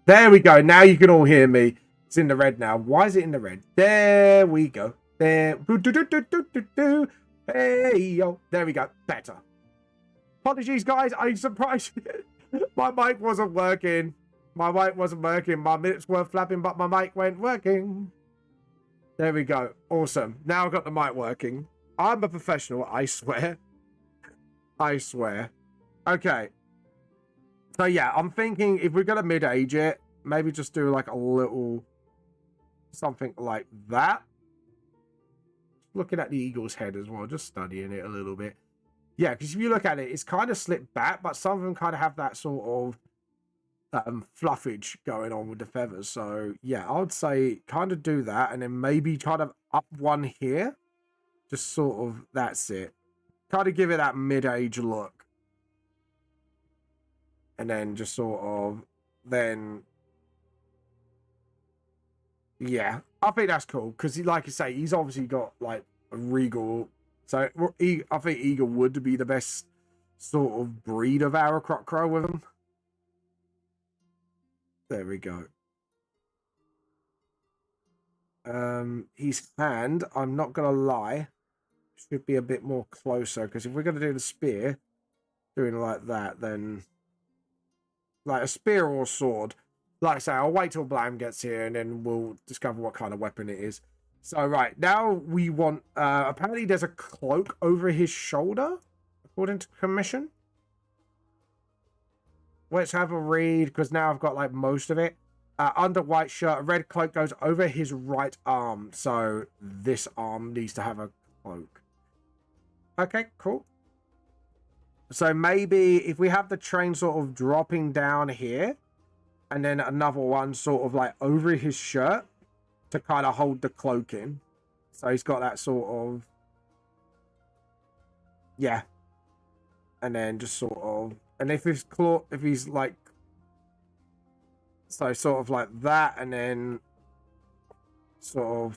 There we go. Now you can all hear me. It's in the red now. Why is it in the red? There we go. There. Hey, yo. There we go. Better. Apologies, guys. I'm surprised my mic wasn't working. My mic wasn't working. My lips were flapping, but my mic went working. There we go. Awesome. Now I've got the mic working. I'm a professional, I swear. I swear. Okay. So yeah, I'm thinking if we're going to mid-age it, maybe just do like a little something like that. Looking at the eagle's head as well, just studying it a little bit. Yeah, because if you look at it, it's kind of slipped back, but some of them kind of have that sort of fluffage going on with the feathers. So yeah, I would say kind of do that, and then maybe kind of up one here. Just sort of, that's it. Kind of give it that mid-age look. And then just sort of, then, yeah, I think that's cool. Because, like I say, he's obviously got, like, a regal. So, I think Eagle would be the best sort of breed of Aarakocra crow with him. There we go. His hand, I'm not going to lie, should be a bit more closer. Because if we're going to do the spear, doing it like that, then... like a spear or a sword. Like I say, I'll wait till Blam gets here and then we'll discover what kind of weapon it is. So, right, now we want... apparently there's a cloak over his shoulder, according to commission. Let's have a read, because now I've got, like, most of it. Under white shirt, a red cloak goes over his right arm. So, this arm needs to have a cloak. Okay, cool. So maybe if we have the train sort of dropping down here, and then another one sort of like over his shirt to kind of hold the cloak in. So he's got that sort of, yeah. And then just sort of, and if his claw, if he's like, so sort of like that, and then sort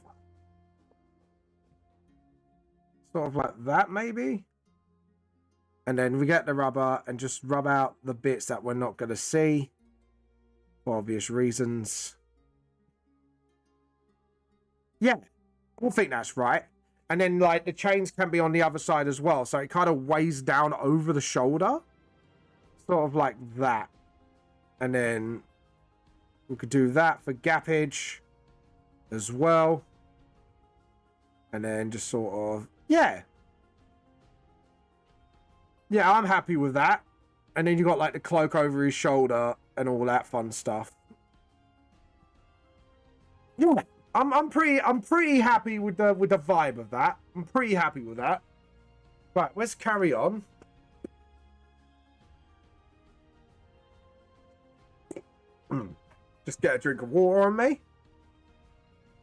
of like that maybe. And then we get the rubber and just rub out the bits that we're not going to see. For obvious reasons. Yeah. I think that's right. And then, like, the chains can be on the other side as well. So it kind of weighs down over the shoulder. Sort of like that. And then we could do that for gappage as well. And then just sort of, yeah. Yeah, I'm happy with that. And then you got like the cloak over his shoulder and all that fun stuff. Yeah, I'm pretty happy with the vibe of that. I'm pretty happy with that. Right, let's carry on. Just get a drink of water on me.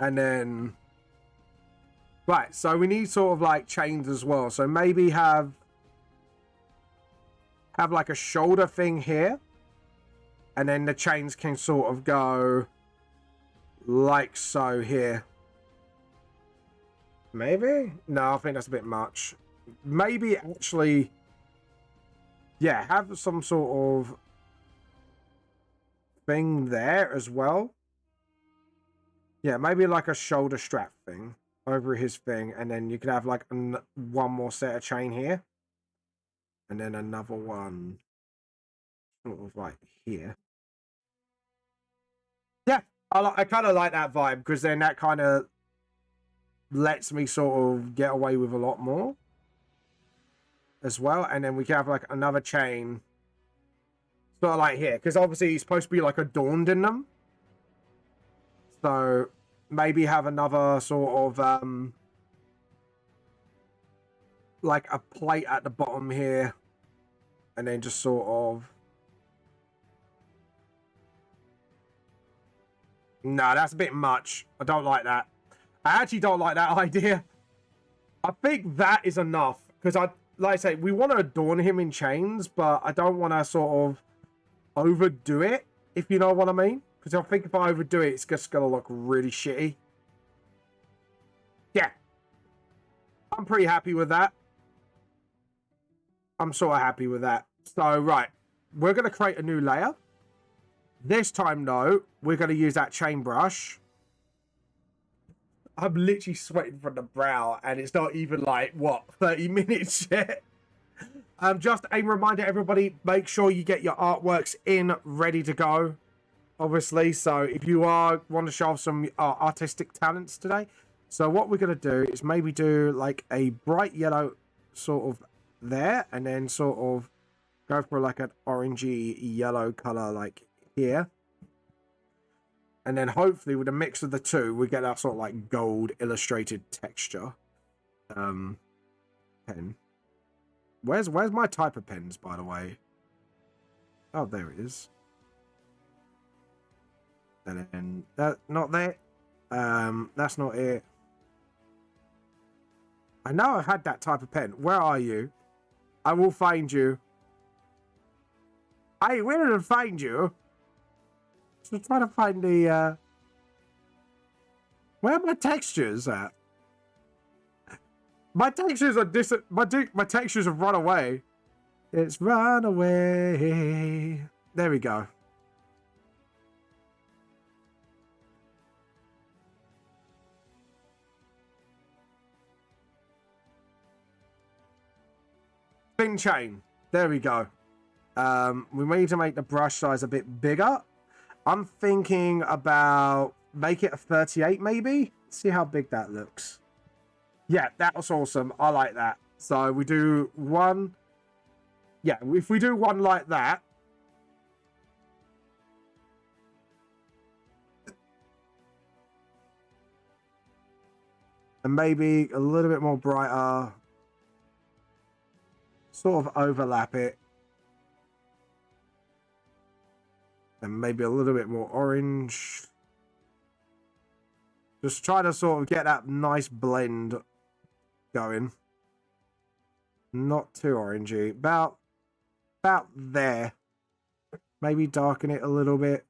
And then right, so we need sort of like chains as well. So maybe have like a shoulder thing here, and then the chains can sort of go like so here. Maybe? No, I think that's a bit much. Maybe actually, yeah, have some sort of thing there as well. Yeah, maybe like a shoulder strap thing over his thing, and then you could have like one more set of chain here. And then another one sort of like here. Yeah, I kind of like that vibe, because then that kind of lets me sort of get away with a lot more as well. And then we can have like another chain sort of like here, because obviously he's supposed to be like adorned in them. So maybe have another sort of like a plate at the bottom here, and then just sort of, no, that's a bit much. I don't like that. I actually don't like that idea. I think that is enough, because like I say, we want to adorn him in chains, but I don't want to sort of overdo it, if you know what I mean. Because I think if I overdo it, it's just going to look really shitty. Yeah. I'm pretty happy with that. I'm sort of happy with that. So, right. We're going to create a new layer. This time, though, we're going to use that chain brush. I'm literally sweating from the brow, and it's not even like, what, 30 minutes yet? Just a reminder, everybody, make sure you get your artworks in, ready to go, obviously. So if you want to show off some artistic talents today, so what we're going to do is maybe do like a bright yellow sort of there, and then sort of go for like an orangey yellow color like here. And then hopefully with a mix of the two, we get that sort of like gold illustrated texture. Pen. Where's my type of pens, by the way? Oh, there it is. And then that not there. That's not it. I know I've had that type of pen. Where are you? I will find you. I will find you. So trying to find the where are my textures at? My textures are my textures have run away. It's run away. There we go. Spin chain. There we go. We need to make the brush size a bit bigger. I'm thinking about make it a 38 maybe. See how big that looks. Yeah, that was awesome. I like that. So we do one. Yeah, if we do one like that. And maybe a little bit more brighter. Sort of overlap it. And maybe a little bit more orange. Just try to sort of get that nice blend going. Not too orangey. About there. Maybe darken it a little bit.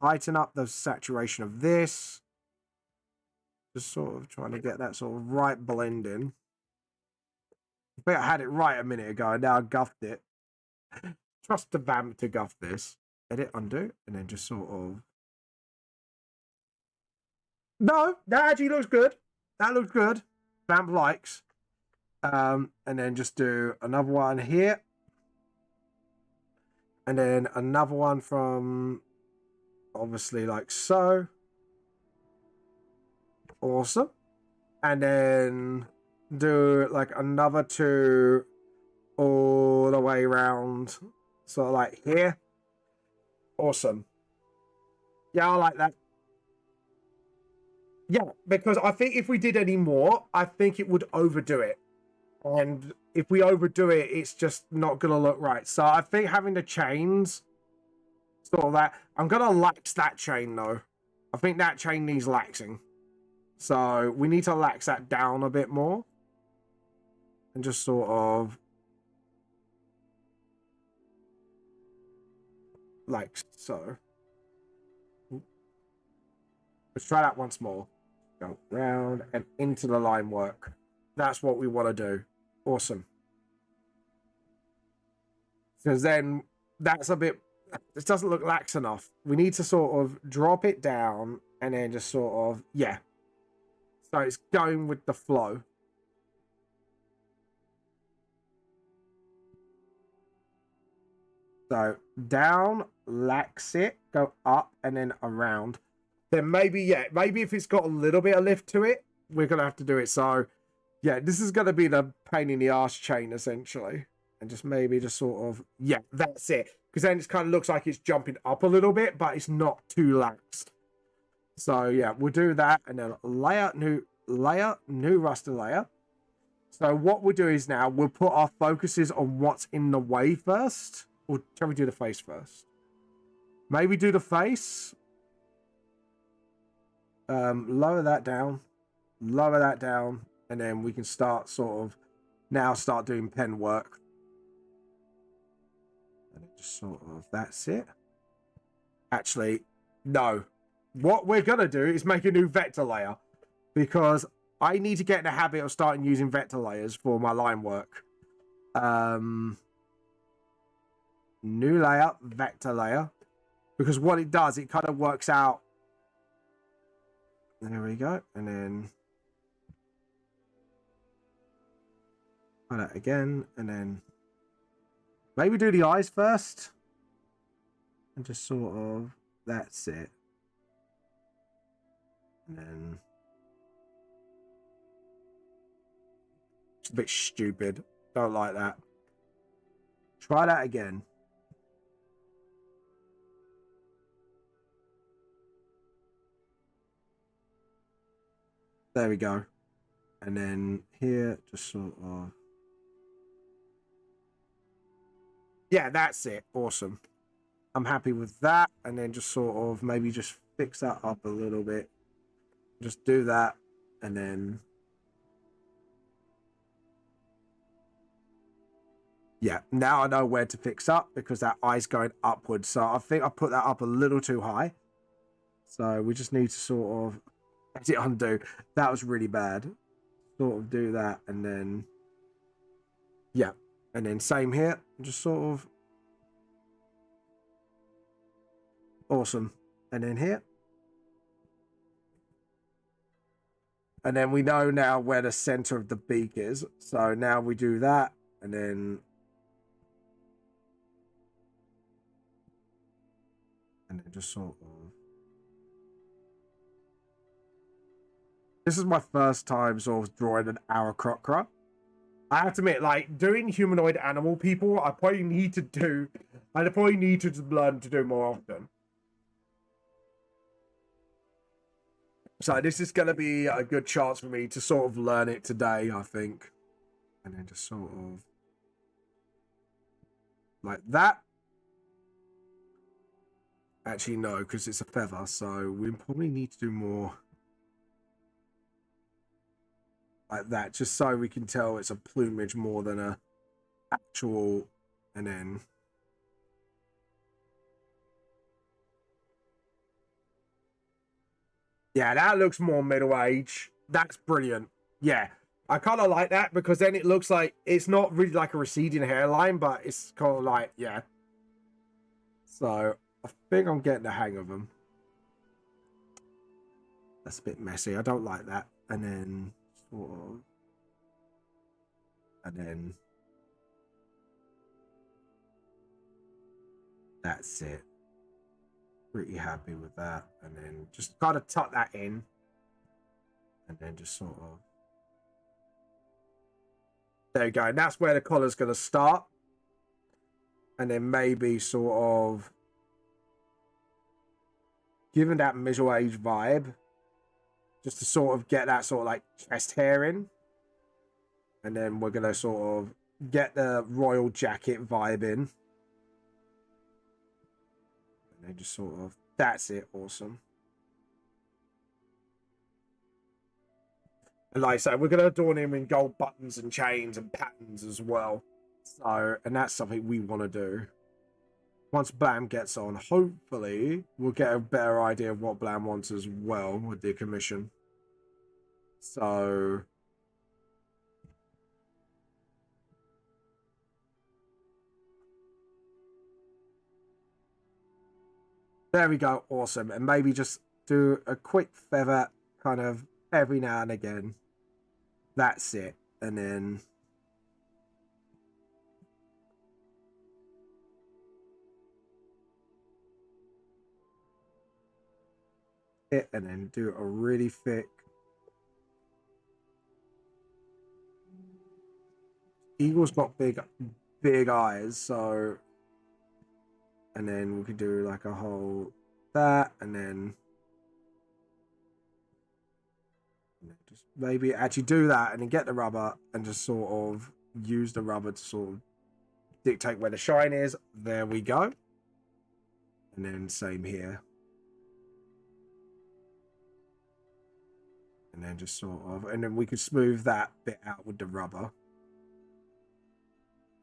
Heighten up the saturation of this. Just sort of trying to get that sort of right blend in. I think I had it right a minute ago and now I guffed it. Trust the vamp to guff this. Edit, undo, and then just sort of... No, that actually looks good. That looks good. Vamp likes. And then just do another one here. And then another one from... Obviously like so. Awesome. And then do like another two all the way around. Sort of like here. Awesome. Yeah, I like that. Yeah, because I think if we did any more, I think it would overdo it. And if we overdo it, it's just not going to look right. So I think having the chains, sort of that. I'm going to lax that chain, though. I think that chain needs laxing. So we need to lax that down a bit more. And just sort of... like so. Let's try that once more. Go round and into the line work. That's what we want to do. Awesome. Because then that's a bit... This doesn't look lax enough. We need to sort of drop it down and then just sort of... Yeah. So it's going with the flow. So down, lax it, go up and then around. Then maybe, yeah, maybe if it's got a little bit of lift to it, we're going to have to do it. So, yeah, this is going to be the pain in the arse chain, essentially. And just maybe just sort of, yeah, that's it. Because then it kind of looks like it's jumping up a little bit, but it's not too laxed. So, yeah, we'll do that. And then layer, new raster layer. So what we'll do is now we'll put our focuses on what's in the way first. Or shall we do the face first? Maybe do the face. Lower that down. Lower that down. And then we can start sort of... Now start doing pen work. And just sort of... That's it. Actually, no. What we're going to do is make a new vector layer. Because I need to get in the habit of starting using vector layers for my line work. New layer, vector layer. Because what it does, it kind of works out. There we go. And then try that again. And then maybe do the eyes first. And just sort of, that's it. And then it's a bit stupid. Don't like that. Try that again. There we go. And then here, just sort of. Yeah, that's it. Awesome. I'm happy with that. And then just sort of maybe just fix that up a little bit. Just do that. And then. Yeah, now I know where to fix up because that eye's going upwards. So I think I put that up a little too high. So we just need to sort of exit undo. That was really bad. Sort of do that and then. Yeah. And then same here. Just sort of. Awesome. And then here. And then we know now where the center of the beak is. So now we do that and then. And then just sort of. This is my first time sort of drawing an Aarakocra. I have to admit, like, doing humanoid animal people, I probably need to learn to do more often. So this is going to be a good chance for me to sort of learn it today, I think. And then just sort of. Like that. Actually, no, because it's a feather, so we probably need to do more like that, just so we can tell it's a plumage more than a actual, and then yeah, that looks more middle age. That's brilliant. Yeah, I kind of like that because then it looks like it's not really like a receding hairline, but it's kind of like, yeah. So I think I'm getting the hang of them. That's a bit messy. I don't like that. And then sort of. And then. That's it. Pretty happy with that. And then just kind of tuck that in. And then just sort of. There you go. And that's where the collar's going to start. And then maybe sort of. Given that middle age vibe. Just to sort of get that sort of like chest hair in. And then we're going to sort of get the royal jacket vibe in. And then just sort of, that's it. Awesome. And like I said, we're going to adorn him in gold buttons and chains and patterns as well. So, and that's something we want to do. Once Blam gets on, hopefully we'll get a better idea of what Blam wants as well with the commission. So there we go. Awesome. And maybe just do a quick feather kind of every now and again. That's it. And then it, and then do a really thick. Eagle's got big eyes, so. And then we could do like a whole that, and then just maybe actually do that, and then get the rubber, and just sort of use the rubber to sort of dictate where the shine is. There we go. And then same here. And then just sort of, and then we could smooth that bit out with the rubber.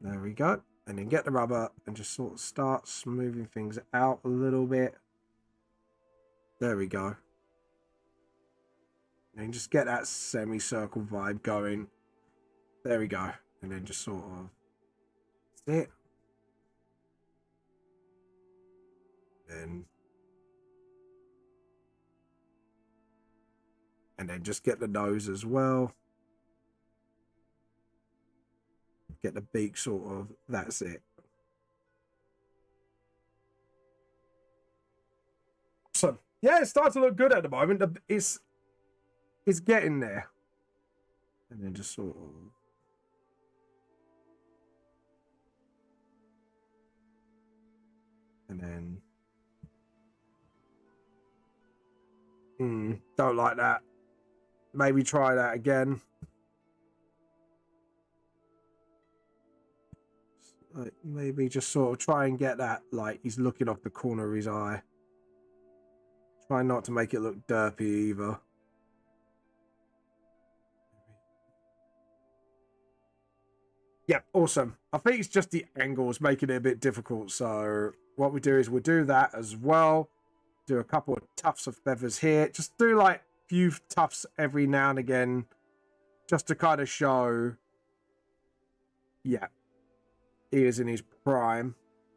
There we go. And then get the rubber and just sort of start smoothing things out a little bit. There we go. And just get that semicircle vibe going. There we go. And then just sort of, that's it. And then just get the nose as well. Get the beak sort of, that's it. So yeah, it's starting to look good at the moment. It's getting there. And then just sort of, and then don't like that. Maybe try that again. Like maybe just sort of try and get that, like he's looking off the corner of his eye. Try not to make it look derpy either. Yeah, awesome. I think it's just the angles making it a bit difficult. So what we do is we'll do that as well. Do a couple of tufts of feathers here. Just do like a few tufts every now and again. Just to kind of show, yeah, he is in his prime.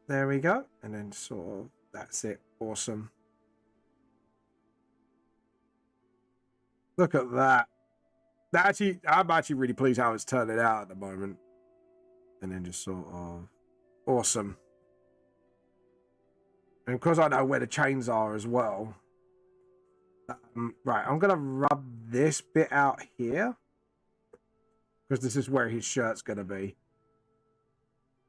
There we go. And then sort of, that's it. Awesome. Look at that. I'm actually really pleased how it's turning out at the moment. And then just sort of, awesome. And because I know where the chains are as well. Right, I'm going to rub this bit out here. Because this is where his shirt's going to be.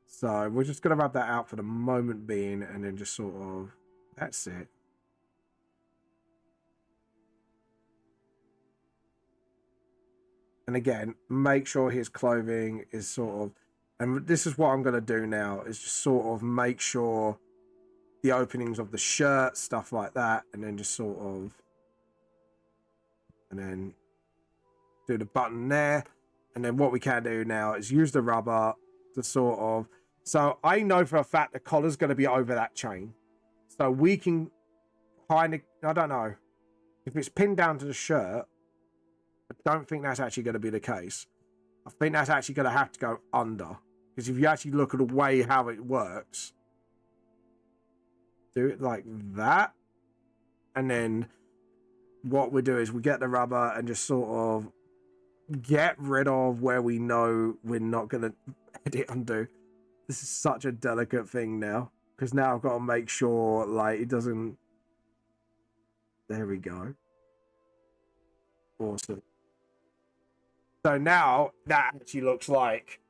So we're just going to rub that out for the moment being. And then just sort of, that's it. And again, make sure his clothing is sort of, and this is what I'm going to do now, is just sort of make sure the openings of the shirt, stuff like that, and then just sort of, and then do the button there. And then what we can do now is use the rubber to sort of, so I know for a fact the collar's going to be over that chain. So we can kind of, I don't know, if it's pinned down to the shirt, I don't think that's actually going to be the case. I think that's actually going to have to go under. Because if you actually look at the way how it works, do it like that. And then what we do is we get the rubber and just sort of get rid of where we know we're not going to edit undo. This is such a delicate thing now. Because now I've got to make sure like it doesn't... There we go. Awesome. So now that actually looks like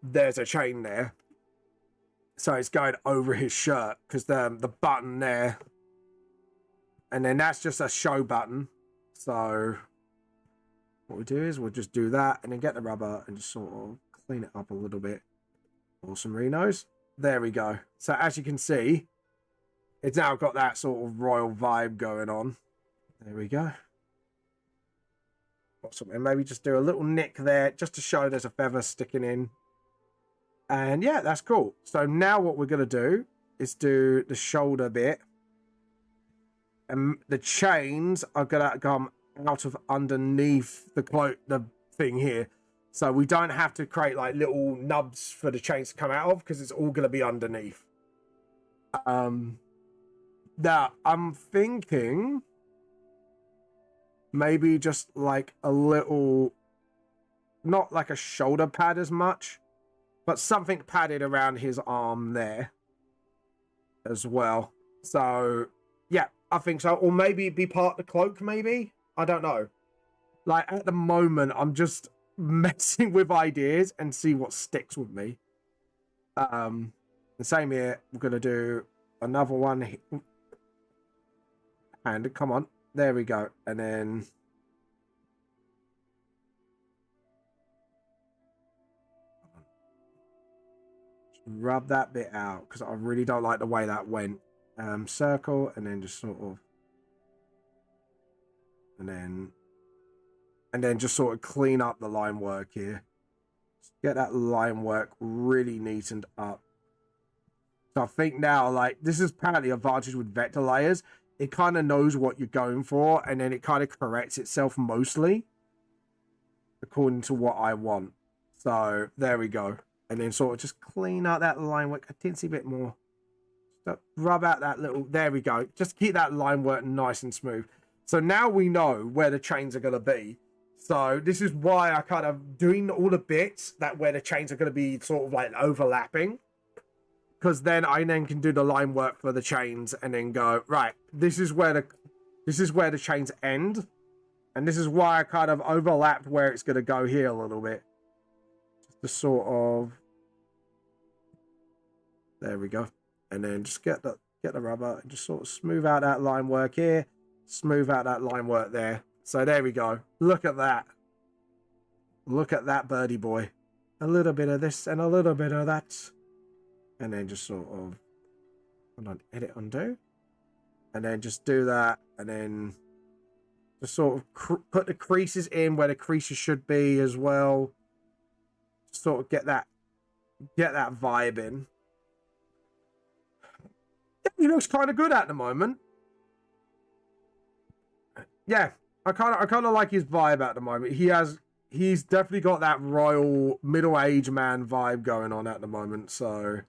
there's a chain there. So it's going over his shirt because the button there. And then that's just a show button. So what we do is we'll just do that and then get the rubber and just sort of clean it up a little bit. Awesome, Renos. There we go. So as you can see, it's now got that sort of royal vibe going on. There we go. Awesome. And maybe just do a little nick there just to show there's a feather sticking in. And yeah, that's cool. So now what we're going to do is do the shoulder bit. And the chains are going to come out of underneath the cloak, the thing here. So we don't have to create like little nubs for the chains to come out of because it's all going to be underneath. Now I'm thinking maybe just like a little, not like a shoulder pad as much, but something padded around his arm there as well. So yeah, I think so. Or maybe be part of the cloak, maybe. I don't know. Like at the moment, I'm just messing with ideas and see what sticks with me. The same here. We're gonna do another one. And come on, there we go. And then rub that bit out because I really don't like the way that went. Circle and then just sort of, and then just sort of clean up the line work here. Get that line work really neatened up. So I think now, like, this is apparently the advantage with vector layers. It kind of knows what you're going for, and then it kind of corrects itself mostly according to what I want. So there we go. And then sort of just clean out that line work a teensy bit more. rub out that little, there we go. Just keep that line work nice and smooth. So now we know where the chains are going to be. So this is why I kind of doing all the bits that where the chains are going to be sort of like overlapping. Because then I can do the line work for the chains and then go, right, this is where the chains end. And this is why I kind of overlapped where it's going to go here a little bit. Just to sort of, there we go. And then just get the rubber and just sort of smooth out that line work here. Smooth out that line work there. So there we go. Look at that. Look at that birdie boy. A little bit of this and a little bit of that. And then just sort of, hold on, edit, undo. And then just do that. And then just sort of put the creases in where the creases should be as well. Just sort of get that vibe in. He looks kind of good at the moment. Yeah, I kind of like his vibe at the moment. He's definitely got that royal middle-aged man vibe going on at the moment. So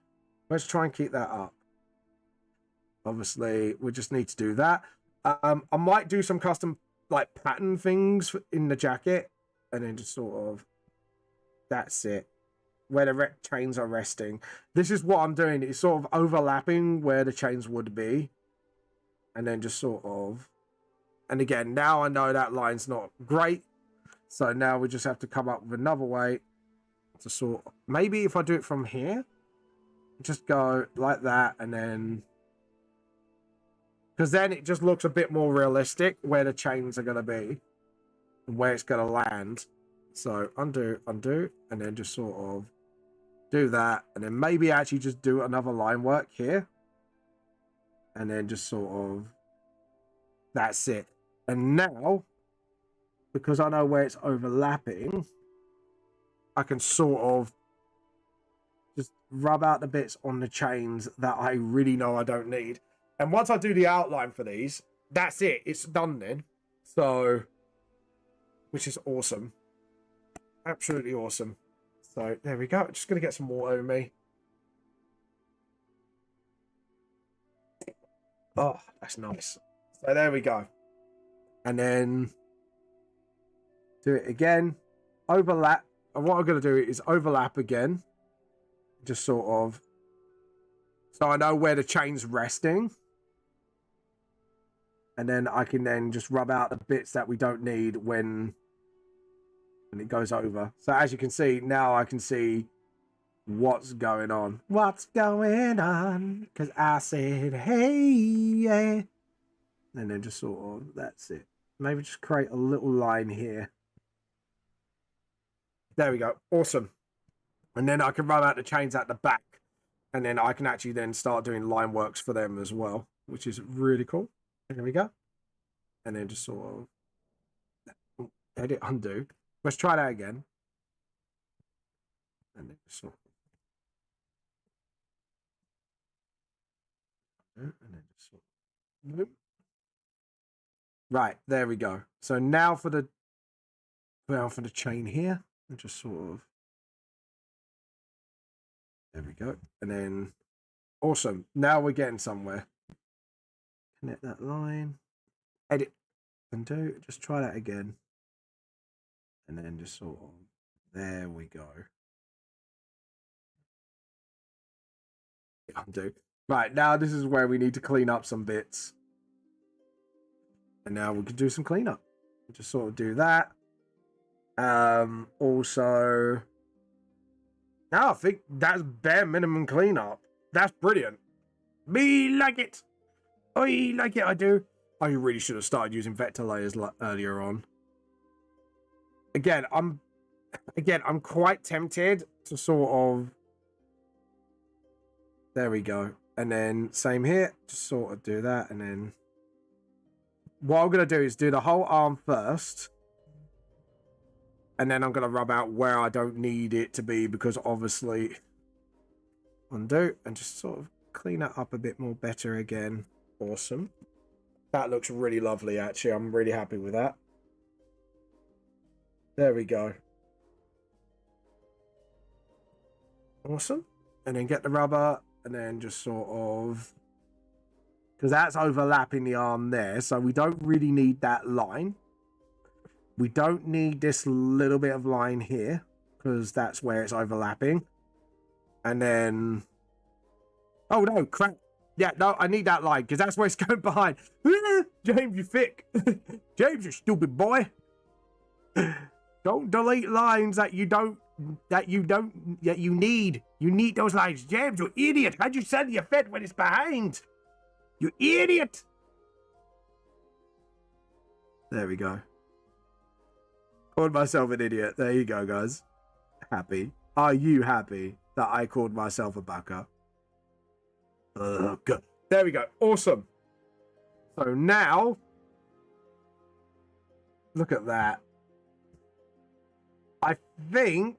let's try and keep that up. Obviously, we just need to do that. I might do some custom like pattern things in the jacket, and then just sort of, that's it. Where the chains are resting. This is what I'm doing. It's sort of overlapping where the chains would be. And then just sort of... And again, now I know that line's not great. So now we just have to come up with another way to sort of... Maybe if I do it from here, just go like that and then... Because then it just looks a bit more realistic where the chains are going to be. And where it's going to land. So undo, and then just sort of do that. And then maybe actually just do another line work here. And then just sort of, that's it. And now, because I know where it's overlapping, I can sort of just rub out the bits on the chains that I really know I don't need. And once I do the outline for these, that's it. It's done then. So, which is awesome. Absolutely awesome. So there we go. Just going to get some water in me. Oh, that's nice. So there we go. And then do it again. Overlap. And what I'm going to do is overlap again. Just sort of. So I know where the chain's resting. And then I can then just rub out the bits that we don't need when it goes over. So as you can see, now I can see what's going on. What's going on? Because I said, hey, yeah. And then just sort of, that's it. Maybe just create a little line here. There we go. Awesome. And then I can run out the chains at the back. And then I can actually then start doing line works for them as well, which is really cool. There we go. And then just sort of edit, undo. Let's try that again. And then just sort of, and then just sort of, right, there we go. So now for the chain here, and just sort of, there we go. And then awesome. Now we're getting somewhere. Connect that line. Edit, undo. Just try that again. And then just sort of, there we go. Undo. Right, now this is where we need to clean up some bits. And now we can do some cleanup. Just sort of do that. Also, now I think that's bare minimum cleanup. That's brilliant. Me like it. I like it, I do. I really should have started using vector layers earlier on. Again, I'm quite tempted to sort of, there we go. And then same here, just sort of do that. And then what I'm going to do is do the whole arm first. And then I'm going to rub out where I don't need it to be, because obviously undo and just sort of clean that up a bit more better again. Awesome. That looks really lovely, actually. I'm really happy with that. There we go. Awesome. And then get the rubber and then just sort of because that's overlapping the arm there. So we don't really need that line. We don't need this little bit of line here because that's where it's overlapping. And then, oh no, crap. Yeah, no, I need that line because that's where it's going behind. James, you thick. James, you stupid boy. Don't delete lines that you need. You need those lines. James, you idiot. How'd you send your fit when it's behind? You idiot. There we go. Called myself an idiot. There you go, guys. Happy. Are you happy that I called myself a baka? Good. There we go. Awesome. So now, look at that. I think,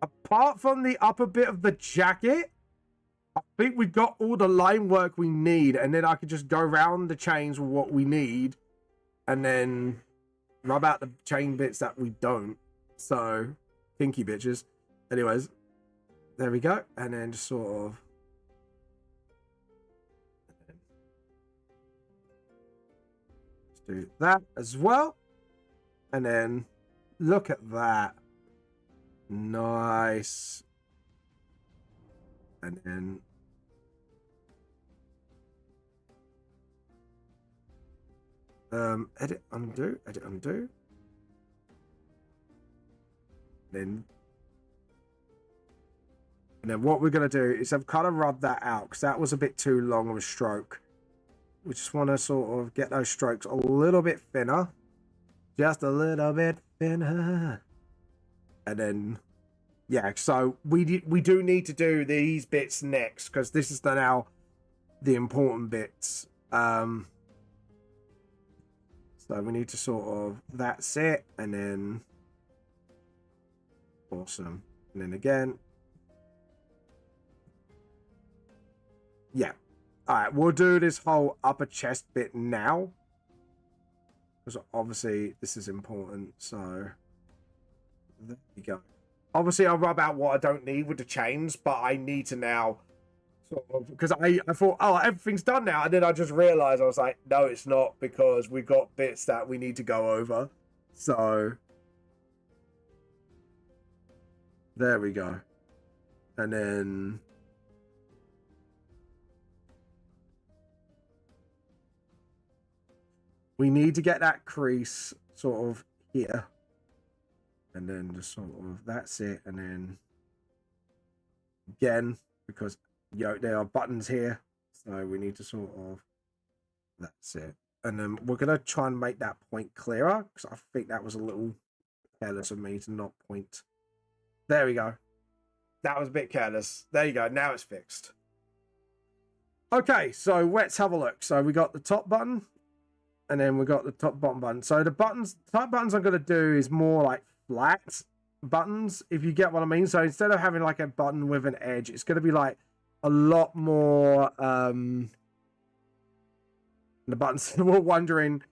apart from the upper bit of the jacket, I think we've got all the line work we need. And then I could just go around the chains with what we need. And then rub out the chain bits that we don't. So, pinky bitches. Anyways, there we go. And then just sort of... do that as well. And then look at that. Nice. And then edit undo. And then what we're going to do is I've kind of rubbed that out because that was a bit too long of a stroke. We just want to sort of get those strokes a little bit thinner. Just a little bit thinner. And then, yeah, so we do need to do these bits next because this is now the important bits. So we need to sort of, that's it. And then, awesome. And then again. Yeah. All right, we'll do this whole upper chest bit now. Because obviously this is important. So there we go. Obviously I'll rub out what I don't need with the chains, but I need to now sort of, because I thought, oh, everything's done now. And then I just realized I was like, no, it's not, because we've got bits that we need to go over. So there we go. And then we need to get that crease sort of here. And then just sort of, that's it. And then again, because there are buttons here. So we need to sort of, that's it. And then we're going to try and make that point clearer. Because I think that was a little careless of me to not point. There we go. That was a bit careless. There you go. Now it's fixed. Okay, so let's have a look. So we got the top button. And then we got the top bottom button. So the top buttons I'm going to do is more like flat buttons, if you get what I mean. So instead of having like a button with an edge, it's going to be like a lot more, the buttons we're wondering,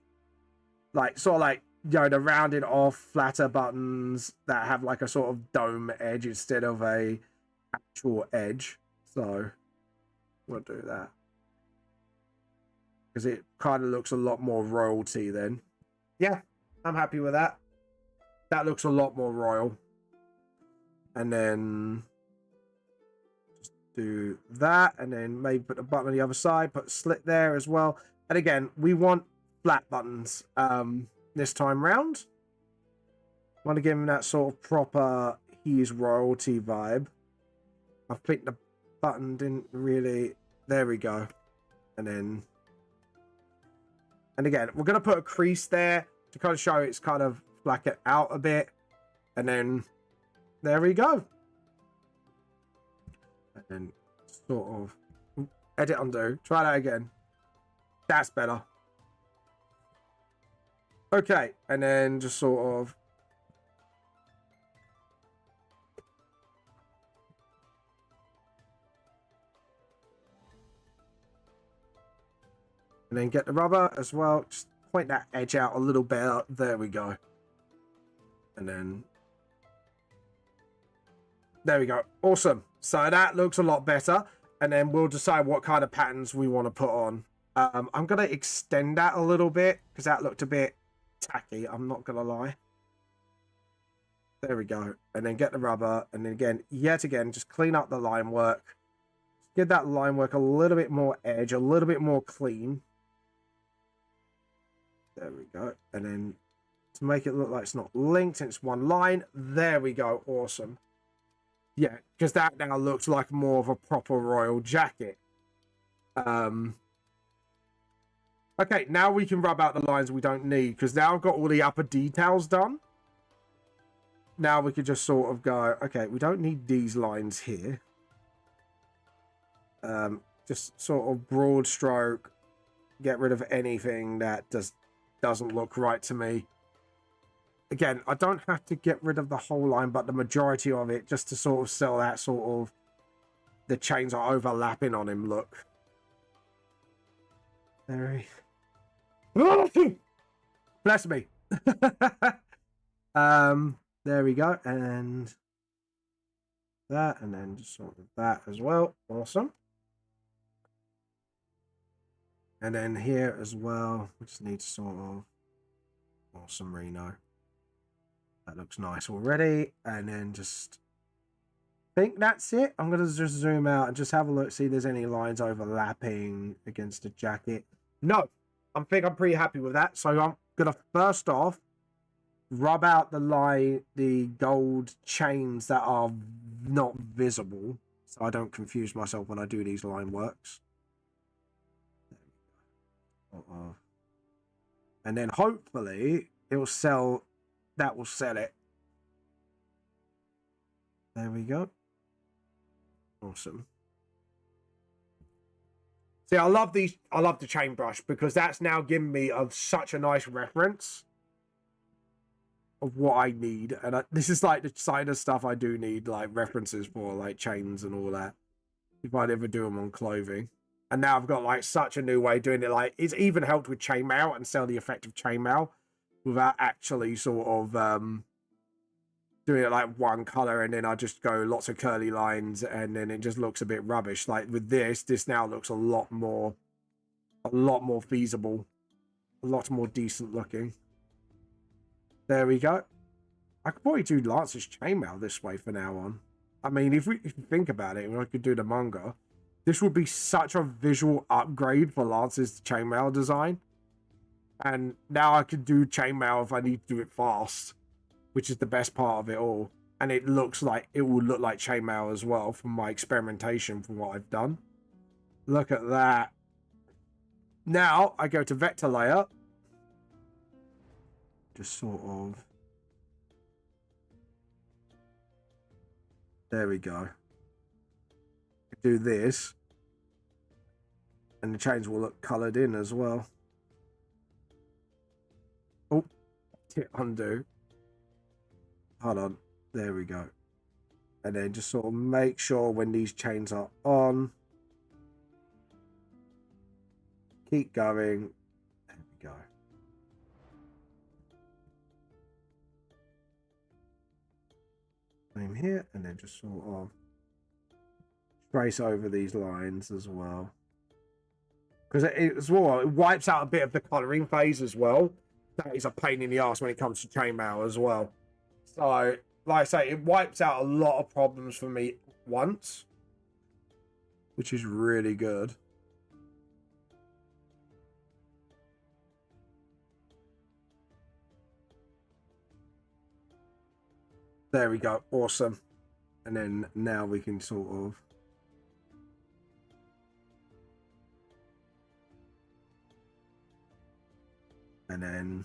like sort of like, you know, the rounded off flatter buttons that have like a sort of dome edge instead of a actual edge. So we'll do that. Because it kind of looks a lot more royalty then. Yeah, I'm happy with that. That looks a lot more royal. And then just do that. And then maybe put a button on the other side. Put a slit there as well. And again, we want flat buttons this time round. Want to give him that sort of proper he's royalty vibe. I think the button didn't really... There we go. And then... And again, we're going to put a crease there to kind of show it's kind of black it out a bit. And then there we go. And then sort of edit undo. Try that again. That's better. Okay. And then just sort of. And then get the rubber as well. Just point that edge out a little bit. There we go. And then... There we go. Awesome. So that looks a lot better. And then we'll decide what kind of patterns we want to put on. I'm going to extend that a little bit because that looked a bit tacky. I'm not going to lie. There we go. And then get the rubber. And then again, yet again, just clean up the line work. Get that line work a little bit more edge, a little bit more clean. There we go. And then to make it look like it's not linked and it's one line. There we go. Awesome. Yeah, because that now looks like more of a proper royal jacket. Okay, now we can rub out the lines we don't need because now I've got all the upper details done. Now we could just sort of go, okay, we don't need these lines here. Just sort of broad stroke, get rid of anything that doesn't look right to me. Again, I don't have to get rid of the whole line, but the majority of it, just to sort of sell that sort of the chains are overlapping on him look. There bless me. There we go, and that, and then just sort of that as well. Awesome. And then here as well, we just need to sort of awesome Reno. That looks nice already. And then just think that's it. I'm going to just zoom out and just have a look, see if there's any lines overlapping against the jacket. No, I think I'm pretty happy with that. So I'm going to first off rub out the gold chains that are not visible, so I don't confuse myself when I do these line works. And then hopefully it will sell. That will sell it. There we go. Awesome. See, I love these. I love the chain brush because that's now given me such a nice reference of what I need. And this is like the side of stuff I do need, like references for, like chains and all that. If I'd ever do them on clothing. And now I've got like such a new way of doing it. Like it's even helped with chainmail and sell the effect of chainmail without actually sort of doing it like one color, and then I just go lots of curly lines and then it just looks a bit rubbish. Like with this now looks a lot more feasible, a lot more decent looking. There we go. I could probably do Lance's chainmail this way for now on. I mean, if you think about it, I could do the manga. This would be such a visual upgrade for Lance's chainmail design. And now I could do chainmail if I need to do it fast, which is the best part of it all. And it looks like, it will look like chainmail as well from my experimentation from what I've done. Look at that. Now I go to vector layer. Just sort of. There we go. Do this. And the chains will look coloured in as well. Oh, hit undo. Hold on. There we go. And then just sort of make sure when these chains are on. Keep going. There we go. Same here. And then just sort of trace over these lines as well. Because it wipes out a bit of the colouring phase as well. That is a pain in the ass when it comes to chainmail as well. So, like I say, it wipes out a lot of problems for me once, which is really good. There we go. Awesome. And then now we can sort of and then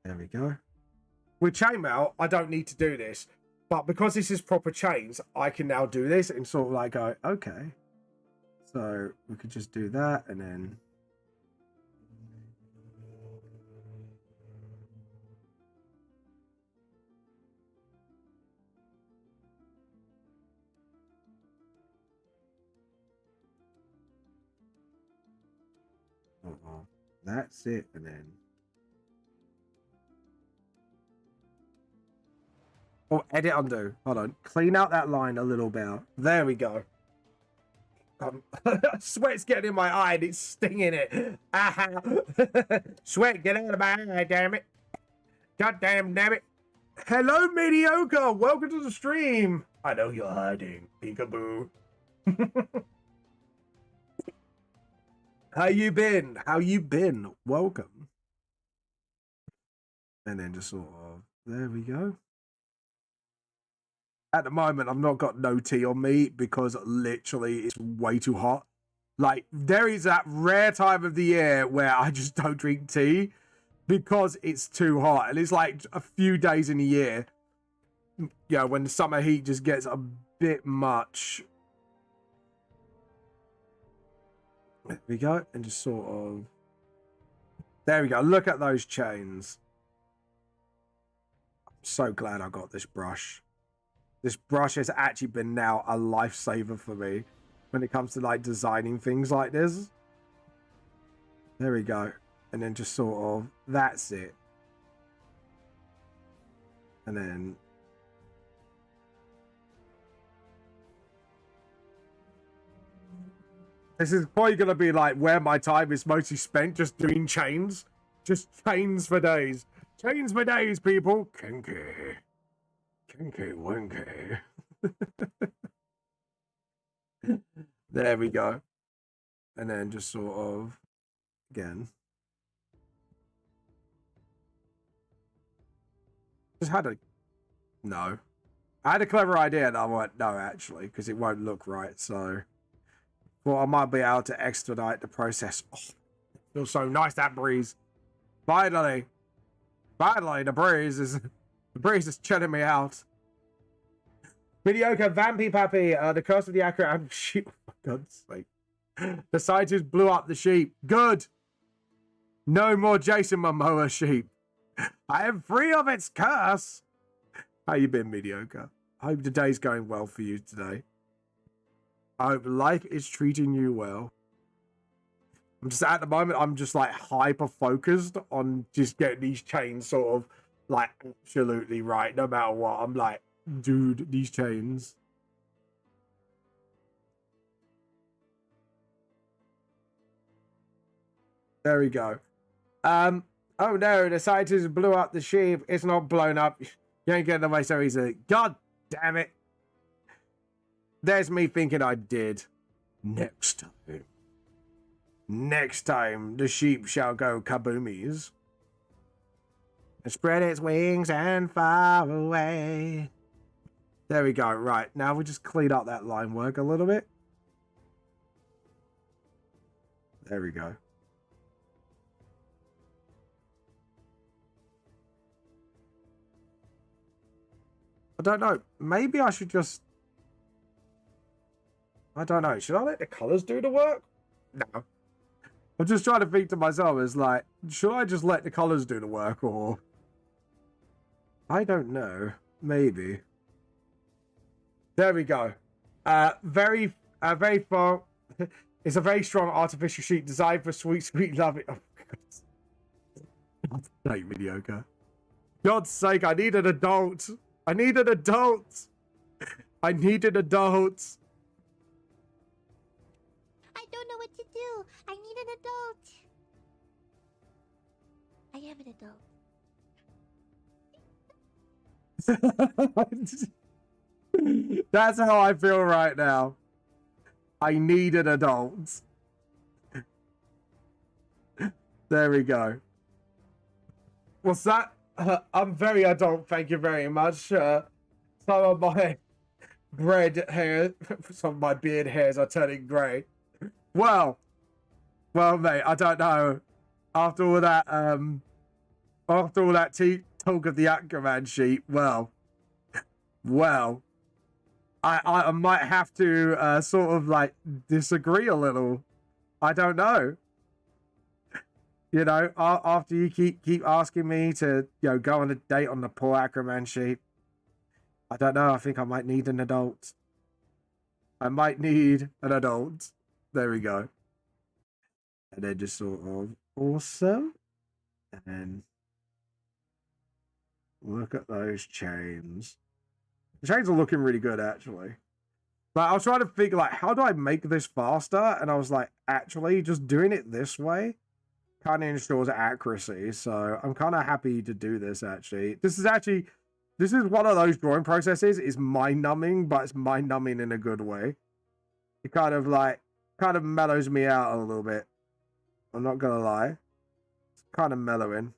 there we go. With chainmail, I don't need to do this, but because this is proper chains, I can now do this and sort of like go, okay. So we could just do that and then that's it, and then Or edit undo. Hold on. Clean out that line a little bit. There we go. Sweat's getting in my eye and it's stinging it. Sweat, get out of my eye, damn it. God damn it. Hello, Mediocre. Welcome to the stream. I know you're hiding, peekaboo. How you been? How you been? Welcome. And then just sort of, there we go. At the moment, I've not got no tea on me because literally it's way too hot. Like, there is that rare time of the year where I just don't drink tea because it's too hot. And it's like a few days in a year, you know, when the summer heat just gets a bit much. There we go. And just sort of, there we go. Look at those chains. I'm so glad I got this brush. This brush has actually been now a lifesaver for me when it comes to like designing things like this. There we go. And then just sort of, that's it. And then this is probably going to be like where my time is mostly spent, just doing chains. Just chains for days. Chains for days, people. Kinky. Kinky winky. There we go. And then just sort of, again. Just had a, no. I had a clever idea and I went, no, actually, because it won't look right. So, well, I might be able to expedite the process. Oh, feels so nice, that breeze. Finally, the breeze is chilling me out. Mediocre, Vampy Pappy, the curse of the accurate sheep. Oh, for God's sake. The scientists blew up the sheep. Good. No more Jason Momoa sheep. I am free of its curse. How you been, Mediocre? I hope the day's going well for you today. I hope life is treating you well. I'm just, at the moment, I'm just like hyper focused on just getting these chains sort of like absolutely right, no matter what. I'm like, dude, these chains. There we go. Oh no, the scientists blew up the sheep. It's not blown up. You ain't getting away so easily. God damn it. There's me thinking I did. Next time. Next time, the sheep shall go kaboomies. And spread its wings and fly away. There we go. Right, now we just clean up that line work a little bit. There we go. I don't know. Maybe I should just... I don't know. Should I let the colours do the work? No. I'm just trying to think to myself, it's like, should I just let the colours do the work, or... I don't know. Maybe. There we go. Very strong. It's a very strong artificial sheep designed for sweet, sweet love. Oh, God's sake, Mediocre. God's sake, I need an adult. I need an adult. I need an adult. I don't know what to do. I need an adult. I am an adult. That's how I feel right now. I need an adult. There we go. What's that? I'm very adult, thank you very much. Some of my red hair, some of my beard hairs are turning grey. Well, mate, I don't know. After all that talk of the Aquaman sheep, well, I might have to sort of like disagree a little. I don't know. You know, after you keep asking me to, you know, go on a date on the poor Aquaman sheep, I don't know. I think I might need an adult. I might need an adult. There we go. And then just sort of awesome. And then look at those chains. The chains are looking really good, actually. Like, I was trying to figure, like, how do I make this faster? And I was like, actually, just doing it this way kind of ensures accuracy. So I'm kind of happy to do this, actually. This is one of those drawing processes. It's mind-numbing, but it's mind-numbing in a good way. It kind of mellows me out a little bit. I'm not gonna lie. It's kind of mellowing.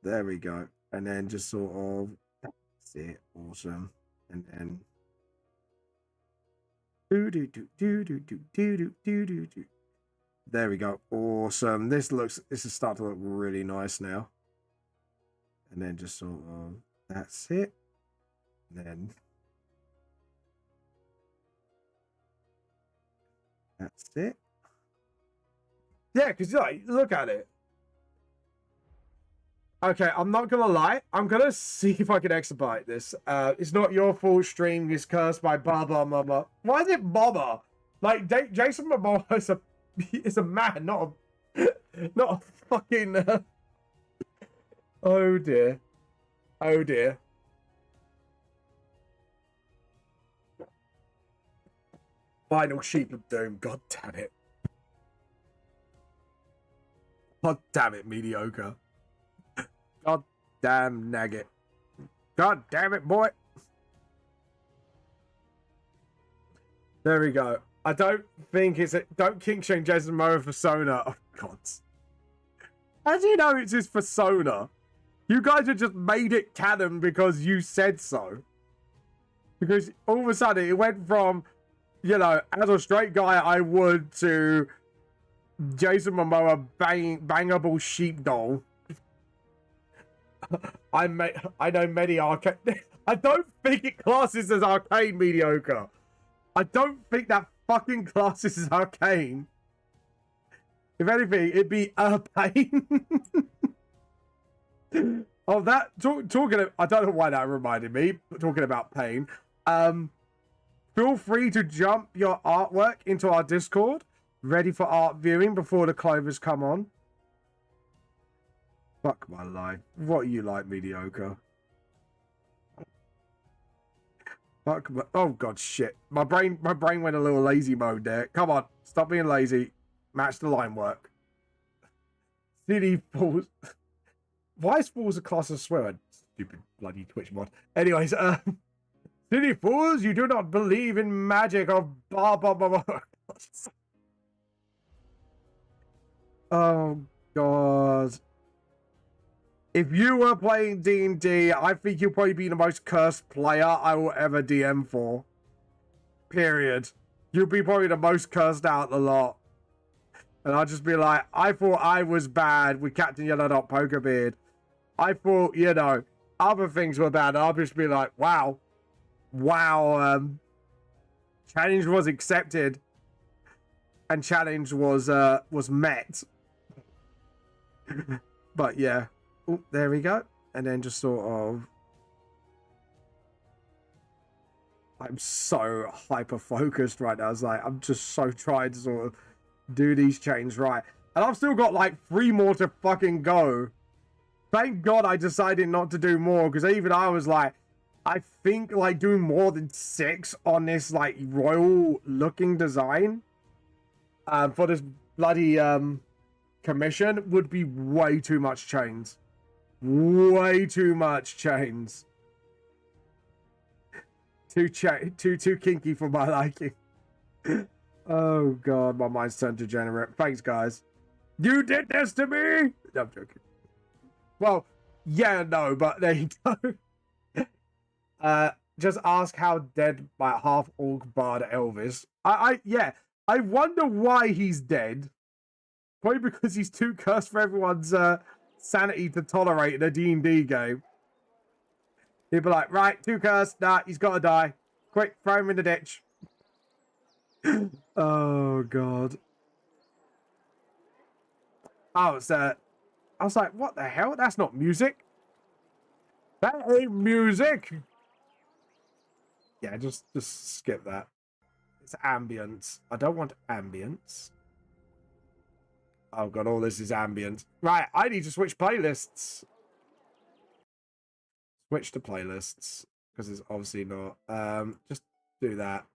There we go. And then just sort of, that's it. Awesome. And then there we go. Awesome. This is starting to look really nice now. And then just sort of, that's it. And then that's it. Yeah, because like, look at it. Okay, I'm not gonna lie. I'm gonna see if I can expedite this. It's not your fault. Stream is cursed by Baba Mama. Why is it Baba? Like Jason Momoa is a man, not a fucking. Oh dear. Oh dear. Final sheep of doom. God damn it. God damn it, mediocre. God damn nugget. God damn it, boy. There we go. I don't think it's a... Don't kink shame Jason Momoa persona. Oh, God. How do you know it's his persona? You guys have just made it canon because you said so. Because all of a sudden it went from, you know, as a straight guy I would, to Jason Momoa bangable sheepdog. I know many arcade. I don't think it classes as arcane mediocre. I don't think that fucking classes as arcane. If anything, it'd be a pain. Oh, that talking of, I don't know why that reminded me. But talking about pain. Feel free to jump your artwork into our Discord, ready for art viewing before the clovers come on. Fuck my life. What are you like, mediocre? Fuck my... Oh god, shit. My brain went a little lazy mode there. Come on, stop being lazy. Match the line work. City Falls. Why is Falls a class of swear? Stupid bloody Twitch mod. Anyways, City Fools, you do not believe in magic of Oh god. If you were playing D&D, I think you'll probably be the most cursed player I will ever DM for. Period. You'll be probably the most cursed out of the lot. And I'll just be like, I thought I was bad with Captain Yellow Dot Pokerbeard. I thought, you know, other things were bad. I'll just be like, wow. Wow. Challenge was accepted. And challenge was met. But yeah. Ooh, there we go. And then just sort of... I'm so hyper-focused right now. It's like, I'm just so trying to sort of do these chains right. And I've still got like 3 more to fucking go. Thank God I decided not to do more, because even I was like, I think like doing more than 6 on this like royal looking design for this bloody commission would be way too much chains. Way too much chains. Too kinky for my liking. Oh god, my mind's turned degenerate. Thanks, guys. You did this to me. No, I'm joking. Well, yeah, no, but there you go. Just ask how dead my half orc bard Elvis. Yeah. I wonder why he's dead. Probably because he's too cursed for everyone's sanity to tolerate in a D&D game. He'd be like, right, too cursed. Nah, he's got to die. Quick, throw him in the ditch. Oh, God. Oh, it's I was like, what the hell? That's not music. That ain't music. Yeah, just skip that. It's ambience. I don't want ambience. Oh, God, all this is ambient. Right, I need to switch playlists. Switch to playlists because it's obviously not. Just do that.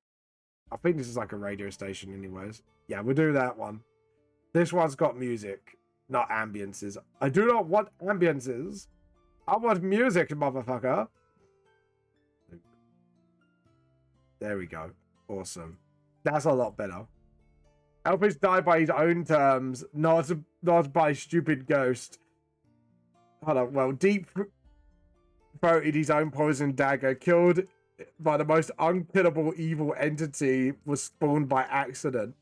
I think this is like a radio station, anyways. Yeah, we'll do that one. This one's got music, not ambiences. I do not want ambiences. I want music, motherfucker. There we go. Awesome. That's a lot better. Elvis died by his own terms, not by stupid ghost. Hold on. Well, Deep throated his own poison dagger, killed by the most unkillable evil entity, was spawned by accident.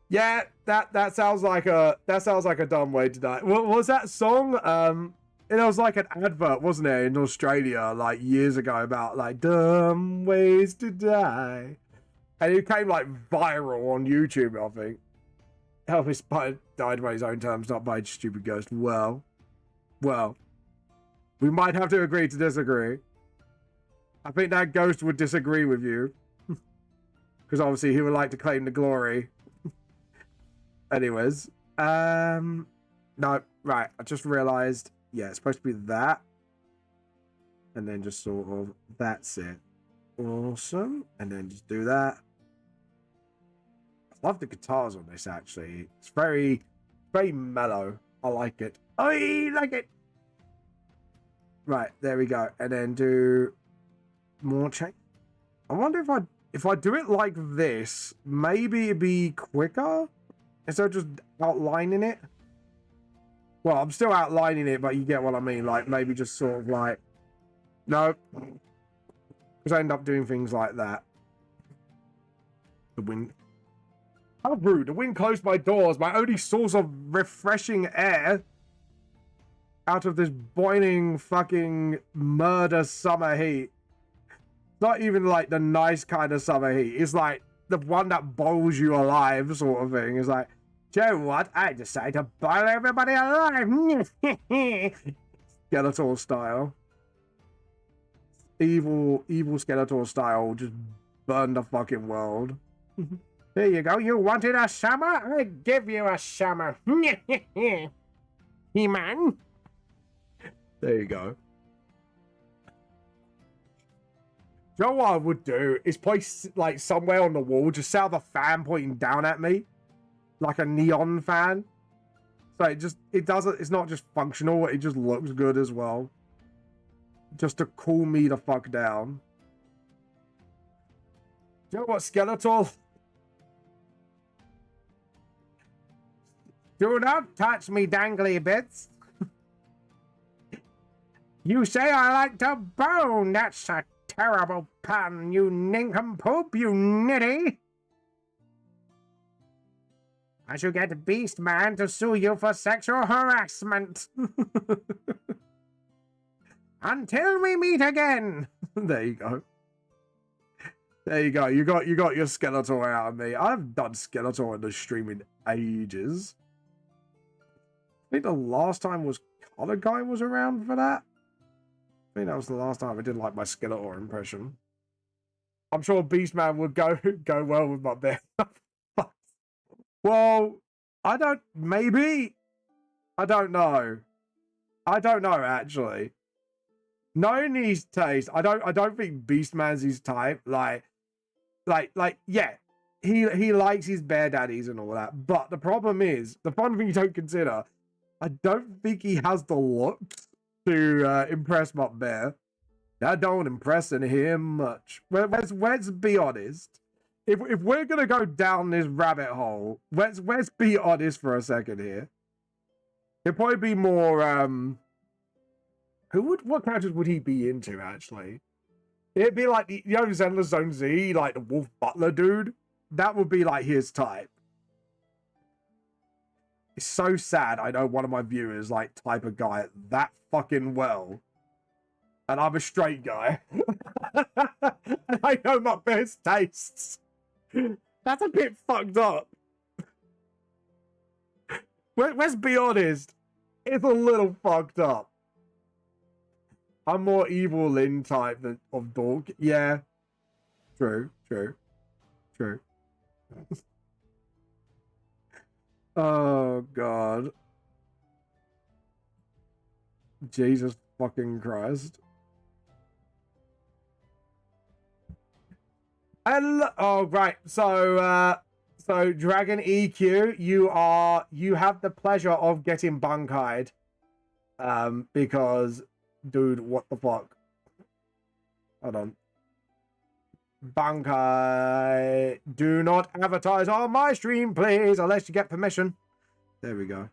Yeah, that sounds like a dumb way to die. What was that song? It was like an advert, wasn't it, in Australia, like years ago, about like dumb ways to die, and it came like viral on YouTube. I think Elvis died by his own terms, not by a stupid ghost. Well, we might have to agree to disagree. I think that ghost would disagree with you, because obviously he would like to claim the glory. Anyways, no, right. I just realized. Yeah, it's supposed to be that. And then just sort of, that's it. Awesome. And then just do that. I love the guitars on this, actually. It's very mellow. I like it. I like it. Right, there we go. And then do more change. I wonder if I do it like this, maybe it'd be quicker instead of just outlining it. Well, I'm still outlining it, but you get what I mean. Like, maybe just sort of like... No. Because I end up doing things like that. The wind... How rude. The wind closed my doors. My only source of refreshing air. Out of this boiling fucking murder summer heat. Not even like the nice kind of summer heat. It's like the one that boils you alive sort of thing. It's like... Do you know what? I decided to boil everybody alive. Skeletor style. Evil Skeletor style. Just burn the fucking world. There you go. You wanted a summer? I give you a summer. He-Man. There you go. You know what I would do? Is place like somewhere on the wall, just have a fan pointing down at me. Like a neon fan. So it's not just functional, it just looks good as well. Just to cool me the fuck down. Do you know what, Skeletor? Do not touch me, dangly bits. You say I like to bone. That's a terrible pun, you nincompoop, you nitty. I shall get Beastman to sue you for sexual harassment. Until we meet again. There you go. There you go. You got your Skeletor out of me. I've done Skeletor in the stream in ages. I think the last time was Color Guy was around for that. I think that was the last time I did like my Skeletor impression. I'm sure Beastman would go well with my bear. Well, maybe. I don't know. Actually. Knowing his taste, I don't think Beastman's his type. Like, yeah. He likes his bear daddies and all that. But the problem is, the fun thing you don't consider, I don't think he has the looks to impress my bear. That don't impress him much. Let's be honest. If we're gonna go down this rabbit hole, let's be honest for a second here. It'd probably be more what characters would he be into actually? It'd be like the Zenless Zone Z, like the Wolf Butler dude. That would be like his type. It's so sad. I know one of my viewers like type of guy that fucking well. And I'm a straight guy. I know my best tastes. That's a bit fucked up. Let's be honest. It's a little fucked up. I'm more evil Lyn type of dog. Yeah. True. Oh, God. Jesus fucking Christ. And oh right, so Dragon EQ, you have the pleasure of getting bunkied. Because dude, what the fuck? Hold on. Bunkai, do not advertise on my stream, please, unless you get permission. There we go.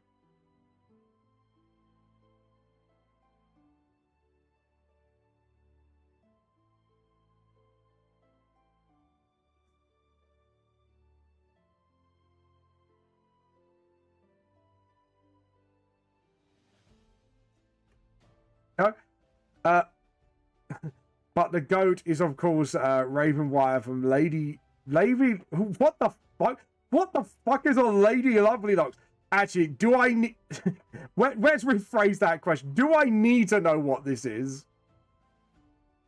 But the goat is, of course, Ravenwire from Lady. What the fuck? What the fuck is a Lady Lovely Locks? Actually, do I need. Let's rephrase that question. Do I need to know what this is?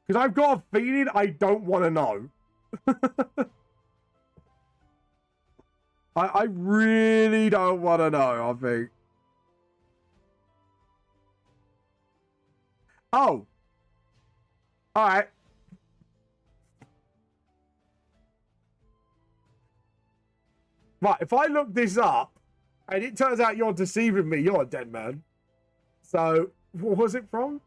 Because I've got a feeling I don't want to know. I really don't want to know, I think. Oh. All right. Right, if I look this up and it turns out you're deceiving me, you're a dead man. So, what was it from?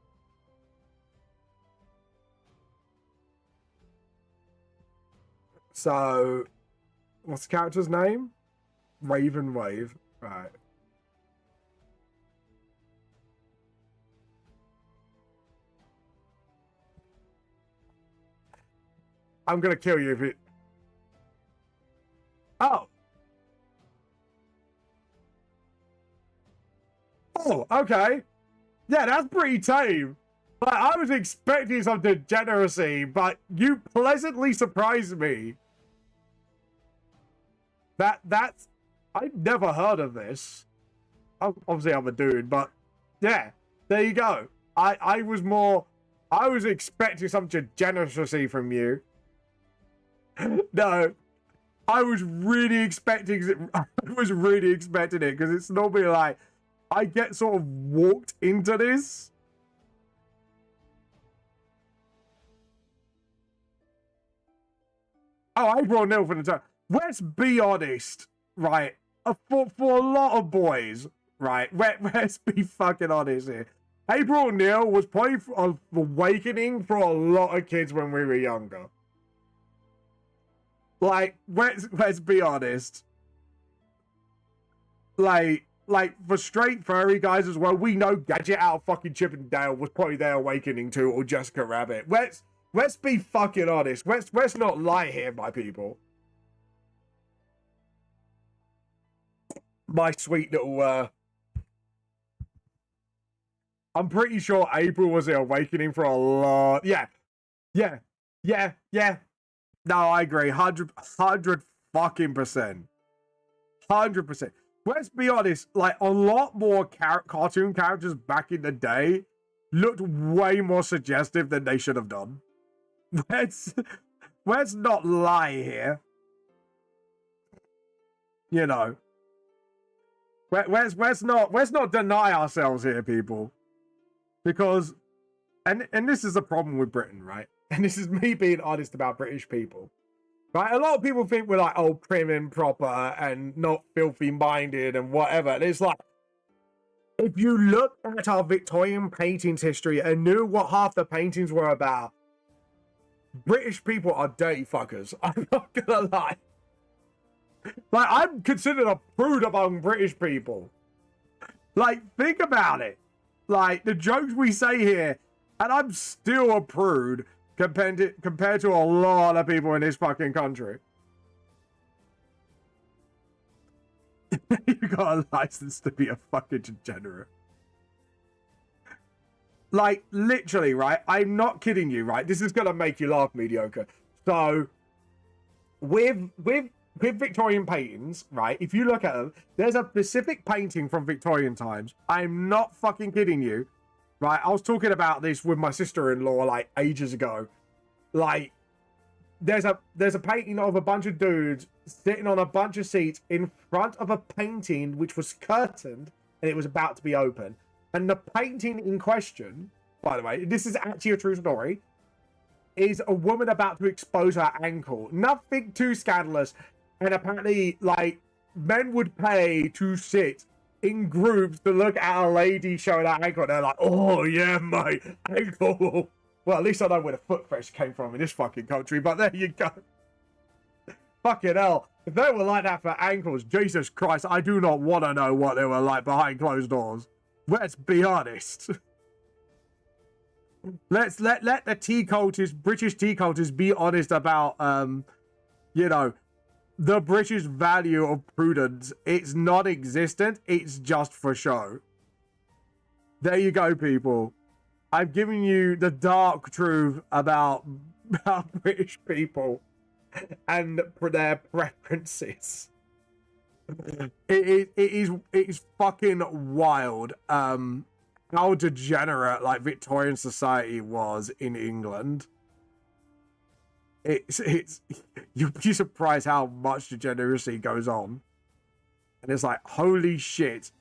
So, what's the character's name? Raven Wave. Right. I'm gonna kill you if it. Oh. Oh, okay. Yeah, that's pretty tame. Like, I was expecting some degeneracy, but you pleasantly surprised me. That's I've never heard of this. Obviously, I'm a dude, but yeah, there you go. I was expecting some degeneracy from you. No, I was really expecting it. I was really expecting it because it's normally like I get sort of walked into this. Oh, April O'Neil for the time. Let's be honest, right? For a lot of boys, right? Let's be fucking honest here. April O'Neil was probably an awakening for a lot of kids when we were younger. Like, let's be honest. Like for straight furry guys as well, we know Gadget out of fucking Chip and Dale was probably their awakening to, or Jessica Rabbit. Let's be fucking honest. Let's not lie here, my people. My sweet little I'm pretty sure April was the awakening for a lot. Yeah. No, I agree. 100 fucking percent. 100%. Let's be honest, like a lot more cartoon characters back in the day looked way more suggestive than they should have done. Let's not lie here. You know. Let's not deny ourselves here, people. Because and this is the problem with Britain, right? And this is me being honest about British people. Right? A lot of people think we're like, oh, prim and proper and not filthy minded and whatever. And it's like, if you look at our Victorian paintings history and knew what half the paintings were about, British people are dirty fuckers. I'm not gonna lie. Like, I'm considered a prude among British people. Like, think about it. Like, the jokes we say here, and I'm still a prude compared to a lot of people in this fucking country. You got a license to be a fucking degenerate. Like, literally, right? I'm not kidding you, right? This is gonna make you laugh, mediocre. So, with Victorian paintings, right? If you look at them, there's a specific painting from Victorian times. I'm not fucking kidding you, right? I was talking about this with my sister-in-law like ages ago. Like, there's a painting of a bunch of dudes sitting on a bunch of seats in front of a painting which was curtained and it was about to be open. And the painting in question by the way, this is actually a true story, is a woman about to expose her ankle. Nothing too scandalous. And apparently, like, men would pay to sit in groups to look at a lady showing her ankle. They're like, oh, yeah, my ankle. Well, at least I know where the foot fetish came from in this fucking country, but there you go. Fucking hell. If they were like that for ankles, Jesus Christ, I do not want to know what they were like behind closed doors. Let's be honest. Let the tea cultists, British tea cultists, be honest about, you know, the British value of prudence. It's not existent. It's just for show. There you go, people. I've given you the dark truth about British people and their preferences. It is fucking wild. How degenerate like Victorian society was in England. It's you'd be surprised how much degeneracy goes on, and it's like holy shit.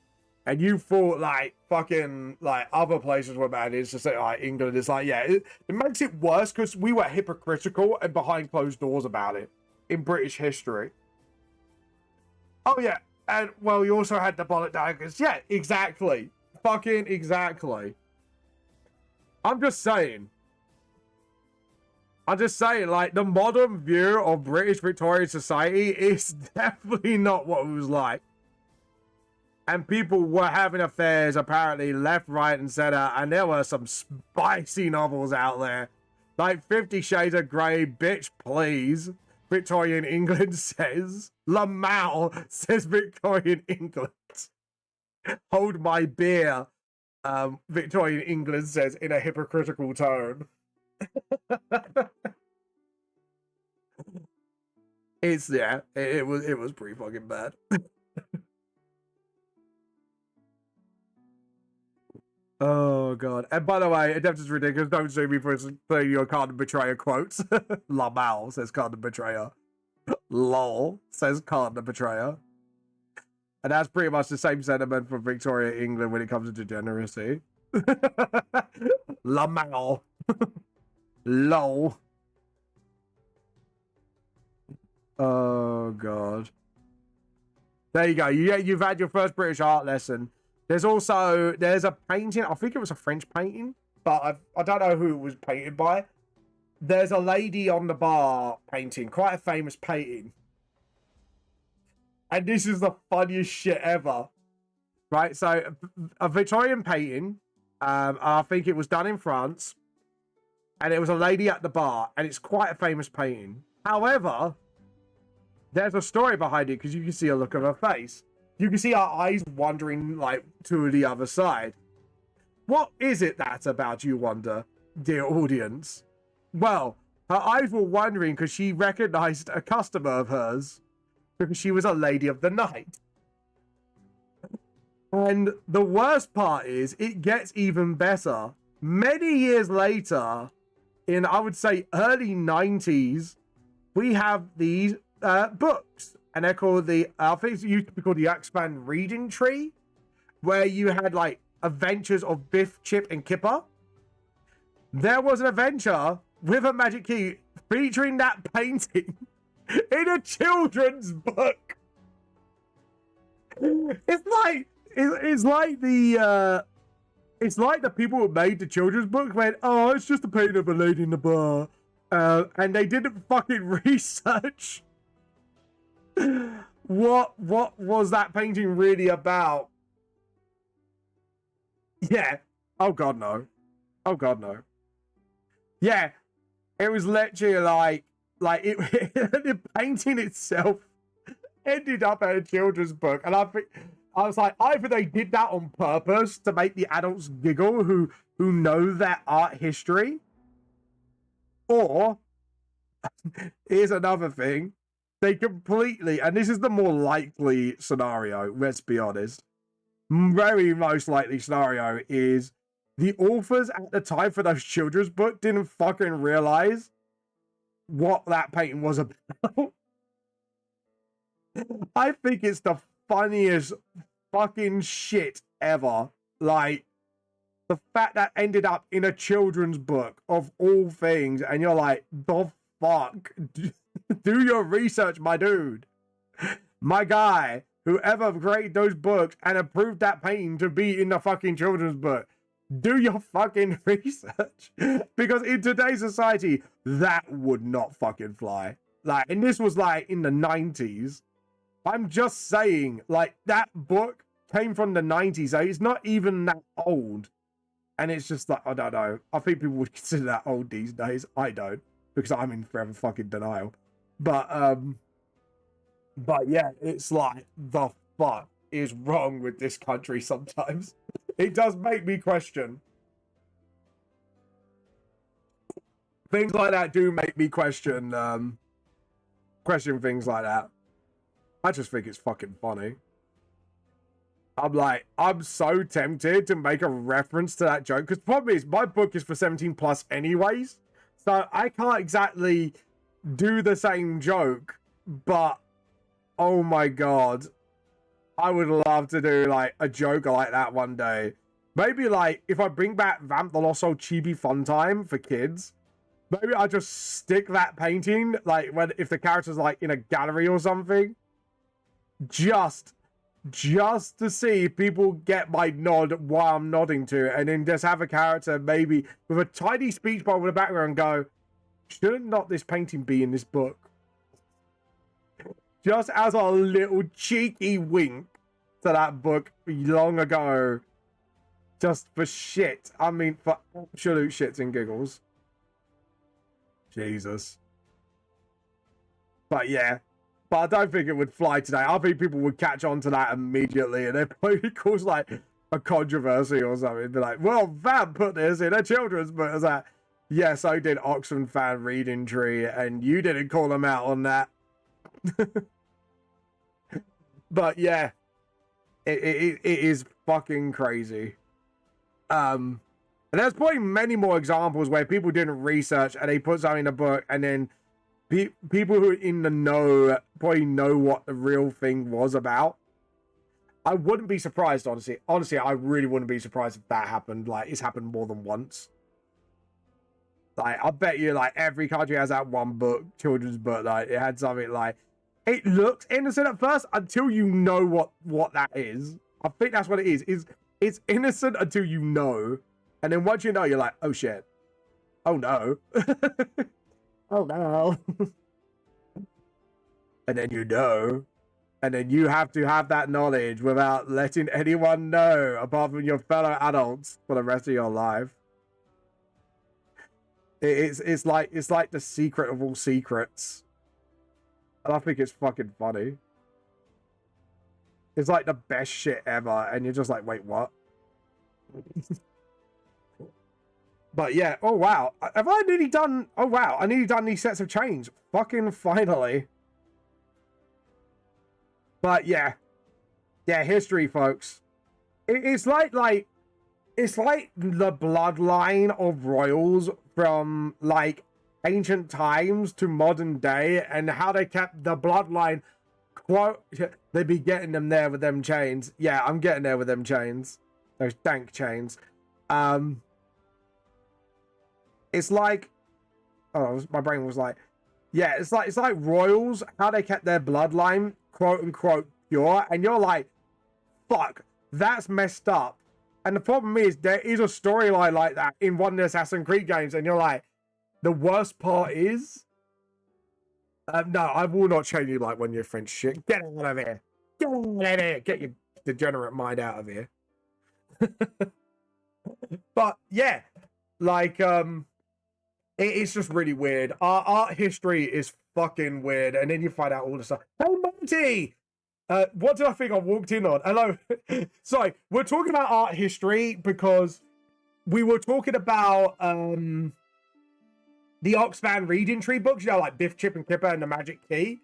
And you thought like fucking like other places were bad. It's just like England is like, yeah, it makes it worse because we were hypocritical and behind closed doors about it in British history. Oh yeah, and well, you also had the bollock daggers. Yeah, exactly, fucking exactly. I'm just saying, like the modern view of British Victorian society is definitely not what it was like. And people were having affairs apparently left, right, and center. And there were some spicy novels out there. Like 50 Shades of Grey, bitch, please. Victorian England says. Lamau says Victorian England. Hold my beer. Victorian England says in a hypocritical tone. It's, yeah, it was pretty fucking bad. Oh god! And by the way, Adept is ridiculous. Don't sue me for playing your Carden Betrayer quotes. Lamal says Carden Betrayer. Lol says Carden Betrayer. And that's pretty much the same sentiment from Victoria, England when it comes to degeneracy. Lamal. Lol. Oh god. There you go. You've had your first British art lesson. There's a painting. I think it was a French painting, but I don't know who it was painted by. There's a lady on the bar painting, quite a famous painting. And this is the funniest shit ever. Right? So a Victorian painting, I think it was done in France, and it was a lady at the bar, and it's quite a famous painting. However, there's a story behind it because you can see a look of her face. You can see her eyes wandering like to the other side. What is it that's about, you wonder, dear audience? Well, her eyes were wandering because she recognized a customer of hers because she was a lady of the night. And the worst part is it gets even better. Many years later, in I would say early 90s, we have these books. And they're called I think it used to be called the Axeman Reading Tree, where you had like adventures of Biff, Chip, and Kipper. There was an adventure with a magic key featuring that painting in a children's book. It's like the people who made the children's book went, oh, it's just a painting of a lady in the bar, and they didn't fucking research. What was that painting really about? Yeah. Oh god no. Oh god no. Yeah. It was literally like it the painting itself ended up in a children's book. And I was like, either they did that on purpose to make the adults giggle who know their art history. Or here's another thing. They completely, and this is the more likely scenario, let's be honest. Very most likely scenario is the authors at the time for those children's book didn't fucking realize what that painting was about. I think it's the funniest fucking shit ever. Like, The fact that ended up in a children's book of all things, and you're like, the fuck? Do your research, my dude. My guy, whoever created those books and approved that painting to be in the fucking children's book, do your fucking research. Because in today's society, that would not fucking fly. Like, and this was like in the 90s. I'm just saying, like, that book came from the 90s, so it's not even that old. And it's just like, I don't know. I think people would consider that old these days. I don't, because I'm in forever fucking denial. But yeah, it's like, the fuck is wrong with this country sometimes? It does make me question. Things like that do make me question things like that. I just think it's fucking funny. I'm like, I'm so tempted to make a reference to that joke, because the problem is my book is for 17 plus anyways, so I can't exactly do the same joke. But oh my god, I would love to do like a joke like that one day. Maybe like if I bring back Vamp the Lost Soul Chibi Fun Time for kids, maybe I just stick that painting like if the character's like in a gallery or something, just to see if people get my nod while I'm nodding to it, and then just have a character maybe with a tiny speech bubble in the background go, shouldn't not this painting be in this book? Just as a little cheeky wink to that book long ago. Just for shit. I mean, for absolute shits and giggles. Jesus. But yeah. But I don't think it would fly today. I think people would catch on to that immediately, and it probably cause like a controversy or something. Be like, well, Vamp put this in a children's book. It's like, yeah, so did Oxford Fan Reading Tree, and you didn't call them out on that. But yeah, it is fucking crazy. And there's probably many more examples where people didn't research and they put something in a book, and then people who are in the know probably know what the real thing was about. I wouldn't be surprised, honestly. Honestly, I really wouldn't be surprised if that happened. Like, it's happened more than once. Like, I bet you, like, every country has that one book, children's book, like, it had something like, it looks innocent at first until you know what that is. I think that's what it is. It's innocent until you know. And then once you know, you're like, oh shit. Oh no. Oh no. And then you know. And then you have to have that knowledge without letting anyone know apart from your fellow adults for the rest of your life. It's like the secret of all secrets. And I think it's fucking funny. It's like the best shit ever, and you're just like, wait, what? But yeah, oh wow. Have I nearly done... Oh wow, I nearly done these sets of chains. Fucking finally. But yeah. Yeah, history, folks. It's like the bloodline of royals from, like, ancient times to modern day, and how they kept the bloodline, quote, they be getting them there with them chains. Yeah, I'm getting there with them chains. Those dank chains. It's like, oh, my brain was like, yeah, it's like royals, how they kept their bloodline, quote unquote, pure, and you're like, fuck, that's messed up. And the problem is, there is a storyline like that in one of the Assassin's Creed games, and you're like, the worst part is, no, I will not chain you like when you're French shit. Get out of here. Get out of here. Get your degenerate mind out of here. But yeah, like, it's just really weird. Our art history is fucking weird, and then you find out all the stuff. Hey, Monty! What did I think I walked in on? Hello. Sorry, we're talking about art history because we were talking about the Oxfam Reading Tree books, you know, like Biff, Chip, and Kipper and the Magic Key.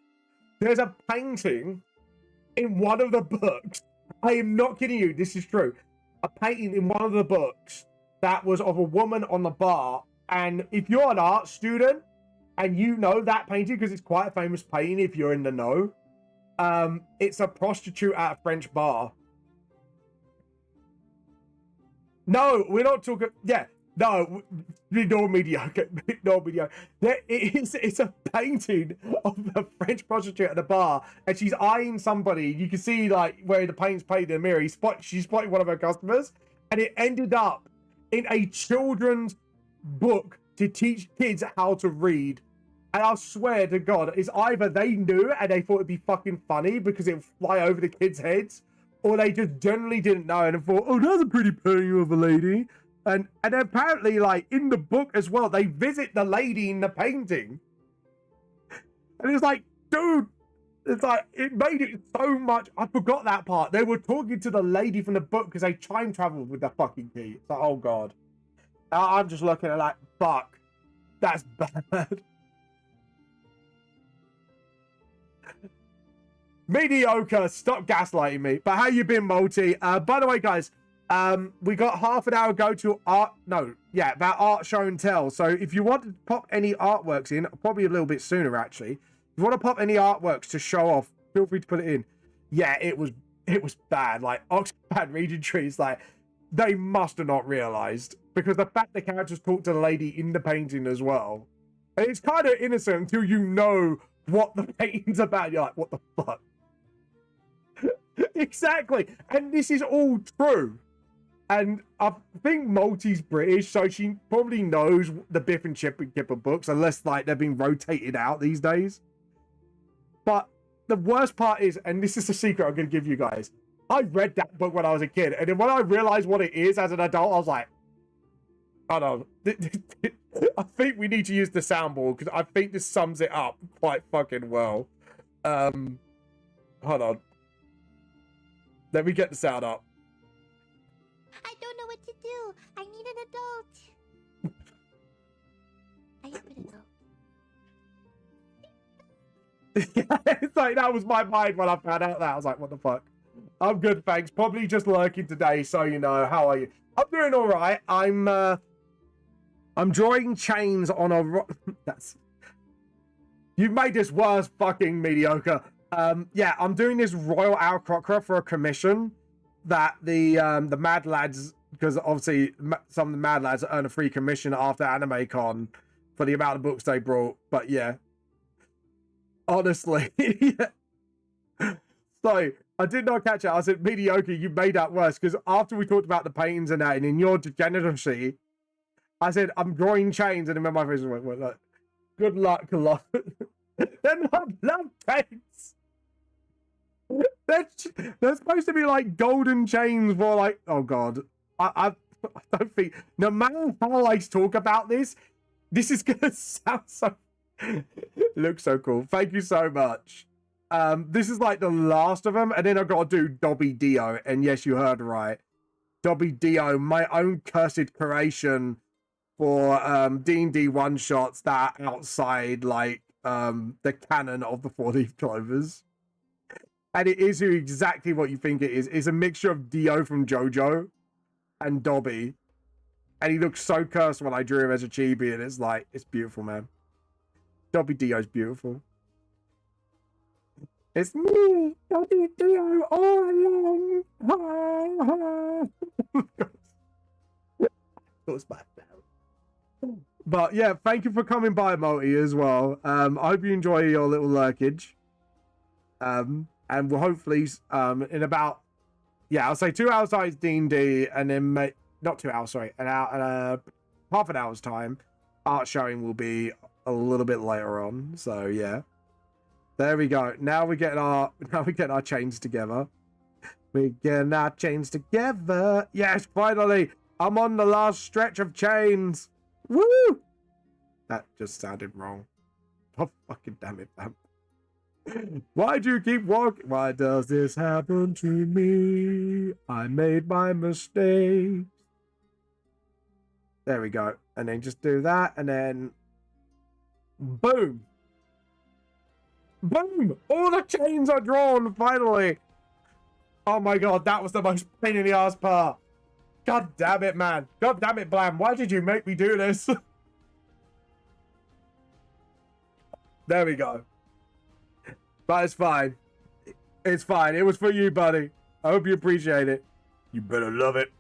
There's a painting in one of the books. I am not kidding you. This is true. A painting in one of the books that was of a woman on the bar. And if you're an art student and you know that painting, because it's quite a famous painting if you're in the know, it's a prostitute at a French bar. No, we're not talking. Yeah, no, ignore mediocre. Ignore mediocre. It's a painting of a French prostitute at a bar, and she's eyeing somebody. You can see like where the paint's painted in the mirror. She's spotting one of her customers, and it ended up in a children's book to teach kids how to read. And I swear to God, it's either they knew and they thought it'd be fucking funny because it would fly over the kids' heads, or they just generally didn't know and thought, oh, that's a pretty painting of a lady. And apparently, like, in the book as well, they visit the lady in the painting. And it's like, dude, it's like, it made it so much. I forgot that part. They were talking to the lady from the book because they time traveled with the fucking key. It's like, oh, God. I'm just looking at like, fuck, that's bad. Mediocre, stop gaslighting me. But how you been, Multi? By the way, guys, we got half an hour ago to about art show and tell. So if you want to pop any artworks in, probably a little bit sooner actually. If you want to pop any artworks to show off, feel free to put it in. Yeah, it was bad. Like Oxford Reading Trees, like they must have not realized, because the fact the characters talk to the lady in the painting as well. And it's kind of innocent until you know what the painting's about. You're like, what the fuck? Exactly. And this is all true. And I think Multi's British, so she probably knows the Biff and Chip and Kipper books, unless like they're being rotated out these days. But the worst part is, and this is a secret I'm going to give you guys, I read that book when I was a kid, and then when I realized what it is as an adult, I was like, I don't know. I think we need to use the soundboard, because I think this sums it up quite fucking well. Hold on. Let me get the sound up. I don't know what to do. I need an adult. I am an adult. It's like, that was my mind when I found out that. I was like, what the fuck? I'm good, thanks. Probably just lurking today, so you know. How are you? I'm doing all right. I'm drawing chains on a... That's... You've made this worse, fucking mediocre. Yeah, I'm doing this Royal Aarakocra for a commission that the Mad Lads, because obviously some of the Mad Lads earn a free commission after AnimeCon for the amount of books they brought. But yeah, honestly, yeah. So I did not catch it. I said, mediocre, you made that worse, because after we talked about the paintings and that, and in your degeneracy, I said, I'm drawing chains, and then my face went, well, look, good luck, love. They're not love chains. They're supposed to be like golden chains for like, oh God. I don't think, no matter how I talk about this is gonna sound so, looks so cool. Thank you so much. This is like the last of them, and then I've got to do Dobby Dio, and yes, you heard right. Dobby Dio, my own cursed creation for D&D one-shots that are outside like the canon of the Four-Leaf Clovers. And it is exactly what you think it is. It's a mixture of Dio from JoJo and Dobby. And he looks so cursed when I drew him as a chibi, and it's like, it's beautiful, man. Dobby Dio's beautiful. It's me, Dobby Dio, all along. It was my bad. But yeah, thank you for coming by, Multi, as well. I hope you enjoy your little lurkage. And we'll hopefully, in about, yeah, I'll say 2 hours time D&D, and then, not 2 hours, sorry, half an hour's time, art showing will be a little bit later on. So yeah, there we go. Now we're getting our chains together. We're getting our chains together. Yes, finally, I'm on the last stretch of chains. Woo! That just sounded wrong. Oh, fucking damn it, man. Why do you keep walking? Why does this happen to me? I made my mistake. There we go. And then just do that, and then boom. Boom! All the chains are drawn, finally. Oh my God, that was the most pain in the ass part. God damn it, man. God damn it, Blam. Why did you make me do this? There we go. But it's fine. It's fine. It was for you, buddy. I hope you appreciate it. You better love it.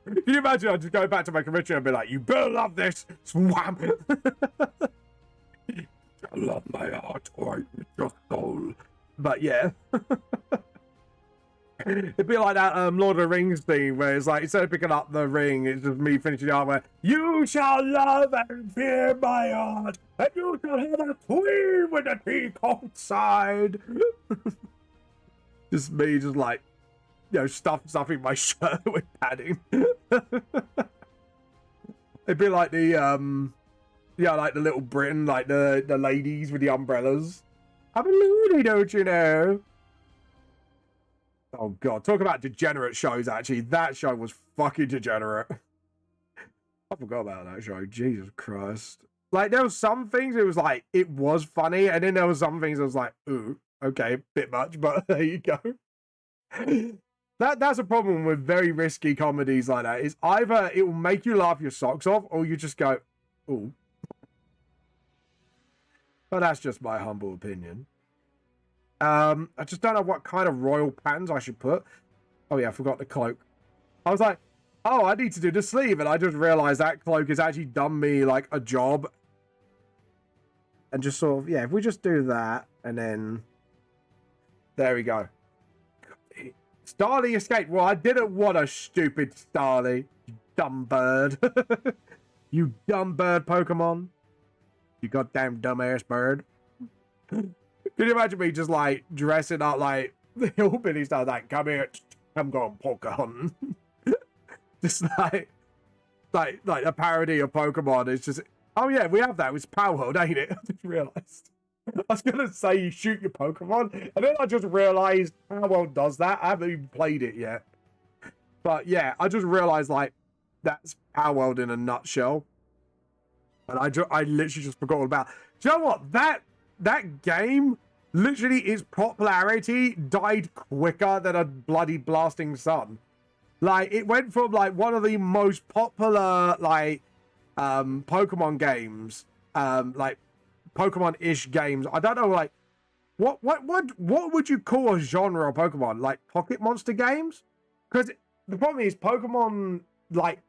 Can you imagine? I just go back to my commissioner and be like, "You better love this." Swam. I love my heart, or I eat your soul. But yeah. It'd be like that Lord of the Rings thing where it's like, instead of picking up the ring, it's just me finishing the art where you shall love and fear my heart, and you shall have a queen with a teak outside. Just me, just like, you know, stuffing my shirt with padding. It'd be like the yeah, like the Little Britain, like the ladies with the umbrellas. I'm a loony, don't you know? Oh god, talk about degenerate shows. Actually, that show was fucking degenerate. I forgot about that show. Jesus Christ. Like, there was some things it was like, it was funny, and then there was some things I was like, ooh, okay, bit much, but there you go. That's a problem with very risky comedies like that, is either it will make you laugh your socks off, or you just go, ooh. But that's just my humble opinion. I just don't know what kind of royal patterns I should put. Oh yeah, I forgot the cloak. I was like, oh, I need to do the sleeve, and I just realized that cloak has actually done me like a job. And just sort of, yeah, if we just do that, and then there we go. Starly escaped. Well, I didn't want a stupid Starly, you dumb bird. You dumb bird Pokemon. You goddamn dumbass bird. Can you imagine me just like dressing up like the hillbilly style, like, come here, I'm going poker hunting. Just like a parody of Pokemon. It's just, oh yeah, we have that. It's Power World, ain't it? I just realized. I was gonna say you shoot your Pokemon, and then I just realized Power World does that. I haven't even played it yet. But yeah, I just realized like that's Power World in a nutshell. And I literally just forgot all about. Do you know what? That game, literally, its popularity died quicker than a bloody blasting sun. Like, it went from like one of the most popular like Pokemon games, like Pokemon-ish games. I don't know, like what would you call a genre of Pokemon? Like Pocket Monster games? Because the problem is Pokemon like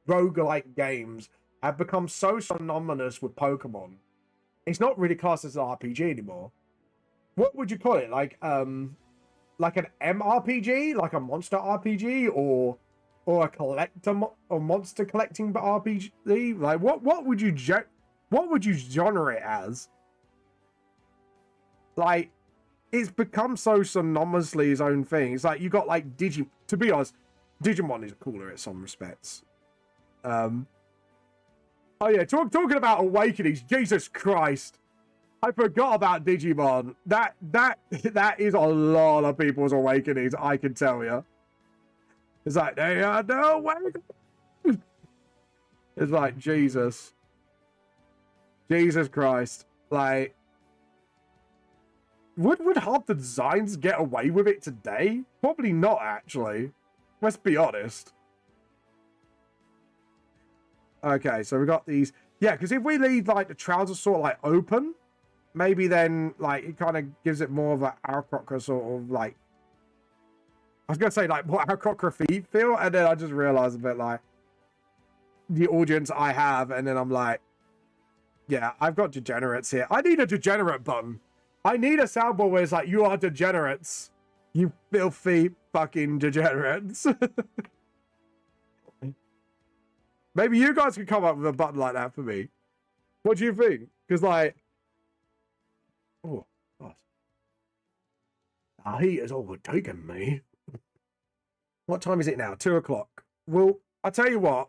roguelike games have become so synonymous with Pokemon. It's not really classed as an RPG anymore. What would you call it? Like an MRPG, like a monster RPG, or a collector or monster collecting RPG? Like what would you genre it as? Like, it's become so synonymously its own thing. It's like you got like to be honest, Digimon is cooler in some respects. Oh yeah, talking about awakenings, Jesus Christ. I forgot about Digimon. That is a lot of people's awakenings, I can tell you. It's like, they are no awakenings. It's like, Jesus Christ. Like, would half the designs get away with it today? Probably not, actually. Let's be honest. Okay, so we got these. Yeah, because if we leave like the trousers sort of like open, maybe then like it kind of gives it more of an Aarakocra sort of like, I was gonna say like more Aarakocra feet feel, and then I just realized a bit like the audience I have, and then I'm like, yeah, I've got degenerates here. I need a degenerate button. I need a soundboard where it's like, you are degenerates, you filthy fucking degenerates. Maybe you guys could come up with a button like that for me. What do you think? Because, like, oh, God. The heat has overtaken me. What time is it now? 2 o'clock. Well, I'll tell you what.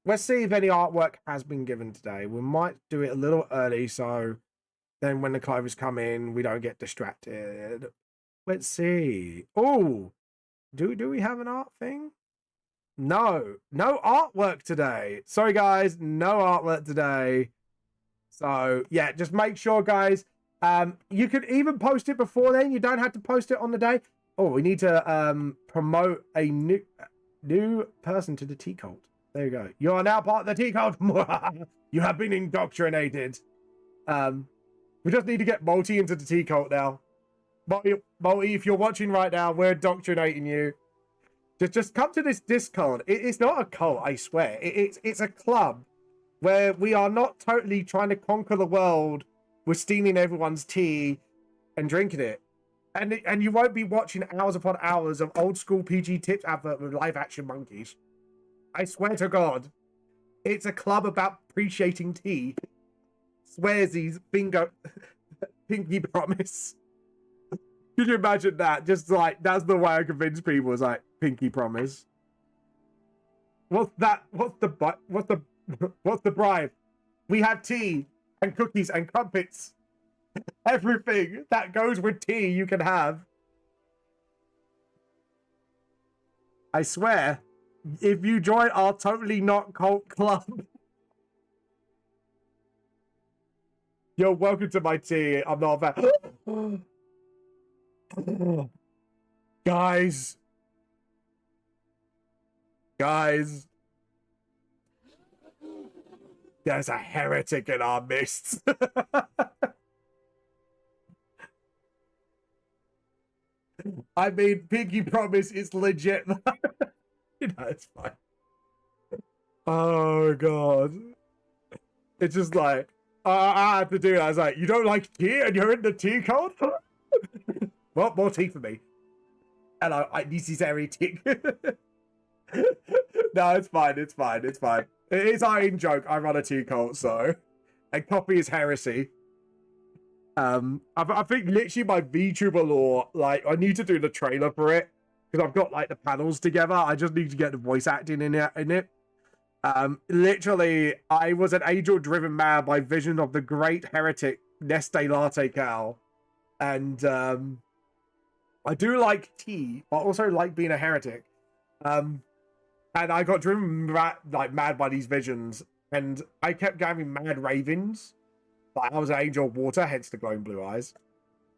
Let's see if any artwork has been given today. We might do it a little early, so then when the clothes come in, we don't get distracted. Let's see. Oh, do we have an art thing? No artwork today. Sorry, guys, no artwork today. So, yeah, just make sure, guys, you could even post it before then. You don't have to post it on the day. Oh, we need to promote a new person to the T-Cult. There you go. You are now part of the T-Cult. You have been indoctrinated. We just need to get Multi into the T-Cult now. Multi, if you're watching right now, we're indoctrinating you. Just come to this Discord. It's not a cult, I swear. It's a club where we are not totally trying to conquer the world. We're stealing everyone's tea and drinking it. And you won't be watching hours upon hours of old school PG Tips advert with live action monkeys. I swear to God. It's a club about appreciating tea. Swearsies, bingo, pinky promise. Could you imagine that? Just like, that's the way I convince people, is like, pinky promise. What's that? What's the bribe? We have tea and cookies and crumpets. Everything that goes with tea you can have. I swear, if you join our Totally Not Cult Club, you're welcome to my tea. I'm not a fan. Guys. There's a heretic in our midst. I mean, pinky promise is legit. You know, it's fine. Oh, God. It's just like, I had to do that. I was like, you don't like tea and you're in the tea cult? Well, more tea for me. Hello, this is heretic. No, it's fine. It's fine. It's fine. It's our in joke. I run a tea cult, so. And copy is heresy. I think literally my VTuber lore, like, I need to do the trailer for it. Because I've got, like, the panels together. I just need to get the voice acting in it. Literally, I was an angel-driven man by vision of the great heretic Neste Latte Cow. And, I do like tea, but also like being a heretic. And I got driven mad by these visions. And I kept having mad ravings. Like, I was an angel of water, hence the glowing blue eyes.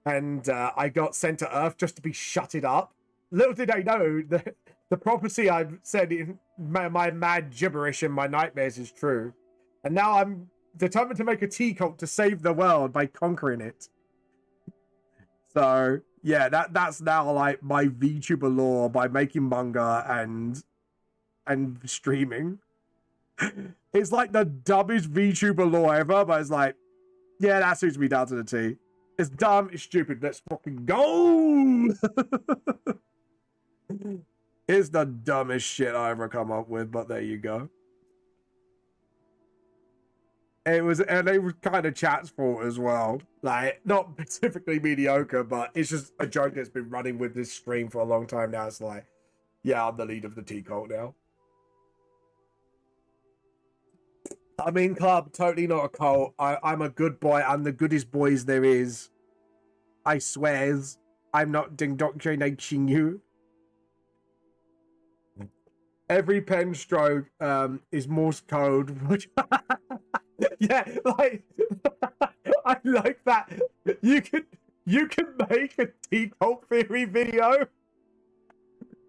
And I got sent to Earth just to be shutted up. Little did I know that the prophecy I've said in my mad gibberish in my nightmares is true. And now I'm determined to make a tea cult to save the world by conquering it. So, yeah, that's now, like, my VTuber lore by making manga and streaming. It's like the dumbest VTuber lore ever, but it's like, yeah, that suits me down to the T. It's dumb, it's stupid, let's fucking go! It's the dumbest shit I ever come up with, but there you go. It was kind of chat's fault as well. Like, not specifically mediocre, but it's just a joke that's been running with this stream for a long time now. It's like, yeah, I'm the lead of the tea cult now. I mean, club, totally not a cult. I'm a good boy. I'm the goodest boys there is. I swears. I'm not indoctrinating you. Every pen stroke is Morse code. Which yeah, like I like that. You can make a tea cult theory video.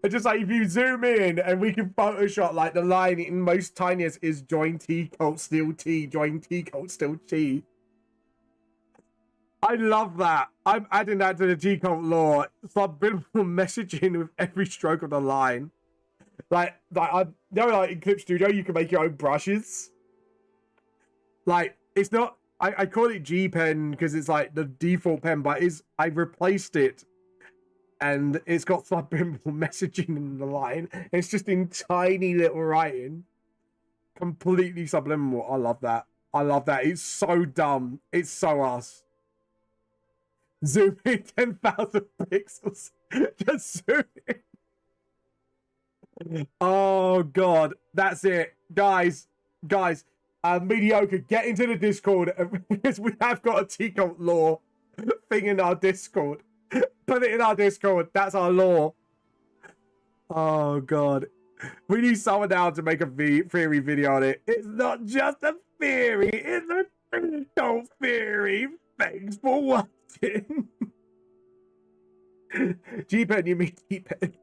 It's just like if you zoom in and we can Photoshop like the line in most tiniest is join tea cult still tea, join tea cult still tea. I love that. I'm adding that to the tea cult lore. Subliminal messaging with every stroke of the line. Like I know, like in Clip Studio, you can make your own brushes. Like it's not. I call it G Pen because it's like the default pen, but I replaced it, and it's got subliminal messaging in the line. It's just in tiny little writing, completely subliminal. I love that. I love that. It's so dumb. It's so us. Zoom in 10,000 pixels. Just zoom in. Oh God, that's it, guys. Mediocre, get into the Discord because we have got a tea cult lore thing in our Discord. Put it in our Discord. That's our lore. Oh God, we need someone now to make a theory video on it. It's not just a theory; it's a cult theory. Thanks for watching. G-Pen, you mean G-Pen?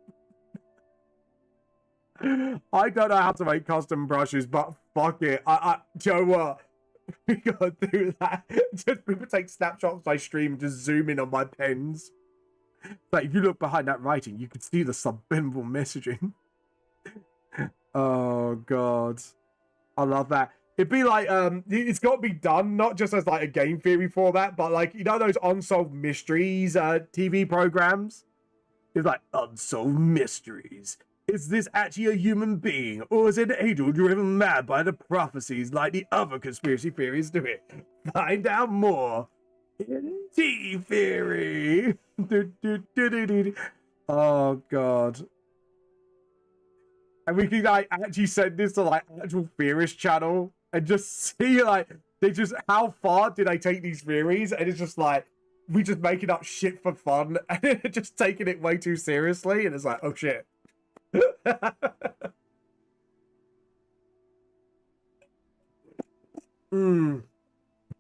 I don't know how to make custom brushes, but fuck it. Do you know what? We gotta do that. Just people take snapshots I stream and just zoom in on my pens. Like if you look behind that writing, you can see the subliminal messaging. Oh god, I love that. It'd be like it's got to be done not just as like a game theory format, but like you know those unsolved mysteries TV programs. It's like unsolved mysteries. Is this actually a human being, or is it an angel driven mad by the prophecies like the other conspiracy theories do it? Find out more in T Theory. Oh god. And we can like actually send this to like actual theorist channel and just see like they just how far did they take these theories, and it's just like we just making up shit for fun and just taking it way too seriously, and it's like, oh shit.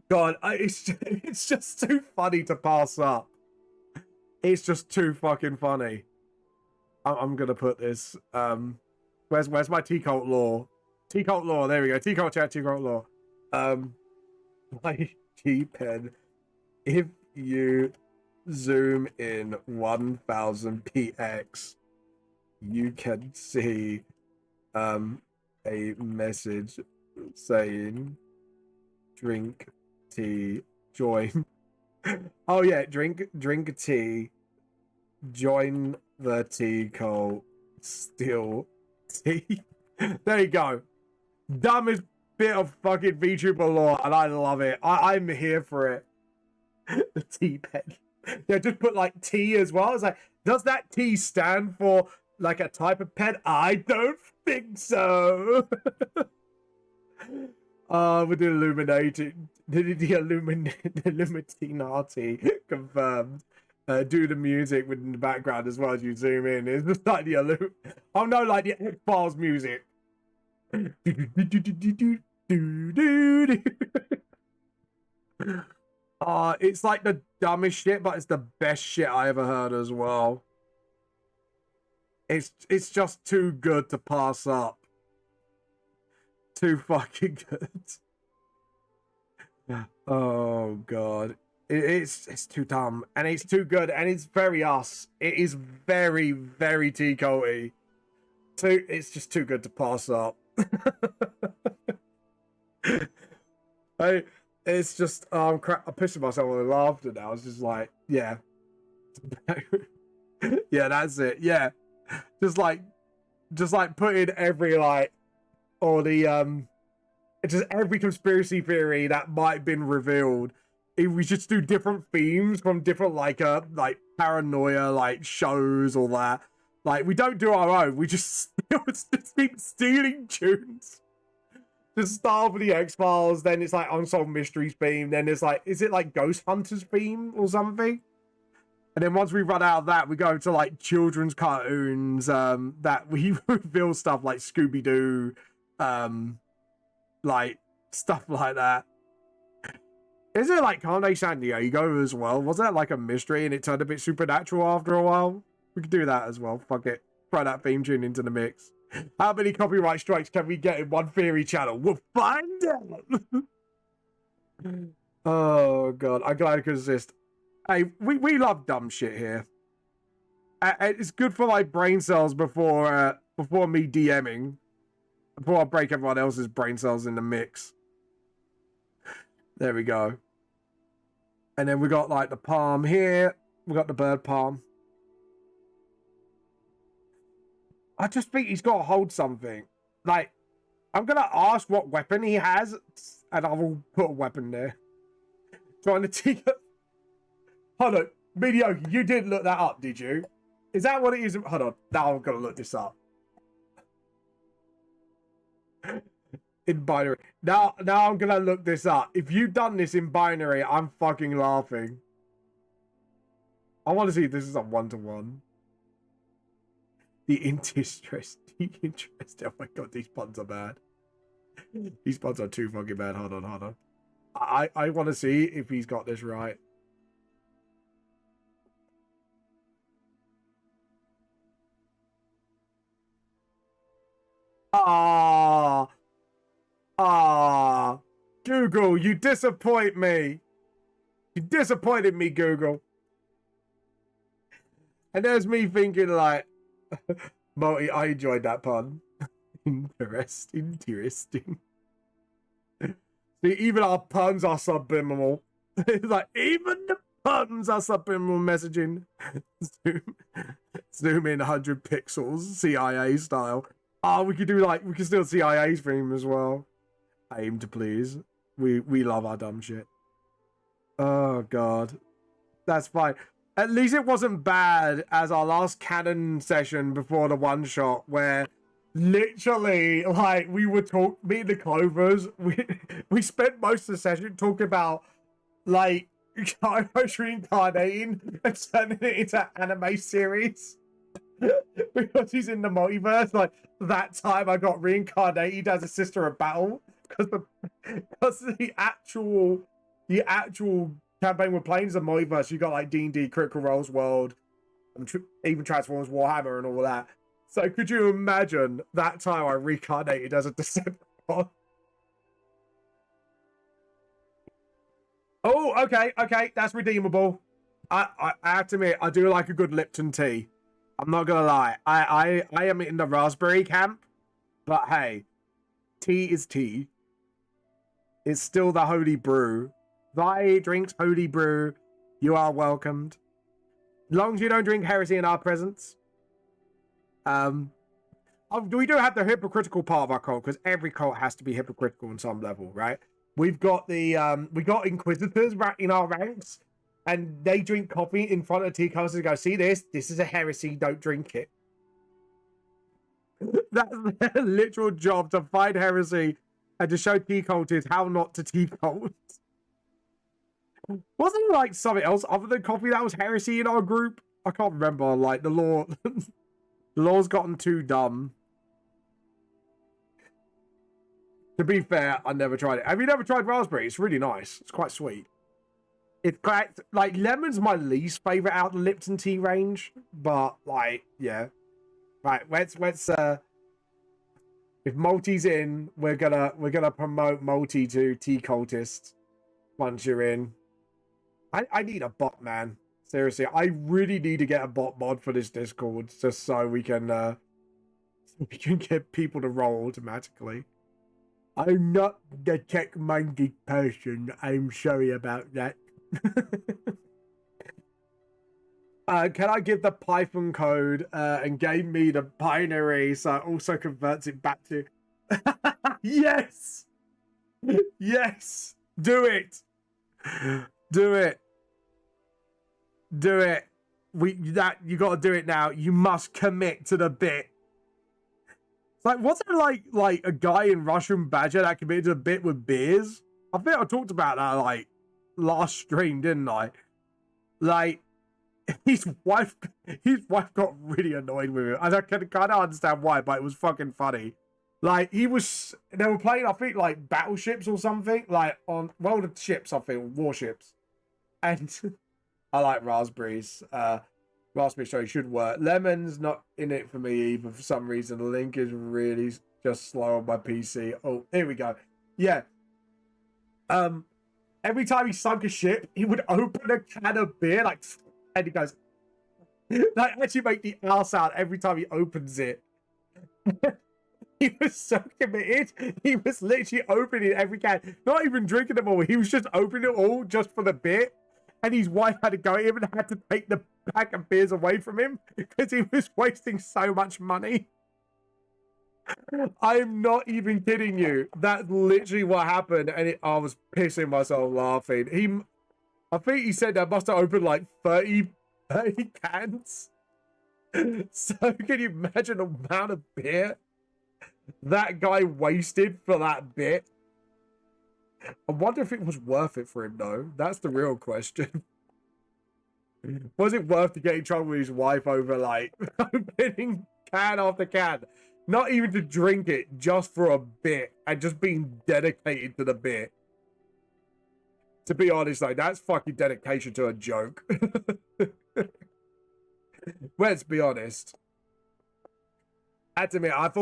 God, it's just too funny to pass up. It's just too fucking funny. I'm gonna put this. Where's my T-Cult lore? T-Cult lore. There we go. T-Cult chat. T-Cult lore. My G-Pen. If you zoom in 1000px, you can see a message saying drink tea, join. Oh yeah, drink tea, join the tea cult, steal tea. There you go. Dumbest bit of fucking VTuber lore, and I love it. I'm here for it. The tea pen. Yeah, just put like T as well. It's like, does that T stand for like a type of pen? I don't think so. With the Illuminati, the Illuminati confirmed. Do the music within the background as well as you zoom in. It's just like the oh no, like the X-Files music. It's like the dumbest shit, but it's the best shit I ever heard as well. It's just too good to pass up. Too fucking good. Oh god, it's too dumb, and it's too good, and it's very us. It is very very T-Culty. It's just too good to pass up. It's just crap. I'm pissing myself with laughter now. It's just like, yeah. Yeah, that's it. Yeah. Just like put in every like or the just every conspiracy theory that might have been revealed. If we just do different themes from different like paranoia like shows or that. Like we don't do our own. We just keep stealing tunes. Just start with the X-Files, then it's like Unsolved Mysteries theme, then it's like, is it like Ghost Hunters theme or something? And then once we run out of that, we go to like children's cartoons that we reveal stuff like Scooby-Doo, like stuff like that. Is it like Carne San Diego as well? Was that like a mystery and it turned a bit supernatural after a while? We could do that as well. Fuck it. Throw that theme tune into the mix. How many copyright strikes can we get in one theory channel? We'll find out. Oh god, I'm glad I could assist. Hey, we love dumb shit here. It's good for my brain cells before me DMing. Before I break everyone else's brain cells in the mix. There we go. And then we got like the palm here. We got the bird palm. I just think he's got to hold something. Like, I'm going to ask what weapon he has, and I will put a weapon there. Trying to take it. Hold on. Mediocre, you did look that up, did you? Is that what it is? Hold on. Now I'm going to look this up. In binary. Now I'm going to look this up. If you've done this in binary, I'm fucking laughing. I want to see if this is a one-to-one. The interest. Oh my god, these puns are bad. These puns are too fucking bad. Hold on. I want to see if he's got this right. Google, you disappoint me. You disappointed me, Google. And there's me thinking like, Multi, I enjoyed that pun. Interesting. See, even our puns are subliminal. It's like, even the puns are subliminal messaging. Zoom in 100 pixels, CIA style. Oh, we could do like, we could still CIA stream as well. Aim to please. We love our dumb shit. Oh, God. That's fine. At least it wasn't bad as our last canon session before the one shot where literally like we would talk, me and the Clovers, we spent most of the session talking about like Kairos reincarnating and turning it into an anime series because he's in the multiverse. Like that time I got reincarnated as a sister of battle because the actual campaign we're playing is a multiverse. You got like D&D, Critical Role's World, and even Transformers, Warhammer, and all that. So could you imagine that time I reincarnated as a Decepticon? Oh, okay, that's redeemable. I have to admit, I do like a good Lipton tea. I'm not gonna lie. I am in the raspberry camp, but hey, tea is tea. It's still the holy brew. Thy drinks holy brew, you are welcomed. As long as you don't drink heresy in our presence. We do have the hypocritical part of our cult, because every cult has to be hypocritical on some level, right? We've got the we got inquisitors in our ranks, and they drink coffee in front of tea cultists and go, see this is a heresy, don't drink it. That's their literal job, to find heresy and to show tea cultists how not to tea cult. Wasn't there like something else other than coffee that was heresy in our group? I can't remember. Like the law, the law's gotten too dumb. To be fair, I never tried it. Have you never tried raspberry? It's really nice. It's quite sweet. It's quite like lemon's my least favorite out of the Lipton tea range, but like yeah. Right, let's if Multi's in, we're gonna promote Multi to tea cultist once you're in. I need a bot, man. Seriously, I really need to get a bot mod for this Discord just so we can get people to roll automatically. I'm not the tech-minded person. I'm sorry about that. Can I give the Python code and gave me the binary so it also converts it back to... Yes! Yes! Do it! Do it! Do it! You got to do it now. You must commit to the bit. It's like, wasn't it like a guy in Russian Badger that committed to the bit with beers? I think I talked about that like last stream, didn't I? Like his wife got really annoyed with him. I can kind of understand why, but it was fucking funny. Like they were playing, I think, like battleships or something, like on the ships, I think, warships. And I like raspberries. Raspberry, sorry, should work. Lemon's not in it for me either for some reason. The link is really just slow on my PC. Oh, here we go. Yeah. Every time he sunk a ship, he would open a can of beer, like, and he goes, like, actually make the R sound every time he opens it. He was so committed. He was literally opening every can, not even drinking them all. He was just opening it all just for the beer. And his wife had to go in and had to take the pack of beers away from him because he was wasting so much money. I'm not even kidding you. That's literally what happened, and I was pissing myself laughing. I think he said that must have opened like 30 cans. So can you imagine the amount of beer that guy wasted for that bit? I wonder if it was worth it for him, though. That's the real question. Was it worth to get in trouble with his wife over, like, opening can after can? Not even to drink it, just for a bit, and just being dedicated to the bit. To be honest, though, that's fucking dedication to a joke. Let's be honest. I have to admit, I've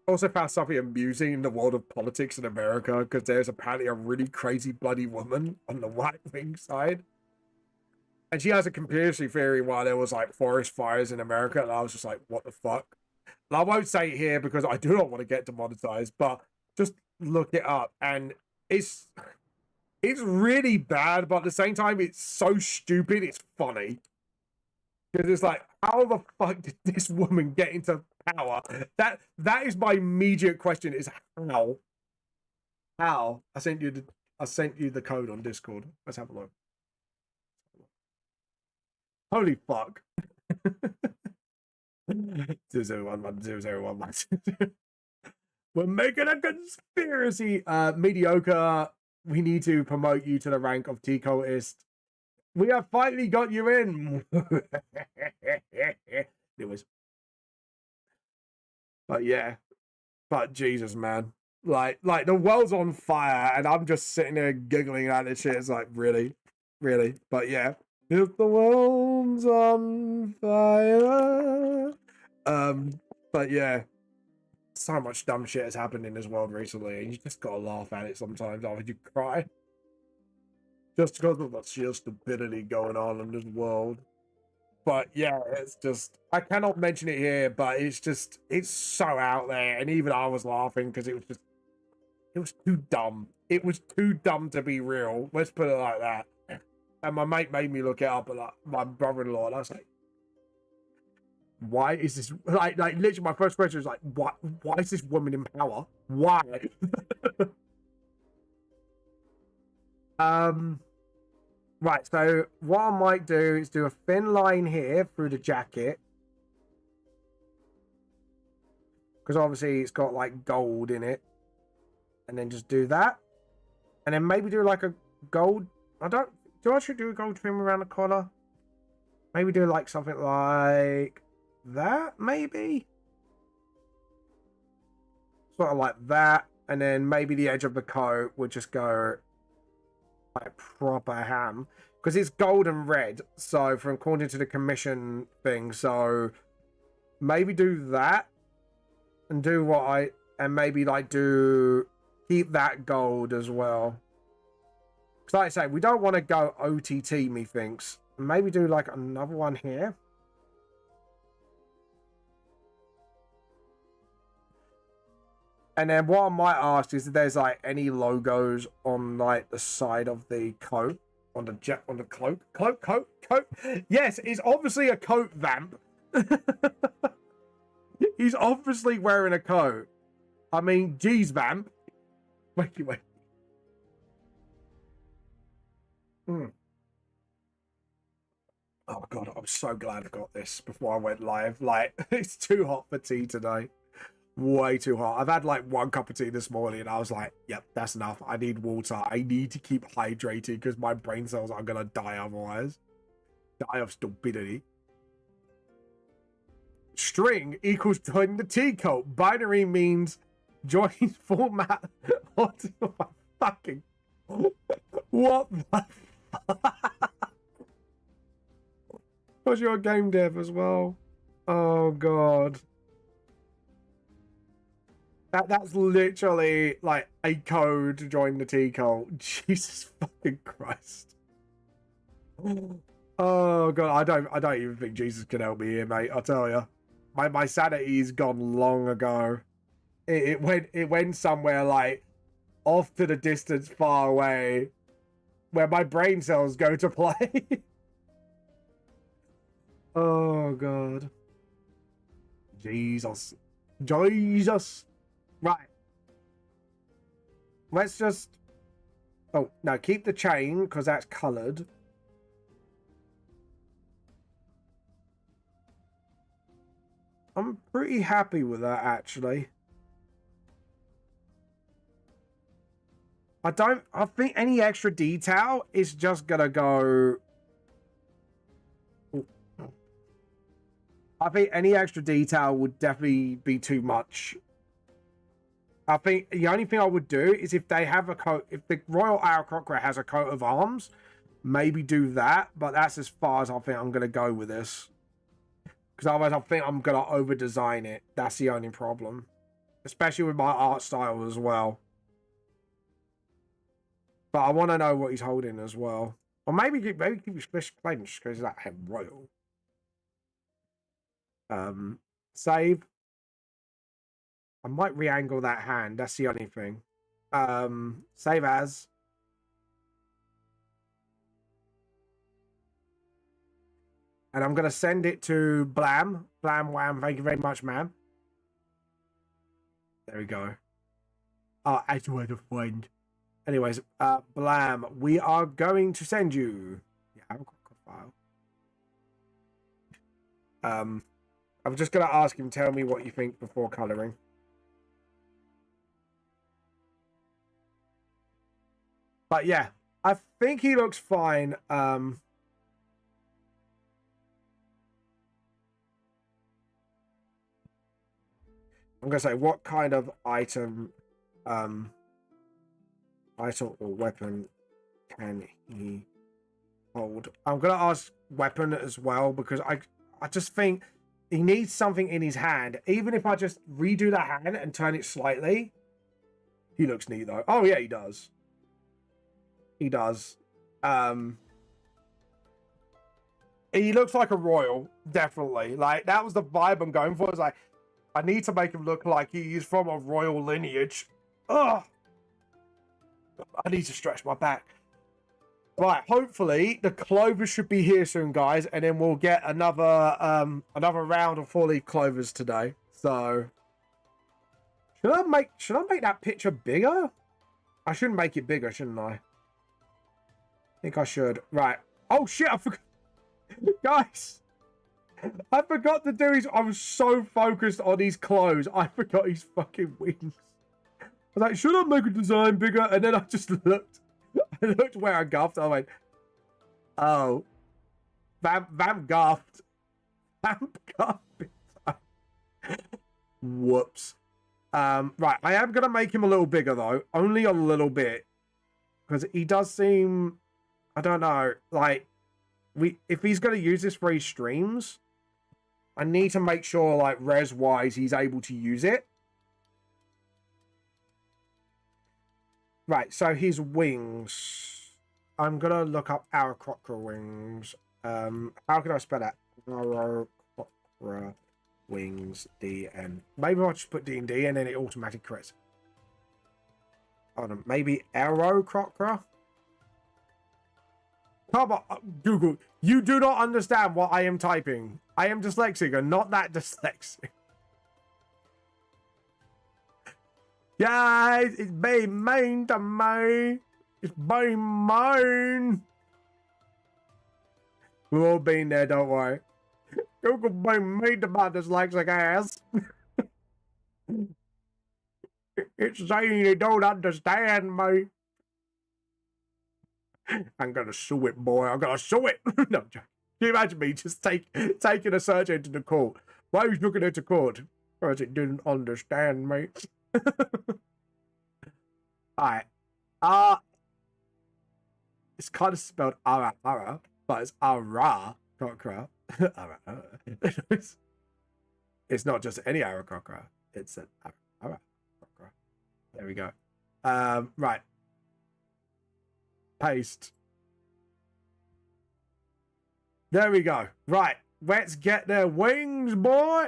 also found something amusing in the world of politics in America, because there's apparently a really crazy bloody woman on the right-wing side. And she has a conspiracy theory why there was like forest fires in America, and I was just like, what the fuck? And I won't say it here because I do not want to get demonetized, but just look it up, and it's really bad, but at the same time, it's so stupid, it's funny. Because it's like, how the fuck did this woman get into power? That is my immediate question: is how? How? I sent you the code on Discord. Let's have a look. Holy fuck. 00110011. We're making a conspiracy. Mediocre. We need to promote you to the rank of tea cultist. We have finally got you in. It was. But yeah. But Jesus, man. Like the world's on fire, and I'm just sitting there giggling at this shit. It's like, really? Really? But yeah. If the world's on fire. But yeah. So much dumb shit has happened in this world recently, and you just gotta laugh at it sometimes. Or you cry. Just because of the sheer stupidity going on in this world. But yeah, it's just, I cannot mention it here, but it's so out there. And even I was laughing because it was too dumb. It was too dumb to be real. Let's put it like that. And my mate made me look it up, and like, my brother-in-law, and I was like, why is this, like literally my first question was like, why is this woman in power? Why? Right, so what I might do is do a thin line here through the jacket. Because obviously it's got like gold in it. And then just do that. And then maybe do like a gold, do I should do a gold trim around the collar? Maybe do like something like that, maybe? Sort of like that. And then maybe the edge of the coat would just go like proper ham. Because it's gold and red. So from according to the commission thing. So maybe do that. And do what and maybe like keep that gold as well. Because like I say, we don't want to go OTT, methinks. Maybe do like another one here. And then what I might ask is if there's like any logos on like the side of the coat, on the coat. Yes, it's obviously a coat vamp. He's obviously wearing a coat. I mean, geez, vamp. Wait. Oh god, I'm so glad I got this before I went live. Like, it's too hot for tea today. Way too hot. I've had like one cup of tea this morning, and I was like, yep, that's enough. I need water. I need to keep hydrated because my brain cells are gonna die otherwise. Die of stupidity. String equals join the tea cult. Binary means join format. What the fucking... What the fuck? Because you're a game dev as well. Oh god. That's literally like a code to join the tea cult. Jesus fucking Christ. Oh god, I don't even think Jesus can help me here, mate. I'll tell you. My sanity's gone long ago. It went somewhere like off to the distance far away where my brain cells go to play. Oh god. Jesus. Right. Let's just... Oh, no, keep the chain, because that's coloured. I'm pretty happy with that, actually. I think any extra detail is just gonna go... I think any extra detail would definitely be too much. I think the only thing I would do is if they have a coat, if the Royal Aarakocra has a coat of arms, maybe do that. But that's as far as I think I'm going to go with this. Because otherwise I think I'm going to over-design it. That's the only problem. Especially with my art style as well. But I want to know what he's holding as well. Or maybe keep your fist clenched because that head royal. Save. I might re-angle that hand. That's the only thing. Save as. And I'm going to send it to Blam. Blam Wham. Thank you very much, ma'am. There we go. Oh, as you had a friend. Anyways, Blam, we are going to send you. Yeah, I've got a file. I'm just going to ask him, tell me what you think before colouring. But yeah, I think he looks fine. I'm gonna say, what kind of item or weapon can he hold? I'm gonna ask weapon as well, because I just think he needs something in his hand. Even if I just redo the hand and turn it slightly, he looks neat though. Oh yeah, he does. He does. He looks like a royal, definitely. Like, that was the vibe I'm going for. It's like, I need to make him look like he's from a royal lineage. Ugh. I need to stretch my back. Right, hopefully the clovers should be here soon, guys, and then we'll get another another round of 4-leaf clovers today. So should I make that picture bigger? I shouldn't make it bigger, shouldn't I? I think I should. Right. Oh shit, I forgot. Guys, I forgot to do his. I was so focused on his clothes, I forgot his fucking wings. I was like, should I make a design bigger? And then I just looked. I looked where I guffed. I went, oh, Vamp guffed. Vamp guffed. Whoops. Right, I am gonna make him a little bigger though, only a little bit, because he does seem, I don't know, like, if he's gonna use this for his streams, I need to make sure, like, res wise, he's able to use it. Right, so his wings. I'm gonna look up Aarakocra wings. How can I spell that? Aarakocra wings, DN. Maybe I'll just put D&D and then it automatically corrects. Hold on, maybe Aarakocra? Come on, Google. You do not understand what I am typing. I am dyslexic and not that dyslexic. Guys, it's being mean to me. It's being mean. We've all been there, don't worry. Google being mean to my dyslexic ass. It's saying they don't understand me. I'm gonna sue it, boy. I'm gonna sue it. No, can you imagine me just taking a search engine to court? Why are you looking into court? Because it didn't understand me. Alright. It's kind of spelled Ara, but it's Ara Cocra. It's not just any Aarakocra. It's an Ara Cocra. There we go. Right. Paste. There we go. Right. Let's get their wings, boy.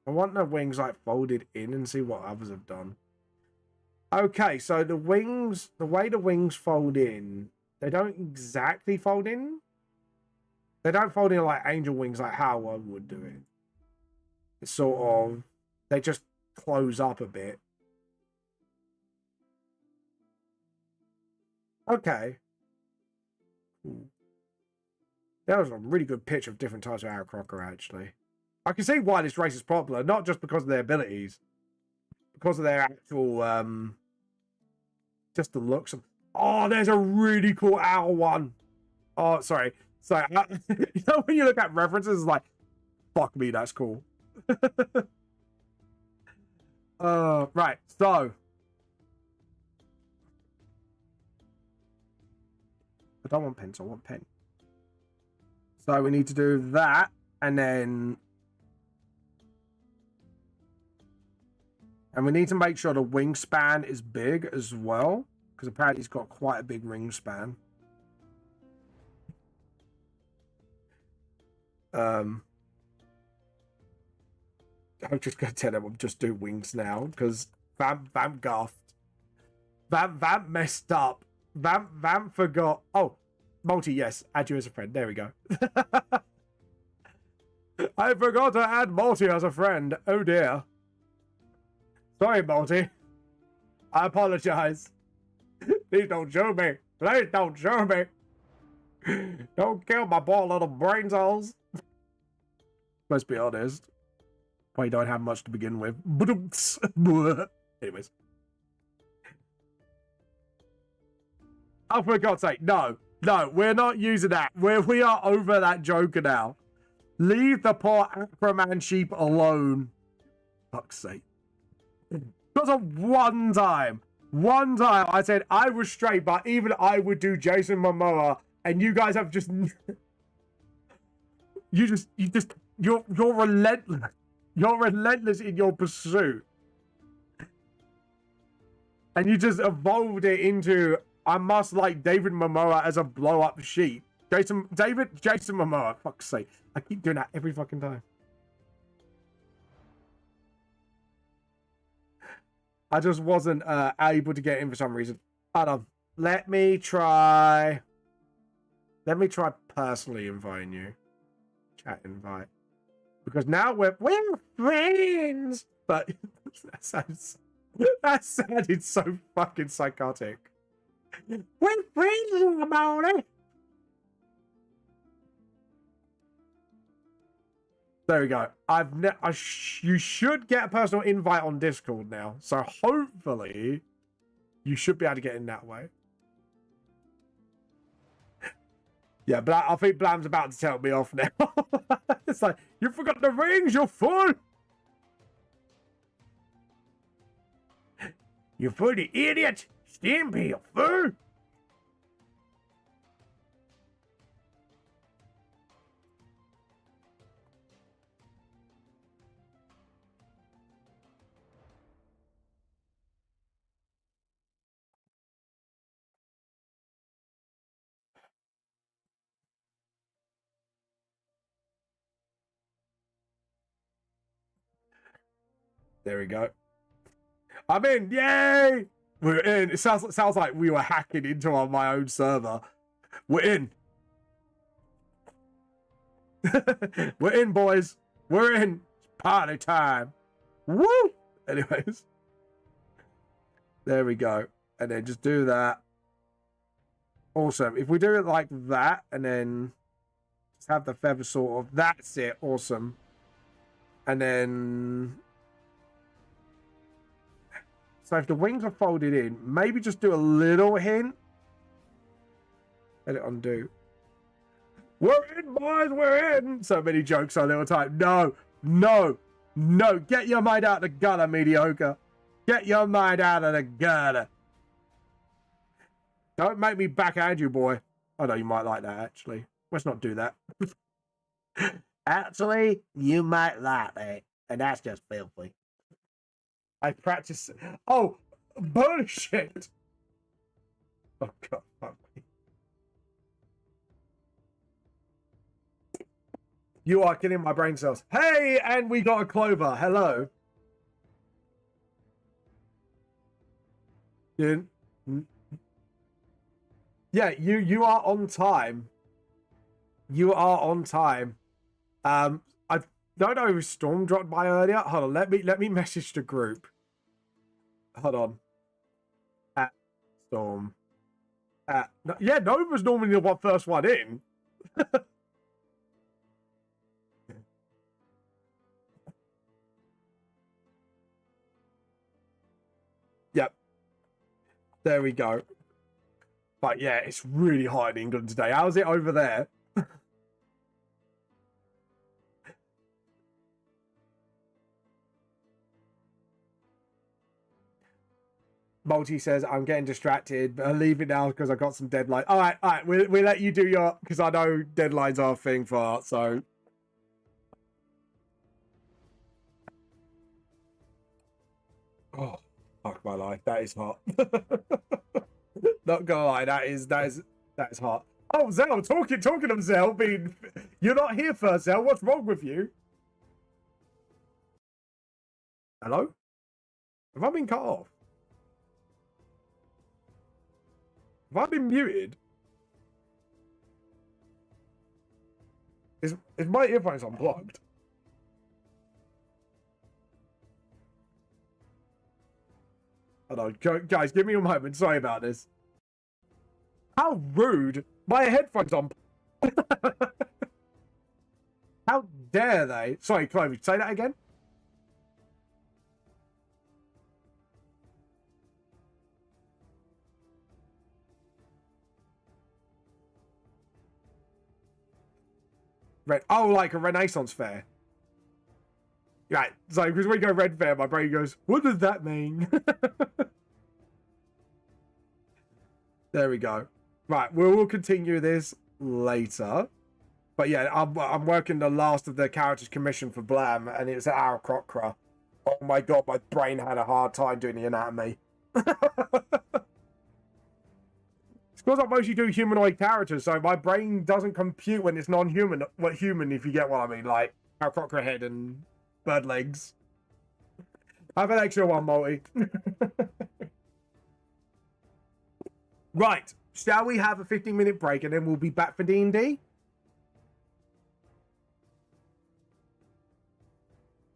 I want the wings like folded in and see what others have done. Okay, so the wings, the way the wings fold in, they don't exactly fold in. They don't fold in like angel wings like how I would do it. It's sort of, they just close up a bit. Okay. Cool. That was a really good pitch of different types of Aarakocra, actually. I can see why this race is popular, not just because of their abilities, because of their actual, just the looks of. Oh, there's a really cool owl one. Oh, sorry. Sorry. You know when you look at references, it's like, fuck me, that's cool. Right. So, I don't want pens. I want pen. So we need to do that, and then. And we need to make sure the wingspan is big as well, because apparently he's got quite a big wingspan. I'm just going to tell him I'm just doing wings now, because Vamp gaffed. Vamp messed up. Vamp forgot. Oh, Multi, yes, add you as a friend. There we go. I forgot to add Multi as a friend. Oh dear. Sorry, Multi. I apologize. Please don't shoot me. Please don't shoot me. Don't kill my poor little brain cells. Let's be honest. Probably don't have much to begin with. Anyways. Oh, for God's sake, no. No, we're not using that. We are over that Joker now. Leave the poor Aquaman sheep alone. Fuck's sake. Because of one time I said I was straight, but even I would do Jason Momoa, and you guys have just you're relentless. You're relentless in your pursuit. And you just evolved it into I must like David Momoa as a blow-up sheep. Jason Momoa, fuck's sake. I keep doing that every fucking time. I just wasn't able to get in for some reason. Hold on. Let me try personally inviting you. Chat invite. Because now we're friends. But that sounded so fucking psychotic. We're friends, Ramona. There we go. You should get a personal invite on Discord now. So hopefully you should be able to get in that way. Yeah, but I think Blam's about to tell me off now. It's like, you forgot the rings, you're full. You fool, the idiot. Stimpy, you fool. There we go. I'm in. Yay! We're in. It sounds like we were hacking into my own server. We're in. We're in, boys. We're in. It's party time. Woo! Anyways. There we go. And then just do that. Awesome. If we do it like that, and then just have the feather sort of. That's it. Awesome. And then... So if the wings are folded in, maybe just do a little hint. Let it undo. We're in, boys, we're in. So many jokes on little time. No, no, no. Get your mind out of the gutter, mediocre. Get your mind out of the gutter. Don't make me backhand you, boy. I know you might like that, actually. Let's not do that. Actually, you might like that. And that's just filthy. I practice. Oh, bullshit. Oh, God, fuck me. You are killing my brain cells. Hey, and we got a Clover. Hello. Yeah, you are on time. You are on time. I don't know if Storm dropped by earlier. Hold on, let me message the group. Hold on. At Storm. Yeah, Nova's normally the first one in. Yep. There we go. But yeah, it's really hot in England today. How's it over there? Multi says, I'm getting distracted, but I'll leave it now because I got some deadline. All right, we'll let you do your, because I know deadlines are a thing for art, so. Oh, fuck my life. That is hot. Not gonna lie, that is hot. Oh, Zell, talking of Zell being, you're not here first, Zell. What's wrong with you? Hello? Have I been cut off? Have I been muted? Is my earphones unplugged? Hold on, guys, give me a moment. Sorry about this. How rude! My headphones on. How dare they? Sorry, Chloe, say that again. Red. Oh, like a Renaissance fair. Right. So, because we go Red Fair, my brain goes, what does that mean? There we go. Right. We'll continue this later. But yeah, I'm working the last of the characters commissioned for Blam, and it's Aarakocra. Oh my god, my brain had a hard time doing the anatomy. It's because I mostly do humanoid characters, so my brain doesn't compute when it's non-human. What human, if you get what I mean, like Aarakocra head and bird legs. Have an extra one, Multi. Right. Shall we have a 15-minute break and then we'll be back for D&D?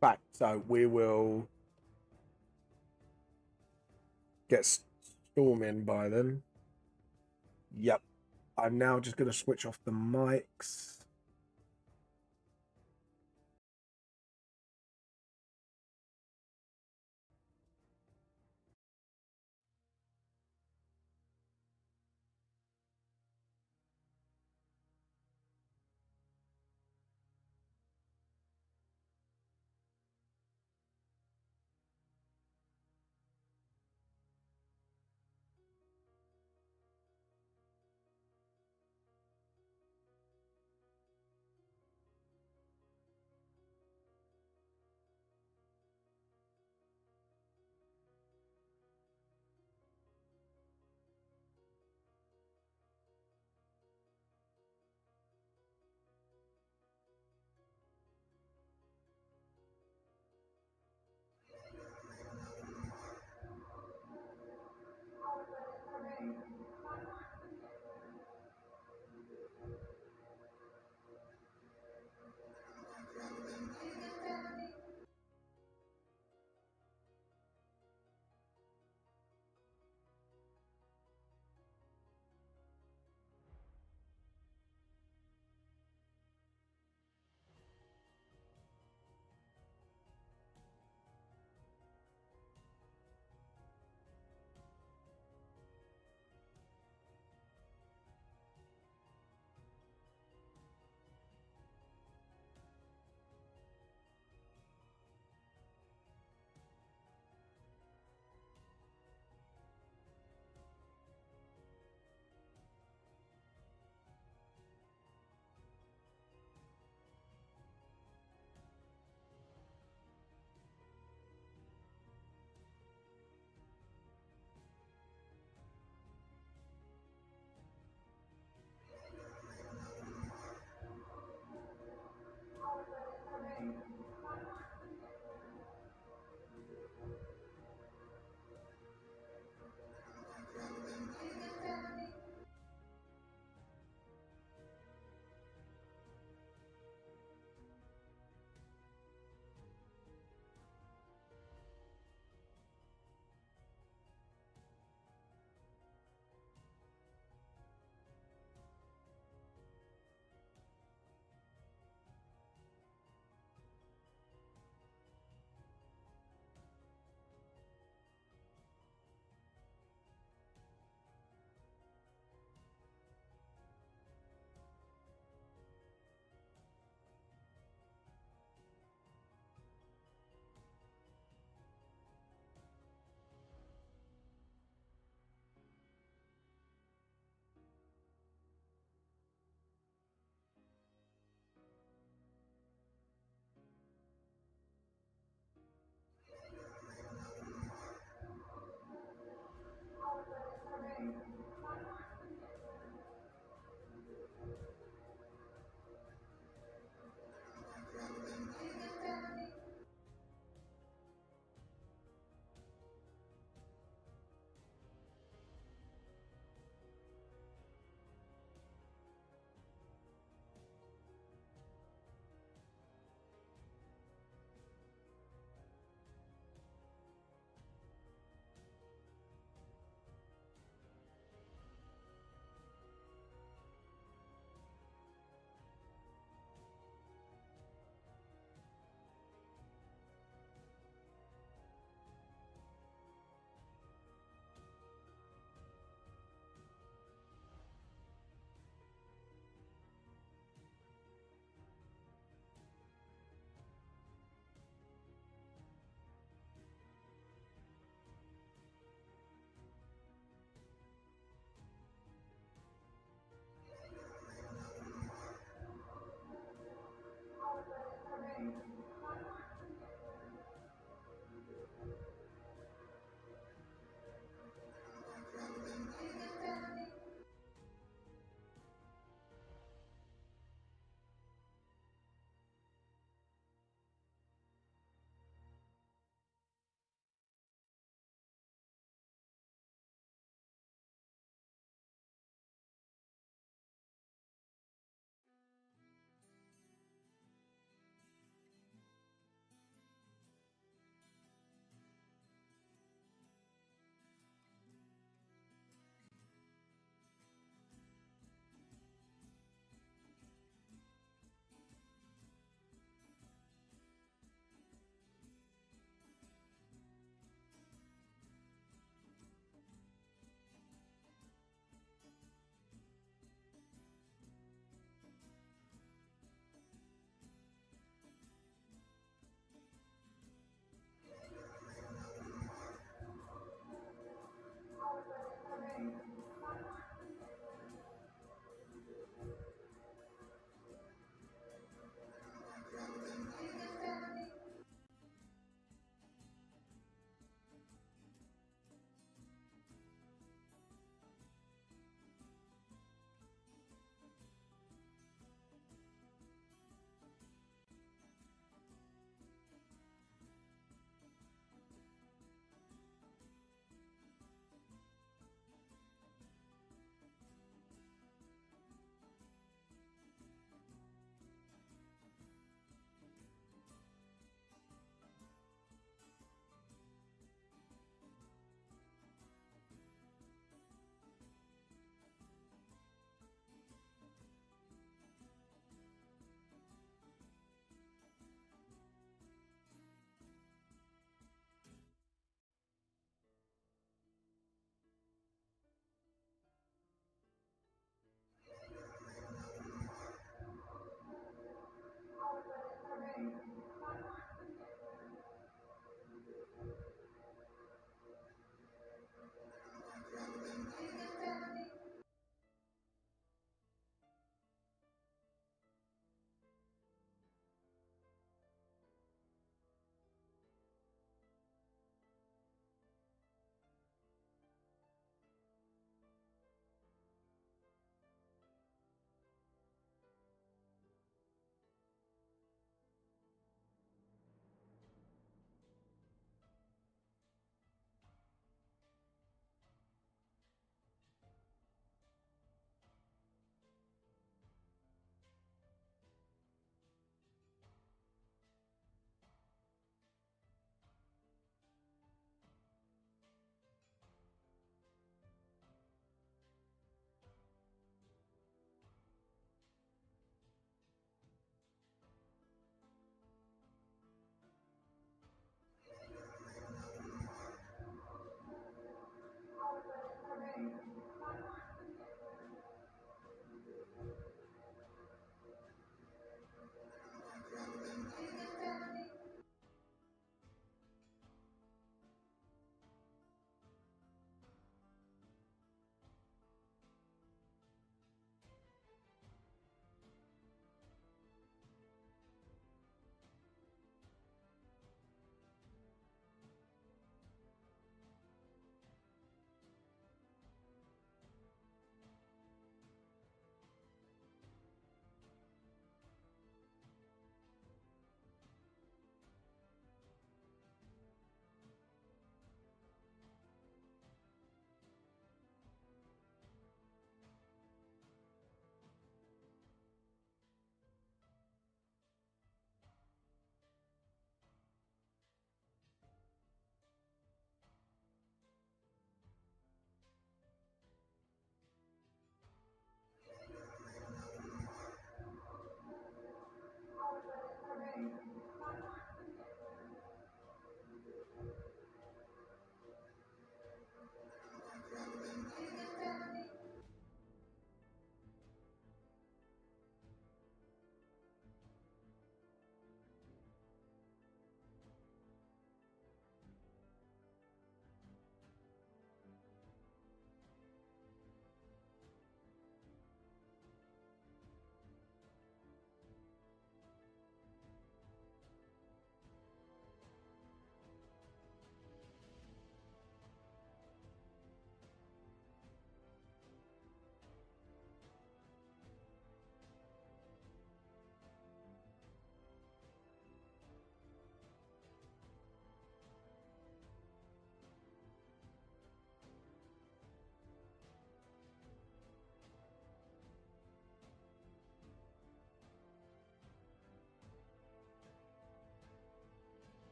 Right. So we will get storming by then. Yep. I'm now just going to switch off the mics.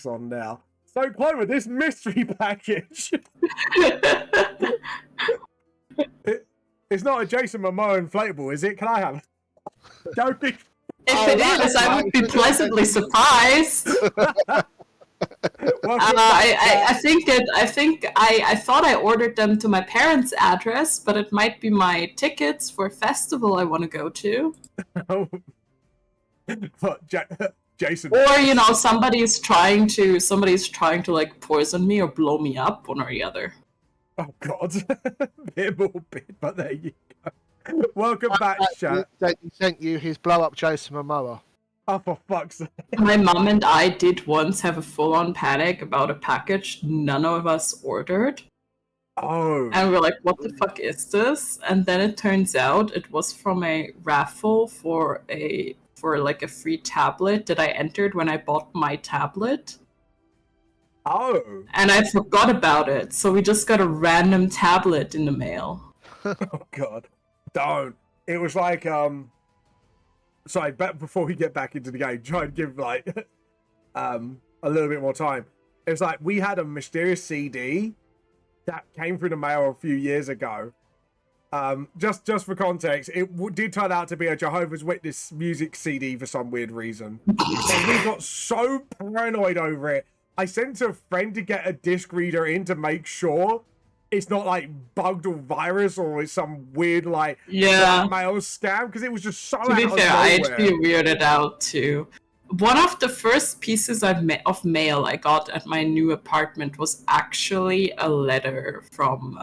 On now. So, Clover, this mystery package. It's not a Jason Momoa inflatable, is it? Can I have it? Joking. If it is, I would be pleasantly surprised. I thought I ordered them to my parents' address, but it might be my tickets for a festival I want to go to. What, Jason? Or, you know, somebody's trying to like poison me or blow me up, one or the other. Oh God, bit morbid, but there you go. Welcome back, chat. He sent you his blow-up Jason Momoa. Oh, for fuck's sake. My mom and I did once have a full-on panic about a package none of us ordered. Oh. And we're like, what the fuck is this? And then it turns out it was from a raffle for a for like a free tablet that I entered when I bought my tablet. Oh. And I forgot about it, so we just got a random tablet in the mail. Oh God. Don't. It was like sorry, before we get back into the game, try and give like a little bit more time. It was like we had a mysterious CD that came through the mail a few years ago. Just for context, it did turn out to be a Jehovah's Witness music CD for some weird reason. And we got so paranoid over it. I sent a friend to get a disc reader in to make sure it's not like bugged or virus or it's some weird like blackmail scam, because it was just so. To be fair, I'd be weirded out too. One of the first pieces of mail I got at my new apartment was actually a letter from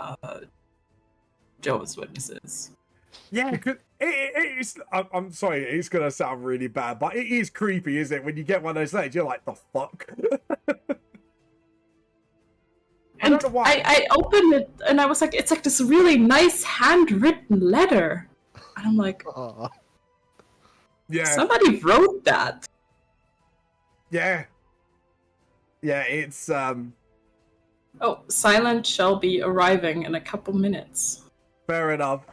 Jehovah's Witnesses. Yeah, because it's. I'm sorry, it's gonna sound really bad, but it is creepy, isn't it? When you get one of those letters, you're like, the fuck. I don't know why. I opened it and I was like, it's like this really nice handwritten letter. And I'm like, Yeah. somebody wrote that. Yeah. Yeah, it's Oh, Silent shall be arriving in a couple minutes. fair enough.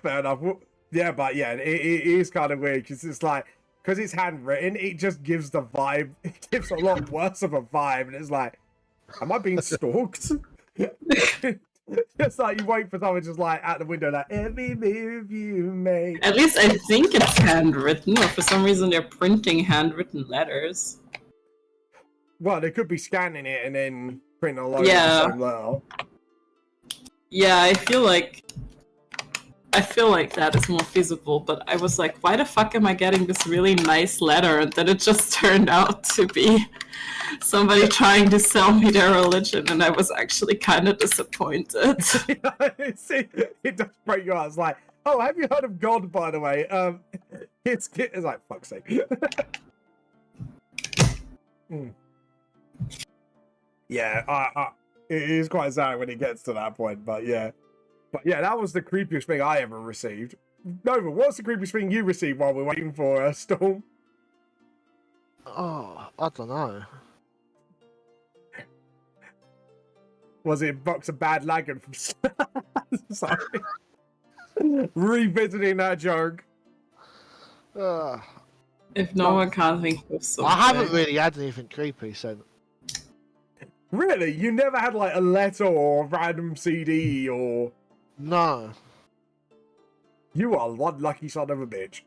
Yeah, but yeah, it is kind of weird because it's like, because it's handwritten, it just gives the vibe. It gives a lot worse of a vibe, and it's like, am I being stalked? Just like you wait for someone just like out the window, like every move you make. At least I think it's handwritten, or for some reason they're printing handwritten letters. Well, they could be scanning it and then printing a load Yeah. of the same letter. Yeah, I feel like that is more feasible, but I was like, why the fuck am I getting this really nice letter? And then it just turned out to be somebody trying to sell me their religion, and I was actually kind of disappointed. It does break your heart. It's like, oh, have you heard of God, by the way? It's like, fuck's sake. Yeah, it is quite sad when it gets to that point, but yeah. But yeah, that was the creepiest thing I ever received. Nova, what's the creepiest thing you received while we're waiting for a Storm? Oh, I don't know. Was it a box of bad lagging from... Sorry. Revisiting that joke. If no one can't think of something. I haven't really had anything creepy sent. Really? You never had like a letter or a random CD or... No. You are one lucky son of a bitch.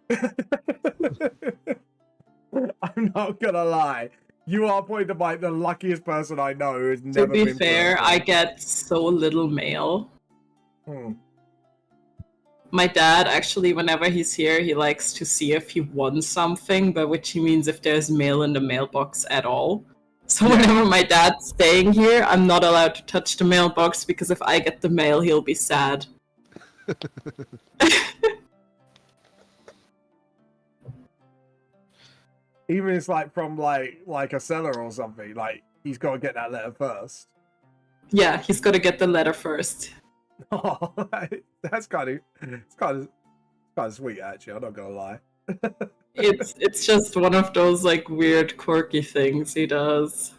I'm not gonna lie. You are probably the luckiest person I know who has never been... To be fair, I get so little mail. My dad, actually, whenever he's here, he likes to see if he won something, by which he means if there's mail in the mailbox at all. So whenever my dad's staying here, I'm not allowed to touch the mailbox, because if I get the mail, he'll be sad. Even it's like from like a seller or something, like he's got to get that letter first. Yeah, he's got to get the letter first. Oh, that's kind of sweet, actually. I'm not gonna lie. It's just one of those like weird, quirky things he does.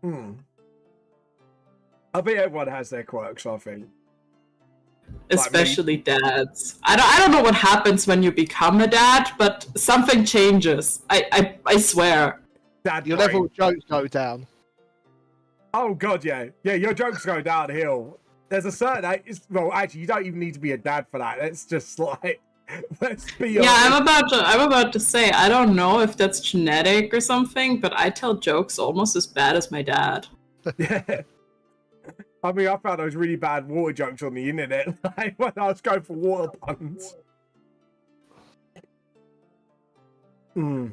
I think everyone has their quirks, I think. Especially dads. I don't know what happens when you become a dad, but something changes. I swear. Dad Your brain. level of jokes go down. Oh god, yeah. Yeah, your jokes go downhill. There's a certain well, actually you don't even need to be a dad for that. It's just like, let's be honest. Yeah, I'm about to say, I don't know if that's genetic or something, but I tell jokes almost as bad as my dad. Yeah. I mean, I found those really bad water jokes on the internet, like when I was going for water puns. I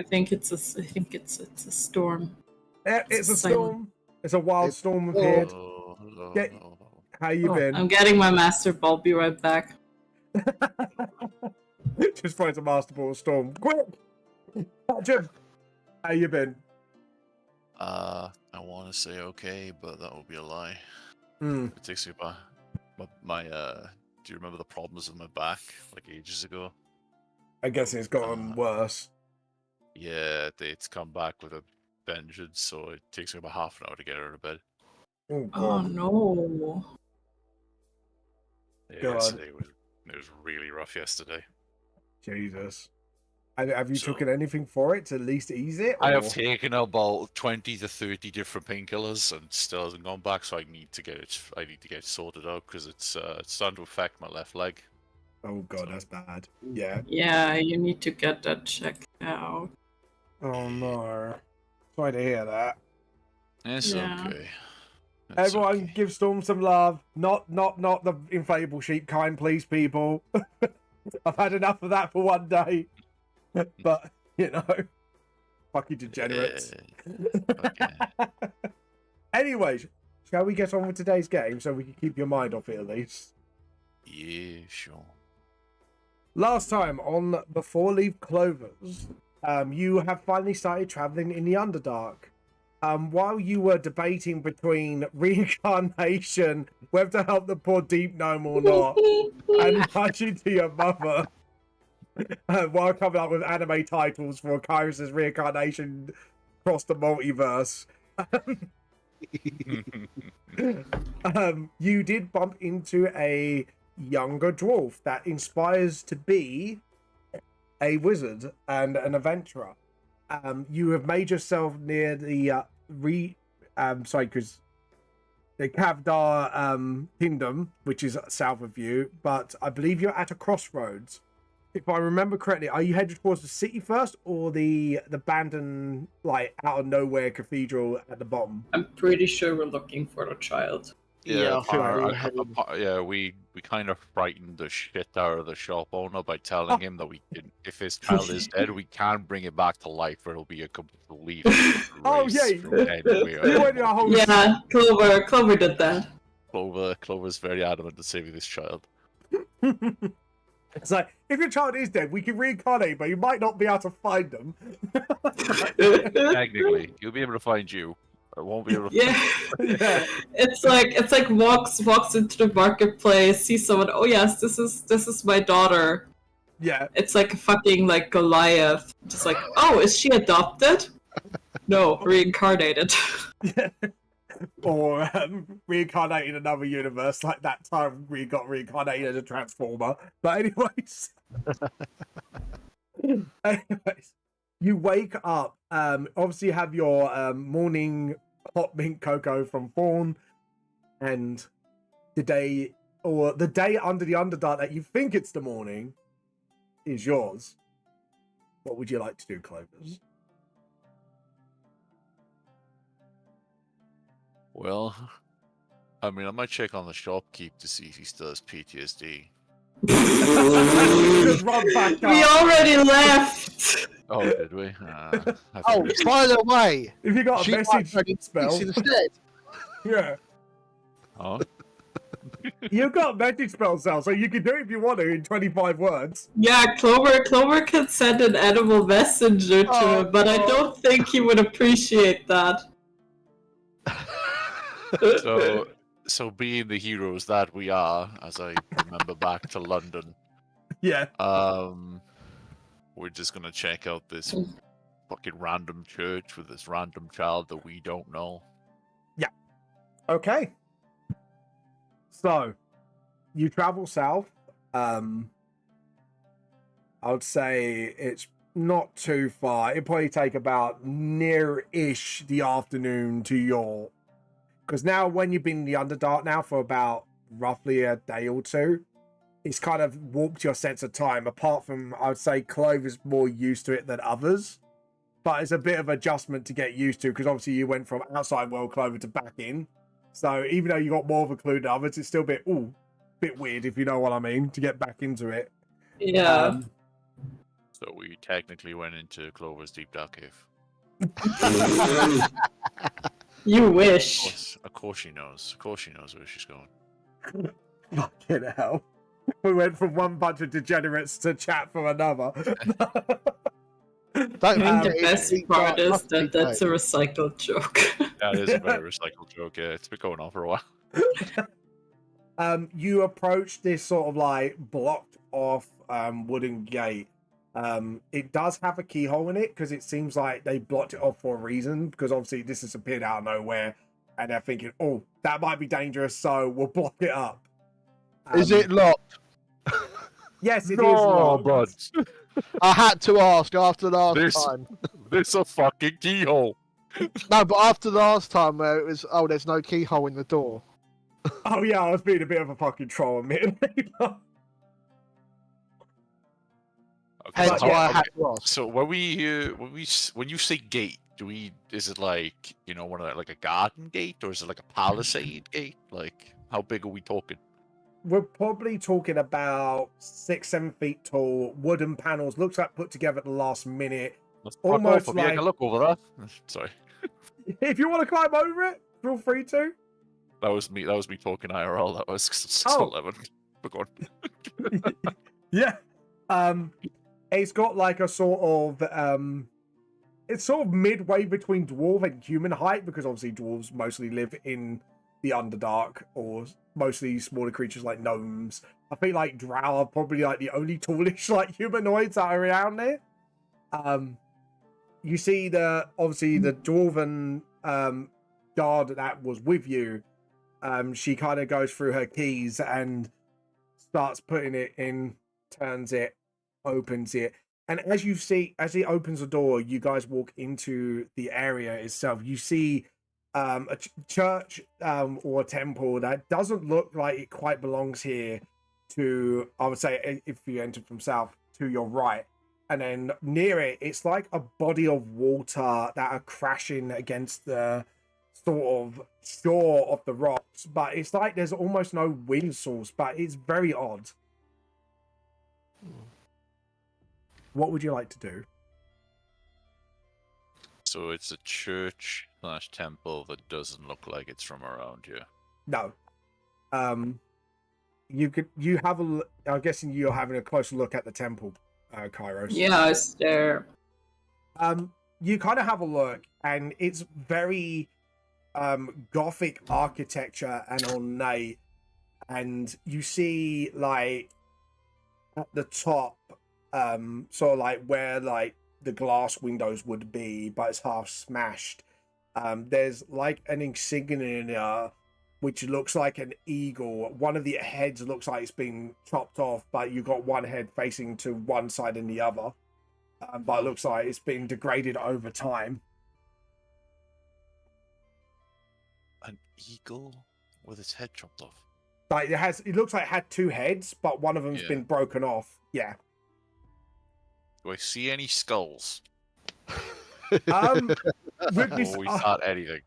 think it's a storm. Yeah, it's a Silent. storm. It's a wild storm appeared. Hello. Yeah. How you been? I'm getting my master ball. Be right back. Just find a master ball storm. Quick! Jim, how you been? I want to say okay, but that would be a lie. Mm. It takes me back. Do you remember the problems with my back like ages ago? I guess it's gotten worse. Yeah, it's come back with a vengeance, so it takes me about half an hour to get her out of bed. Oh Oh god. no. Yeah, God. yesterday it was really rough yesterday. Jesus. Have you So- taken anything for it to at least ease it? I have or- taken about 20 to 30 different painkillers and still hasn't gone back, so I need to get it sorted out because it's starting to affect my left leg. Oh god, that's bad. Yeah. Yeah, you need to get that checked out. Oh no. Sorry to hear that. It's Yeah. okay. It's Everyone okay. give Storm some love. Not the inflatable sheep kind, please, people. I've had enough of that for one day. But, you know, fucking degenerates. Okay. Anyways, shall we get on with today's game so we can keep your mind off it at least? Yeah, sure. Last time on the Four Leaf Clovers, you have finally started traveling in the Underdark. While you were debating between reincarnation, whether to help the poor deep gnome or not, and rushing to your mother, while coming up with anime titles for Kyrus's reincarnation across the multiverse, you did bump into a younger dwarf that inspires to be a wizard and an adventurer. You have made yourself near the because the Kavdar kingdom, which is south of you, but I believe you're at a crossroads. If I remember correctly, are you headed towards the city first or the abandoned, like, out of nowhere cathedral at the bottom? I'm pretty sure we're looking for the child. Yeah, I feel like we were heading- we kind of frightened the shit out of the shop owner by telling him that if his child is dead, we can bring it back to life, or it'll be a complete Oh, race yeah. from anywhere. You went in a whole Yeah, Clover did that. Clover's very adamant to saving this child. It's like, if your child is dead, we can reincarnate, but you might not be able to find them. Technically, he'll be able to find you. I won't be able to. Yeah. Yeah. It's like walks into the marketplace, sees someone, oh yes, this is my daughter. Yeah. It's like a fucking like Goliath. Just like, oh, is she adopted? No, reincarnated. Or reincarnate in another universe, like that time we got reincarnated as a transformer. But anyways, you wake up. Obviously, you have your morning hot mint cocoa from Fawn, and the day under the Underdark that you think it's the morning is yours. What would you like to do, Clovers? Well, I mean, I might check on the shopkeep to see if he still has PTSD. Just run back up. We already left. Oh, did we? Oh, by the way, If you got a she might message fucking spell, fix it instead. yeah. Oh, You've got magic spell cell, so you can do it if you want to in 25 words. Yeah, Clover could send an animal messenger to Oh, him, but I God. don't think he would appreciate that. so being the heroes that we are, as I remember back to London, Yeah. we're just gonna check out this fucking random church with this random child that we don't know. Okay. So, you travel south. I would say it's not too far. It'd probably take about near-ish the afternoon to your... Because now, when you've been in the Underdark now for about roughly a day or two, it's kind of warped your sense of time. Apart from, I would say, Clover's more used to it than others. But it's a bit of adjustment to get used to, because obviously you went from outside world Clover to back in. So even though you got more of a clue than others, it's still a bit weird, if you know what I mean, to get back into it. Yeah. So we technically went into Clover's deep dark cave. You wish. Of course she knows. Of course she knows where she's going. Fucking hell. We went from one bunch of degenerates to chat from another. Don't I think the worry, best it's part is must be that that's a great. recycled joke. That is a very recycled joke. Yeah, it's been going on for a while. You approach this sort of like blocked off wooden gate, It does have a keyhole in it because it seems like they blocked it off for a reason, because obviously this has appeared out of nowhere and they're thinking, oh, that might be dangerous, so we'll block it up. Is it locked? Yes, it is No, locked. bud. I had to ask after last There's- time. There's a fucking keyhole. No, but after last time where it was, oh, there's no keyhole in the door. Oh yeah, I was being a bit of a fucking troll, admittedly. Okay, Hence so why I how- had to ask. So when you say gate, is it like one of like a garden gate, or is it like a palisade gate? Like how big are we talking? We're probably talking about 6-7 feet tall, wooden panels. Looks like put together at the last minute. Let's Almost fuck off. Take like- a look over there. Sorry, If you want to climb over it, feel free to. that was me. That was me talking IRL. That was 6'11". But go on. Yeah. It's got like a sort of it's sort of midway between dwarf and human height, because obviously dwarves mostly live in the Underdark, or mostly smaller creatures like gnomes. I think like drow are probably like the only tallish like humanoids that are around there. You see the dwarven guard that was with you. She kind of goes through her keys and starts putting it in, turns it, opens it, and as it opens the door, you guys walk into the area itself. You see a church or a temple that doesn't look like it quite belongs here. To, I would say, if you enter from south, to your right, and then near it, it's like a body of water that are crashing against the sort of shore of the rocks, but it's like there's almost no wind source, but it's very odd. What would you like to do? So it's a church / temple that doesn't look like it's from around here. No. You have I'm guessing you're having a closer look at the temple, Kairos. Yeah, it's there. You kind of have a look, and it's very Gothic architecture and ornate, and you see like at the top, sort of like where like the glass windows would be, but it's half smashed. There's like an insignia which looks like an eagle. One of the heads looks like it's been chopped off, but you've got one head facing to one side and the other. But it looks like it's been degraded over time. An eagle with its head chopped off. Like it looks like it had two heads, but one of them's Yeah. been broken off. Yeah. Do I see any skulls? With Before this, we start anything.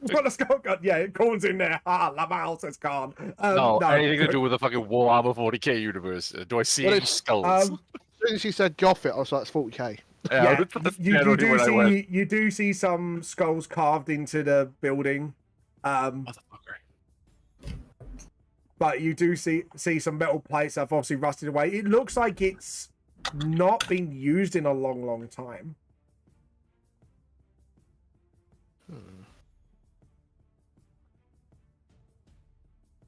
got a skull gun. Yeah, Corn's in there. Ah, Lamal says Khan. No, anything to do with the fucking Warhammer 40k universe. Do I see Well, any skulls? As soon as you said Gothic, I was like, it's 40k. Yeah, that's you generally do when I went, see you do see some skulls carved into the building. Motherfucker. But you do see some metal plates that have obviously rusted away. It looks like it's not been used in a long time.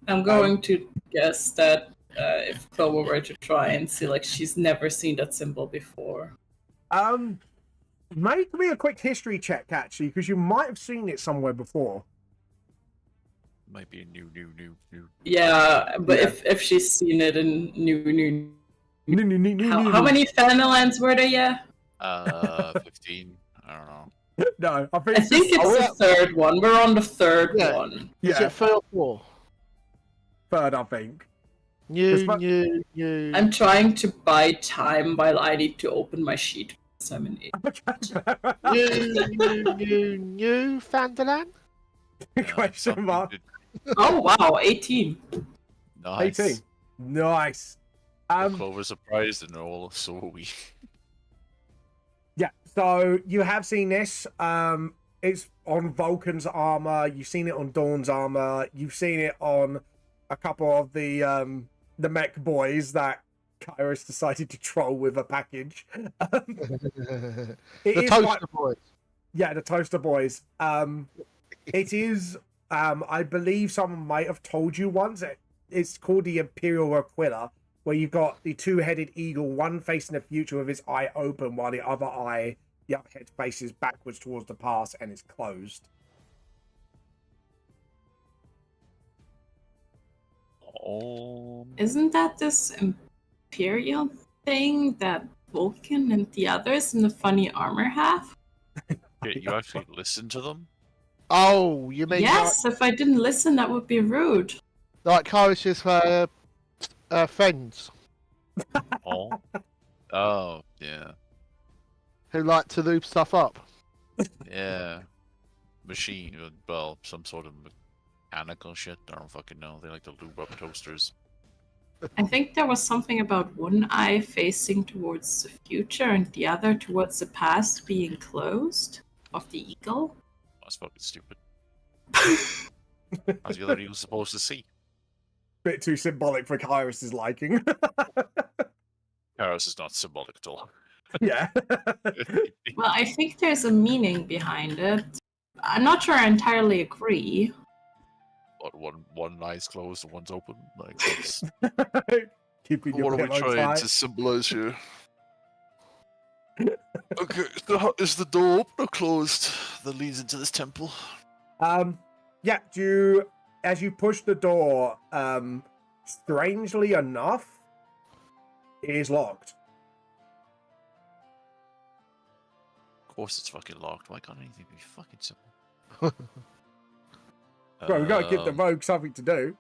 I'm going to guess that if Clover were to try and see, like, she's never seen that symbol before. Make me a quick history check, actually, because you might have seen it somewhere before. Might be a new. Yeah, but Yeah. if she's seen it in new. No, How many Fenlands were there? Yeah, 15. I don't know. No, I think I think it's the third one. We're on the third Yeah. one. Is yeah, it 3 or 4? third, I think. It's fu- New. I'm trying to buy time while I need to open my sheet. So I'm in New Fandaland? Question something mark. did- Oh wow, 18. Nice. 18. Nice. Clover's surprised and all, so are we. Yeah, so you have seen this. It's on Vulcan's armor. You've seen it on Dawn's armor. You've seen it on a couple of the mech boys that Kairos decided to troll with a package. The It is Toaster Boys. Yeah, the Toaster Boys. It is. I believe someone might have told you once. It's called the Imperial Aquila, where you've got the two-headed eagle, one facing the future with its eye open, while the other eye, the other head faces backwards towards the past and is closed. Oh. Isn't that this Imperial thing that Vulcan and the others in the funny armor have? You actually listen to them? Oh, you mean Yes, if I didn't listen, that would be rude. like Kyrus's friends Oh. Oh, yeah. who like to lube stuff up? Yeah. Machine, well, some sort of mechanical shit. I don't fucking know. They like to lube up toasters. I think there was something about one eye facing towards the future and the other towards the past being closed of the eagle. That's fucking stupid. How's the other eagle supposed to see? Bit too symbolic for Kyrus's liking. Paris is not symbolic at all. Yeah. Well, I think there's a meaning behind it. I'm not sure I entirely agree. But one eye's closed and one's open. Like, that's... Keeping your What are we pillow trying tight. to symbolize here? Okay, is the door open or closed that leads into this temple? Yeah, as you push the door, strangely enough, it is locked. Of course it's fucking locked. Why can't anything be fucking simple? Well, we gotta give the rogue something to do.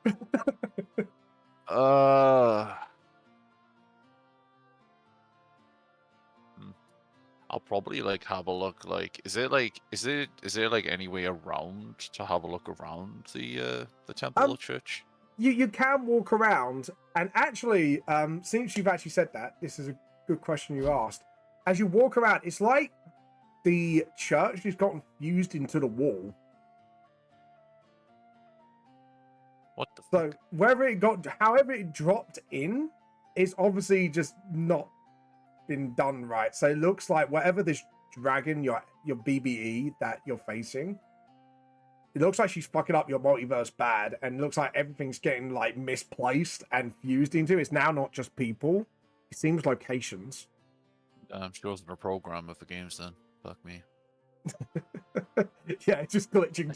I'll probably like have a look. Like, is there like any way around to have a look around the temple or church? You can walk around, and actually, since you've actually said that, this is a good question you asked. As you walk around, it's like the church has gotten fused into the wall. What the So however it dropped in, is obviously just not been done right. So it looks like whatever this dragon, your BBE that you're facing, it looks like she's fucking up your multiverse bad, and it looks like everything's getting like misplaced and fused into. It's now not just people; it seems locations. She wasn't a program of the games then. Fuck me. Yeah, it's just glitching.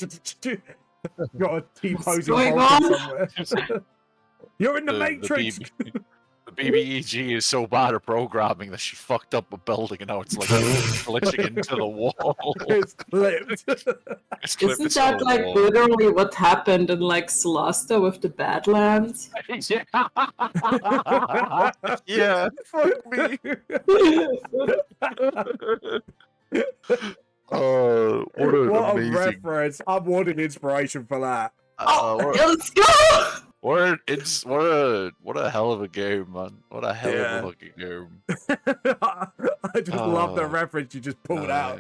Got a T-posing going Vulcan on? somewhere. You're in the Matrix. The BBEG is so bad at programming that she fucked up a building and now it's like glitching into the wall. It's clipped. It's clipped Isn't into that the like wall. literally what happened in like Solasta with the Badlands? Yeah, fuck me. What an What a amazing. reference! I'm wanting inspiration for that. Oh, let's go! What a hell of a game, man. What a hell Yeah. of a fucking game. I just love the Oh. reference you just pulled out.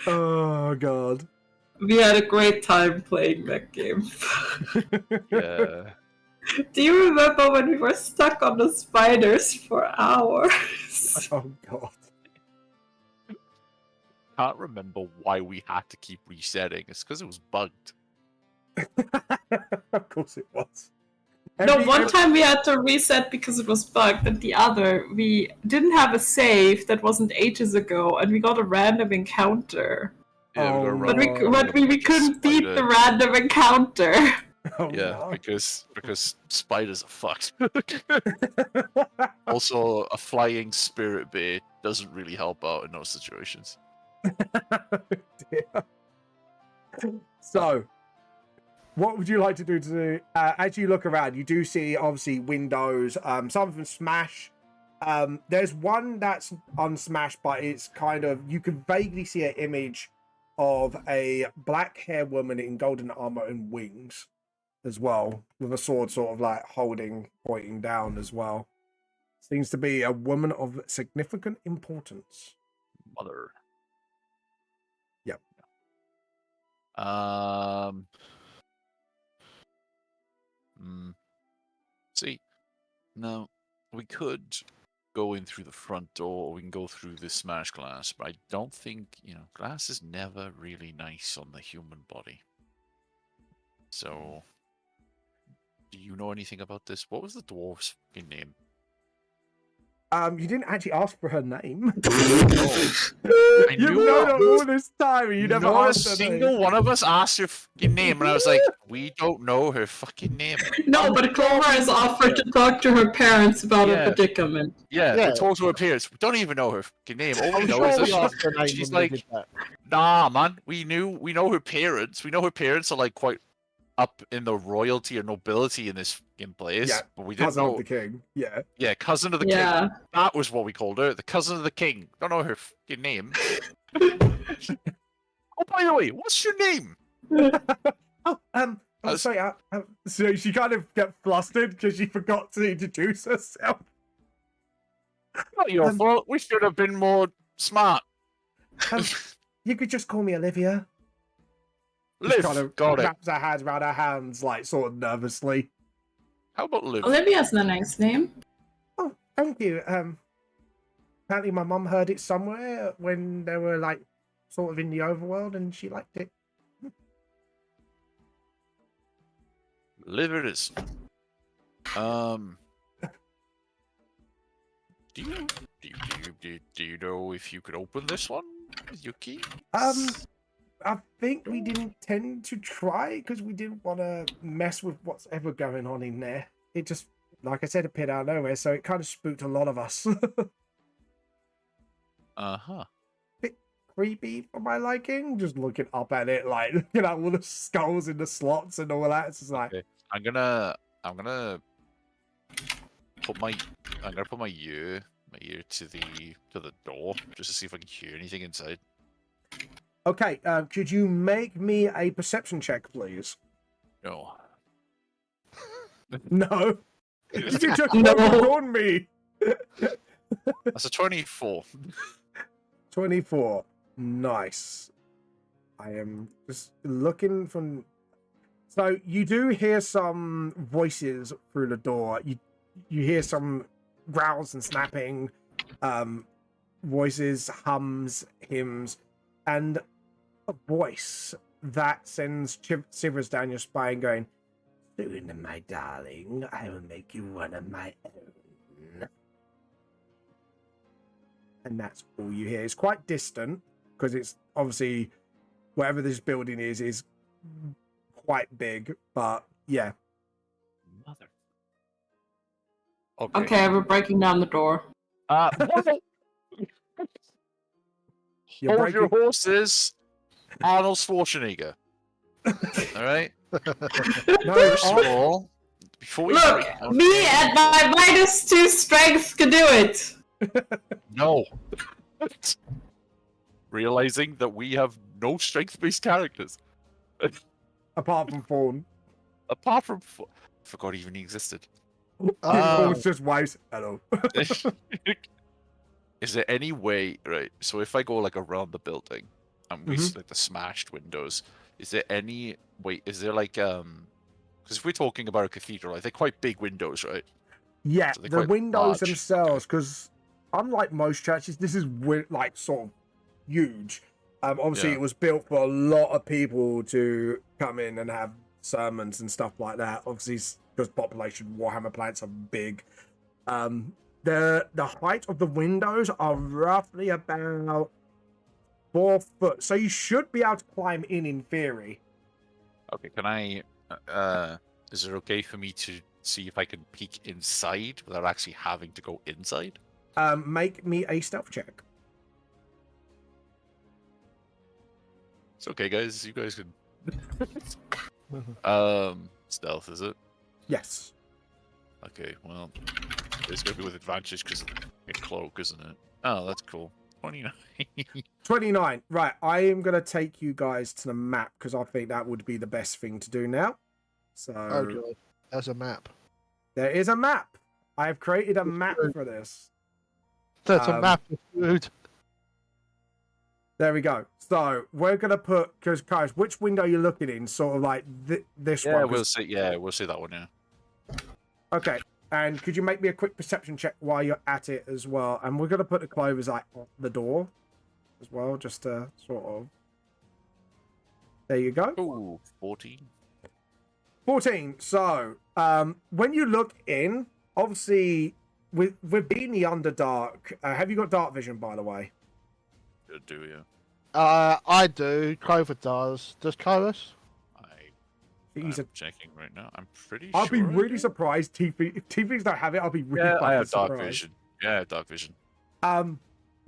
Oh god. We had a great time playing that game. Yeah. Do you remember when we were stuck on the spiders for hours? Oh god. Can't remember why we had to keep resetting. It's because it was bugged. Of course it was. No, one time we had to reset because it was bugged, and the other, we didn't have a save that wasn't ages ago, and we got a random encounter. Yeah, Oh, we But got we couldn't beat the random encounter. Oh, Yeah, because spiders are fucked. Also, a flying spirit bait doesn't really help out in those situations. Dear. So, what would you like to do as you look around? You do see obviously windows, some of them smash. There's one that's unsmashed, but it's kind of, you can vaguely see an image of a black haired woman in golden armor and wings as well, with a sword sort of like pointing down as well. Seems to be a woman of significant importance. Mother. Yep. See, now we could go in through the front door, or we can go through the smash glass, but I don't think, glass is never really nice on the human body. So, Do you know anything about this? What was the dwarf's fucking name? You didn't actually ask for her name. I You've knew known it. her all this time, and you never Not a asked her single name. one of us asked her fucking name, and I was like, we don't know her fucking name. No, but Clover has offered to talk to her parents about Yeah. her predicament. Yeah, Yeah. we told her parents. We don't even know her fucking name. All we I'm know sure is we that asked her name she's when we like, did that. nah, man. We know her parents. We know her parents are like quite up in the royalty or nobility in this fucking place. Yeah, But we didn't Cousin know. of the king. Yeah. Yeah, cousin of the king. Yeah. That was what we called her. The cousin of the king. Don't know her fucking name. Oh, by the way, what's your name? Oh, sorry. So she kind of get flustered because she forgot to introduce herself. Not your Um, fault. We should have been more smart. You could just call me Olivia. Just Liv, kind of got it. wraps her hands around her hands, like sort of nervously. How about Liv? Olivia's a nice name. Oh, thank you. Apparently my mum heard it somewhere when they were like sort of in the overworld, and she liked it. Liv it is. Do you know if you could open this one with your key? I think we didn't tend to try because we didn't want to mess with what's ever going on in there. It just, like I said, appeared out of nowhere, so it kind of spooked a lot of us. Uh-huh. Creepy for my liking. Just looking up at it, like looking at all the skulls in the slots and all that. It's just like, Okay. I'm gonna put my ear to the door just to see if I can hear anything inside. okay. Could you make me a perception check, please? No. No. You just No. on me. That's a 24. 24. Nice. I am just looking from. So you do hear some voices through the door. You hear some growls and snapping, voices, hums, hymns, and a voice that sends shivers down your spine, going, "Soon, my darling, I will make you one of my own." And that's all you hear. It's quite distant because it's obviously whatever this building is quite big, but yeah. Mother. Okay, we're breaking down the door. You're Hold your breaking- horses, Arnold Schwarzenegger. All right. No, First of all, before we Look, break down- me at my -2 strength can do it. No. Realizing that we have no strength-based characters apart from Fawn. apart from forgot even he existed. Fawn's just waves. Hello. Is there any way, right? So if I go like around the building and we Mhm. see like the smashed windows, is there any wait? Is there like because if we're talking about a cathedral, like they're quite big windows, right? Yeah, So they're the quite windows large. themselves, because unlike most churches, this is like sort of huge. Obviously, Yeah. it was built for a lot of people to come in and have sermons and stuff like that. Obviously, because population Warhammer planets are big. The height of the windows are roughly about 4 foot, so you should be able to climb in theory. Okay, can I? Is it okay for me to see if I can peek inside without actually having to go inside? Make me a stealth check. It's okay, guys. You guys can. Stealth is it? Yes. Okay, well, it's gonna be with advantage because of a cloak, isn't it? Oh, that's cool. 29. 29. Right, I am going to take you guys to the map because I think that would be the best thing to do now. So, Oh, God. There's a map. there is a map. I have created a map good. for this. There's a Um, map of food. There we go. So, we're going to put, because, guys, which window are you looking in? Sort of like this Yeah, one. we'll 'cause- see. Yeah, we'll see that one. Yeah. Okay. And could you make me a quick perception check while you're at it as well? And we're going to put the clovers like at the door as well, just to sort of. There you go. Ooh, 14. 14. So, when you look in, obviously, with being the Underdark, have you got dark vision, by the way? Do you? I do. Clover does. Does Chorus? I'm He's a, checking right now. I'm pretty I'll sure. be I really do. surprised. If TVs don't have it, I'll be really Yeah, I fucking have dark surprised. vision. Yeah, I have dark vision.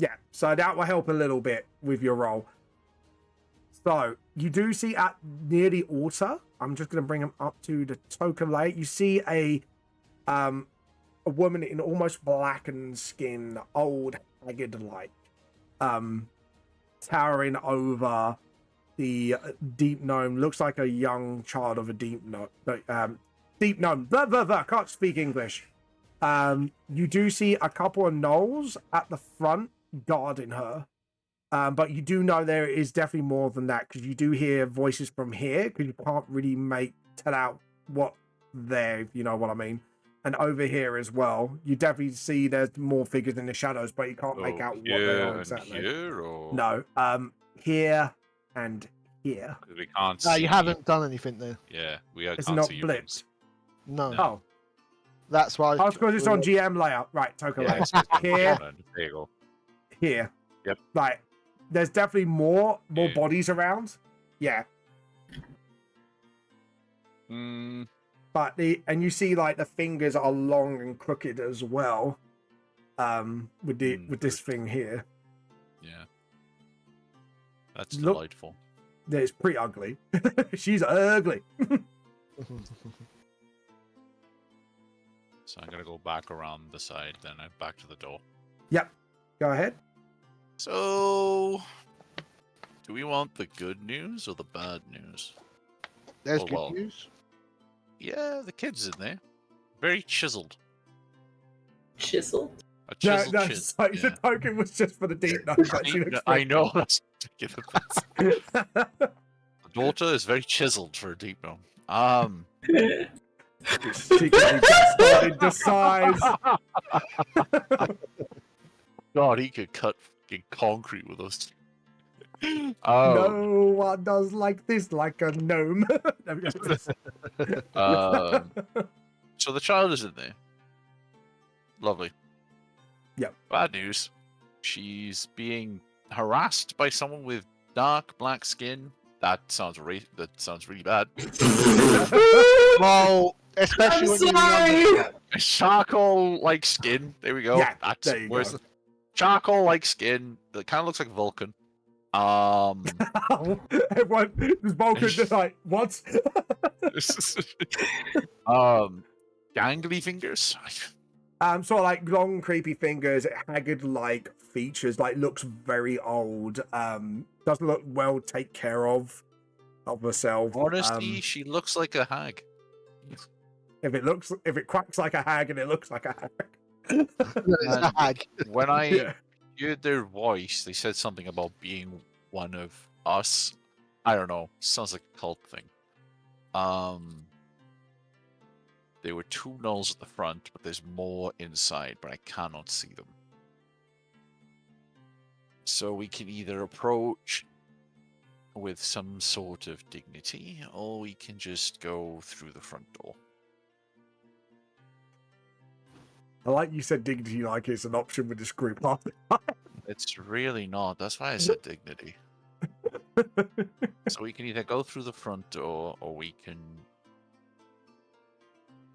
Yeah, so that will help a little bit with your roll. So you do see at near the altar. I'm just going to bring him up to the token light. You see a woman in almost blackened skin, old, haggard like, towering over the deep gnome. Looks like a young child of a deep gnome. Deep gnome. Blah, blah, blah. Can't speak English. You do see a couple of gnolls at the front guarding her. But you do know there is definitely more than that, because you do hear voices from here, because you can't really tell out what there, if you know what I mean. And over here as well, you definitely see there's more figures in the shadows, but you can't make out what they here are and exactly. here, or No, here and here. 'Cause we can't. No, see. you haven't done anything there. Yeah, we can't It's not see your blipped. rings. No. Oh, That's why. oh, because it's on GM layout. Right, token Yeah, layout. it's just Here. There you go. Here. Yep. Right. There's definitely more Yeah. bodies around. Yeah. Mm, But you see like the fingers are long and crooked as well. With this thing here. yeah. That's Look- delightful. It's pretty ugly. She's ugly. So I'm gonna go back around the side, then I'm back to the door. Yep. Go ahead. So, do we want the good news or the bad news? There's Oh, good well. news. Yeah, the kid's in there. Very chiseled. Chisel. A No, chiseled no, chin. sorry, Yeah. the token was just for the deep nose. But she looks I know that's ridiculous. pretty- The daughter is very chiseled for a deep gnome. She can just started the size. God, he could cut fucking concrete with those. No one does like this, like a gnome. So the child is in there. Lovely. Yep. Bad news. She's being harassed by someone with dark black skin. That sounds really bad. Well, especially I'm when you're sorry. younger. Charcoal-like skin. There we go. Yeah, That's there you worse. go. Charcoal-like skin. That kind of looks like Vulcan. Everyone, this Vulcan just like, what? Gangly fingers. Sort of like long, creepy fingers, haggard-like features, like looks very old. Doesn't look well taken care of herself. Honestly, she looks like a hag. If it cracks like a hag and it looks like a hag. It's a hag. When I Yeah. heard their voice, they said something about being one of us. I don't know. Sounds like a cult thing. There were two gnolls at the front, but there's more inside, but I cannot see them. So we can either approach with some sort of dignity, or we can just go through the front door. I like you said dignity like it's an option with this group. It's really not. That's why I said dignity. So we can either go through the front door, or we can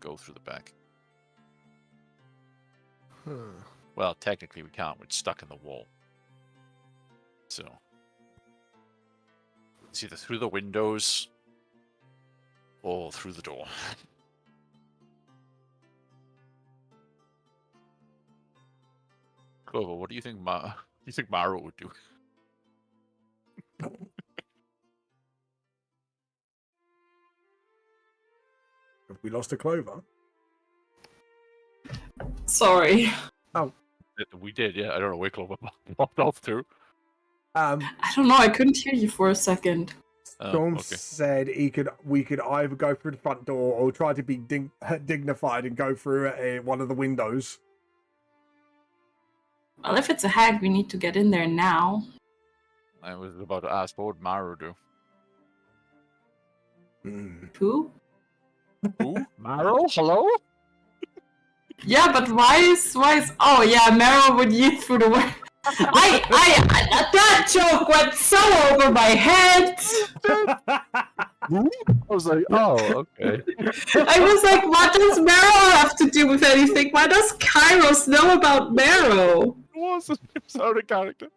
go through the back. Well, technically we can't. We're stuck in the wall. So it's either through the windows or through the door. Clover, what do you think? You think Mara would do? Have we lost a Clover? Sorry. We did, yeah. I don't know where Clover popped off to. Um, I don't know. I couldn't hear you for a second. Storm Okay. said we could either go through the front door or try to be dignified and go through one of the windows. Well, if it's a hag, we need to get in there now. I was about to ask, what would Mara do? Hmm. Who? Who? Marrow? Hello? Yeah, but why is oh yeah, Meryl would yeet through the way. That joke went so over my head. Who? I was like, oh, okay. I was like, what does Meryl have to do with anything? Why does Kairos know about Meryl? It wasn't. It was out of character.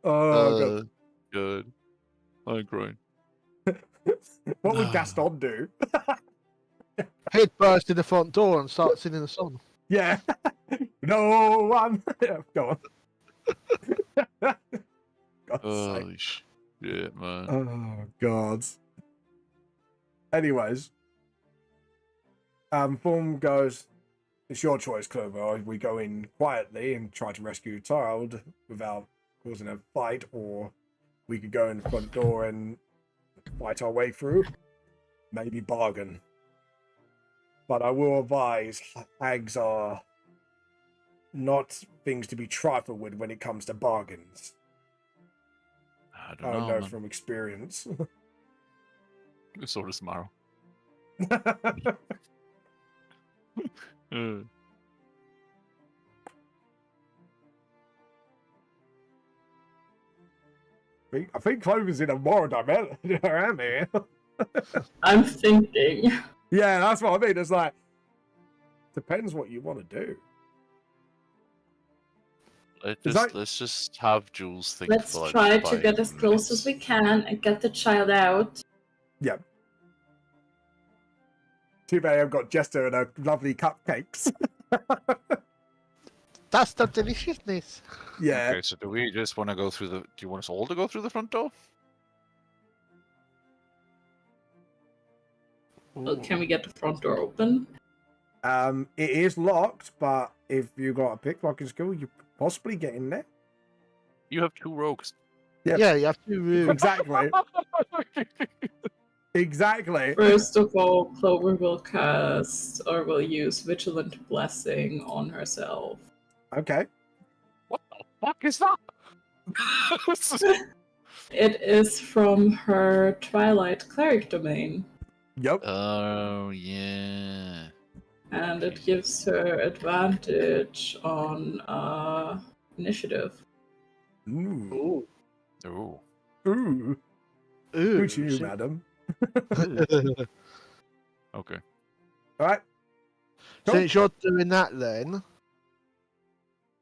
Oh, God. Good. I'm crying. What would Gaston do? He'd burst in the front door and start singing a song. Yeah. No one. Yeah, go on. God's sake. Holy shit, man. Oh, God. Anyways. Form goes, it's your choice, Clover. We go in quietly and try to rescue your child without causing a fight, or we could go in the front door and fight our way through. Maybe bargain. But I will advise, hags are not things to be trifled with when it comes to bargains. I I don't don't know. know Man. from experience. So does Marrow. I think Clover's in a moral dilemma here. I'm thinking. Yeah, that's what I mean. It's like, depends what you want to do. Let's just have Jules think. Let's for like try to 5 get as close minutes. as we can and get the child out. Too bad I've got Jester and her lovely cupcakes. That's the deliciousness. Yeah. Okay, so do we just want to go through the? Do you want us all to go through the front door? Well, can we get the front door open? It is locked, but if you got a pickpocketing skill, you could possibly get in there. You have 2 rogues. Yep. Yeah, you have to. Exactly. Exactly. First of all, Clover will cast or will use Vigilant Blessing on herself. Okay. What the fuck is that? It is from her Twilight Cleric domain, Yep. Oh yeah. and it gives her advantage on initiative. Ooh. Ooh. Ooh. Ooh, Who's you, see- madam? Okay. All right. Since you're doing that, then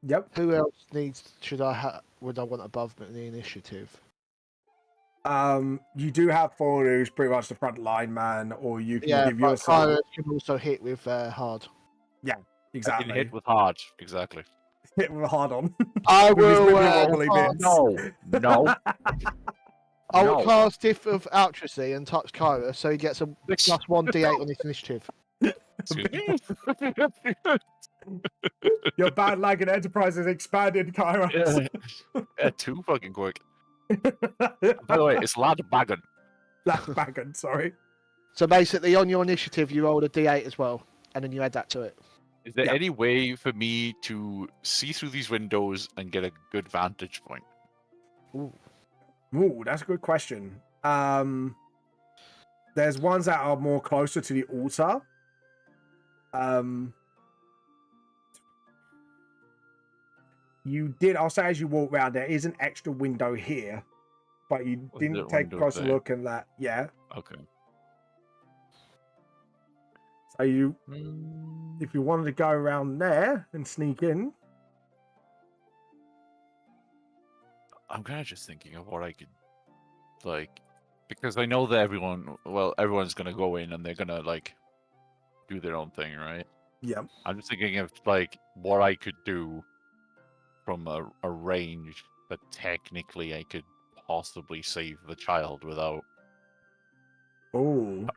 Yep. who else would I want above me in the initiative? You do have Thor, who's pretty much the front line man, or you can Yeah, give but yourself. Kairos can also hit with hard. I Exactly. can hit with hard. Exactly. Hit with a hard on. I With his will. wobbly bits. No. I will No. cast Gift of Altruisy and touch Kairos, so he gets a +1 d8 on his initiative. Excuse me. Your bad lag and enterprise is expanded, Kairos. Yeah, 2 fucking quick. By the way, it's lad bagging. That's bagging, sorry. So basically, on your initiative, you roll a d8 as well, and then you add that to it. Is there Yeah. any way for me to see through these windows and get a good vantage point? Ooh, that's a good question. There's ones that are more closer to the altar. I'll say as you walk around, there is an extra window here, but you Was there didn't a take a window closer there? look at that. Yeah. Okay. So if you wanted to go around there and sneak in, I'm kind of just thinking of what I could, like, because I know that everyone's gonna go in and they're gonna like do their own thing, right? yeah. I'm just thinking of like what I could do from a range that technically I could possibly save the child without. Oh,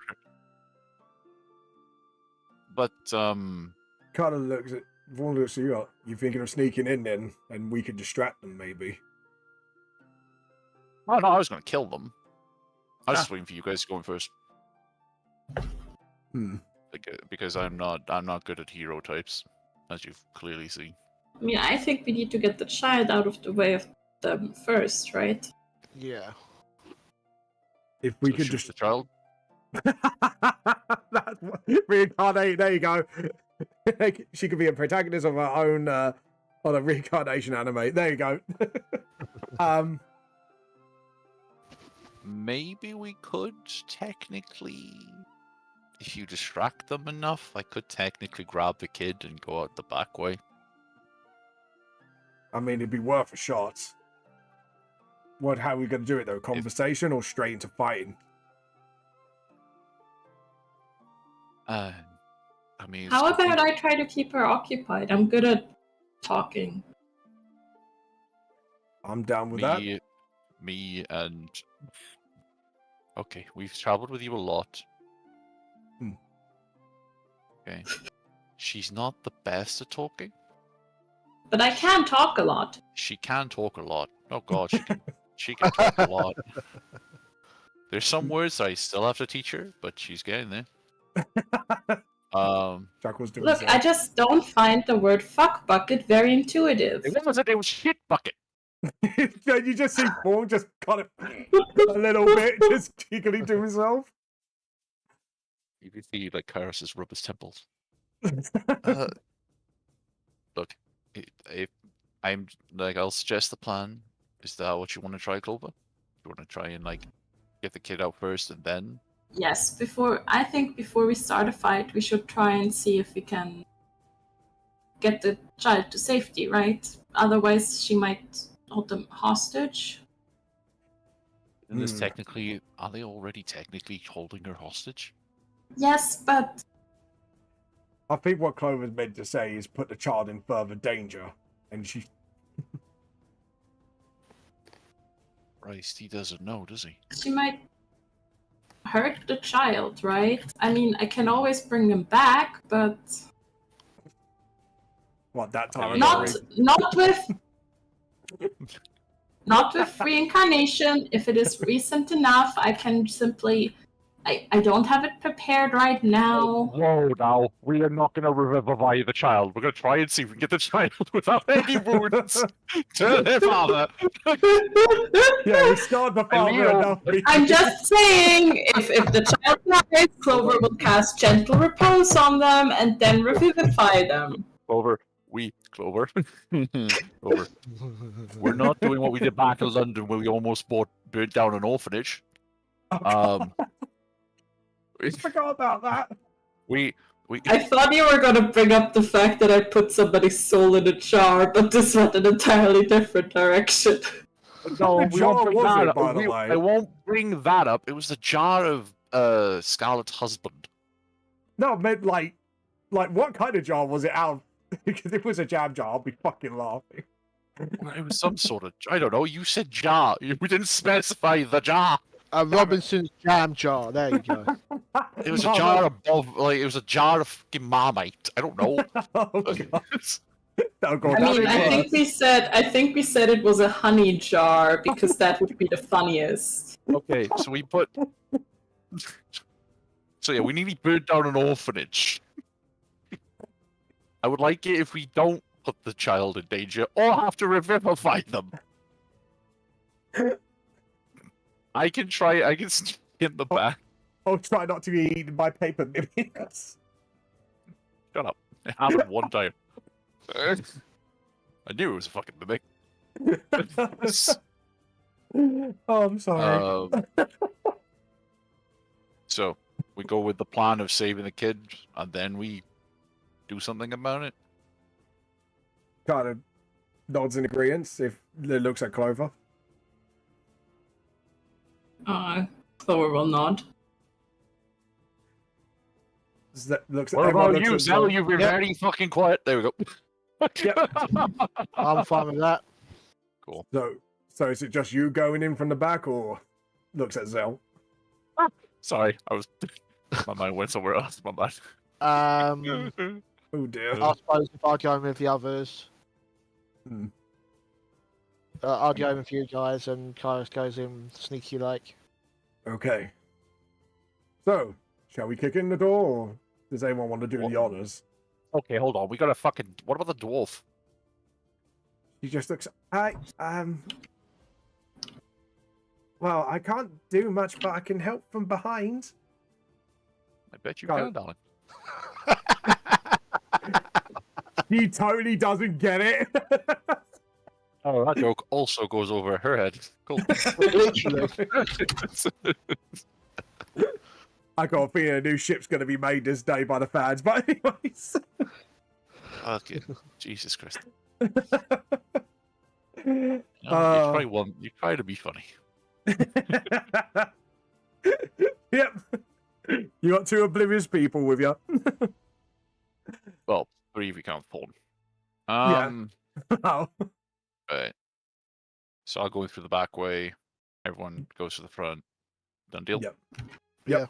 But kind of looks at Vaughn looks at you. You thinking of sneaking in then, and we could distract them maybe. oh no, I was gonna kill them. I was just waiting for you guys to go in first. Because I'm not good at hero types, as you've clearly seen. I mean, I think we need to get the child out of the way of them first, right? Yeah. If we So could shoot just the child. That's reincarnate. There you go. She could be a protagonist of her own on a reincarnation anime. There you go. Maybe we could technically, if you distract them enough, I could technically grab the kid and go out the back way. I mean, it'd be worth a shot. How are we going to do it though? Conversation or straight into fighting? I mean, it's How complete- about I try to keep her occupied? I'm good at talking. I'm down with that. me and okay, we've traveled with you a lot. Hmm. Okay, she's not the best at talking. But I can talk a lot. She can talk a lot. Oh god, she can. She can talk a lot. There's some words I still have to teach her, but she's getting there. Jack was doing Look, so. I just don't find the word fuck bucket very intuitive. It wasn't. It was shit bucket. You just see Paul just kind of a little bit, just giggling to himself. You can see like Kyrus's rub his temples. Uh, Look, if I'm like, I'll suggest the plan. Is that what you want to try, Clover? You want to try and like get the kid out first, and then Yes, I think before we start a fight, we should try and see if we can get the child to safety, right? Otherwise, she might hold them hostage. isn't this Hmm. technically? Are they already technically holding her hostage? Yes, but I think what Clover's meant to say is put the child in further danger, and she. Christ, he doesn't know, does he? she might hurt the child, right? I mean, I can always bring them back, but What that time? of not day? not with reincarnation. If it is recent enough, I can simply I don't have it prepared right now. Whoa, now we are not going to revivify the child. We're going to try and see if we can get the child without any wounds to their father. Yeah, we scarred the father Leo- enough. I'm just saying, if the child dies, Clover will cast gentle repose on them and then revivify them. Clover, Clover, Clover. We're not doing what we did back in London where we almost burnt down an orphanage. I forgot about that. we I thought you were gonna bring up the fact that I put somebody's soul in a jar, but this went an entirely different direction. no, What we jar won't bring was that it, up. by the way? I won't bring that up. It was the jar of Scarlet's husband. No, I meant like what kind of jar was it out of? Because if it was a jam jar, I'll be fucking laughing. It was some sort of, I don't know. You said jar. We didn't specify the jar. Robinson's jam jar. There you go. It was a jar above, like it was a jar of fucking Marmite. I don't know. Oh, God. Oh, God, I that'd mean, be I worse. think we said it was a honey jar because that would be the funniest. Okay, so we put. So yeah, we nearly burnt down an orphanage. I would like it if we don't put the child in danger or have to revivify them. I can sneak in the back. I'll try not to be eaten by paper mimics. Shut up. It happened one time. I knew it was a fucking mimic. Oh, I'm sorry. So we go with the plan of saving the kid, and then we do something about it. Kind of nods in agreement if it looks at Clover. Clover will nod. Looks What everyone about looks you, at Zell? Zell. You've been Yep. very fucking quiet. There we go. I'm fine with that. Cool. So is it just you going in from the back, or looks at Zell? Sorry, my mind went somewhere else. My bad. Oh dear. I suppose if I go in with the others, Hmm. I'll go in with you guys, and Kairos goes in sneaky like. Okay. So, shall we kick in the door, or does anyone want to do the honors? Okay, hold on. We got a fucking. What about the dwarf? He just looks. Hi. Well, I can't do much, but I can help from behind. I bet you Go. can, darling. He totally doesn't get it. Oh, that joke also goes over her head. Cool. Literally. I got a feeling a new ship's going to be made this day by the fans. But anyways. Okay. Jesus Christ. Uh, You try to be funny. Yep. You got two oblivious people with you. Well, 3 if you count Thorn. Yeah. Oh. Right. So I'll go through the back way. Everyone goes to the front. Done deal. Yep.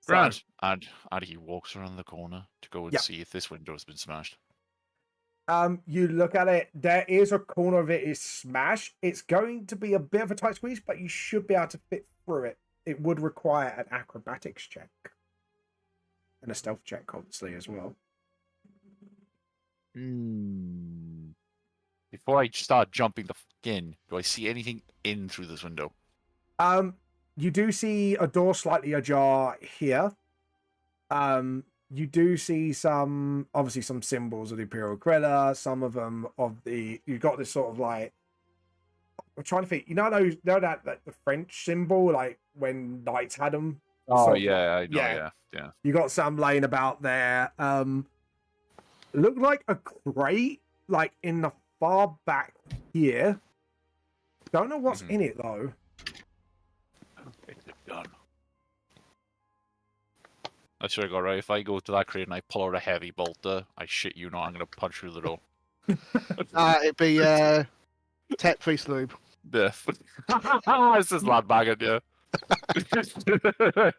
Grand. And he walks around the corner to go and Yep. see if this window has been smashed. You look at it, there is a corner of it is smashed. It's going to be a bit of a tight squeeze, but you should be able to fit through it. It would require an acrobatics check. And a stealth check, obviously, as well. Before I start jumping the in, do I see anything in through this window? You do see a door slightly ajar here. You do see obviously some symbols of the Imperial Grilla, some of them of you've got this sort of like, I'm trying to think, that the French symbol, like when knights had them. Oh, sort of yeah, I know, yeah. yeah. You got some laying about there. Look like a crate, like in the far back here. Don't know what's in it though. Done. I should have got right. If I go to that crate and I pull out a heavy bolter, I shit you not, I'm gonna punch through the door. It'd be Tech Priest Lube. Yeah. It's just lad bagging, yeah.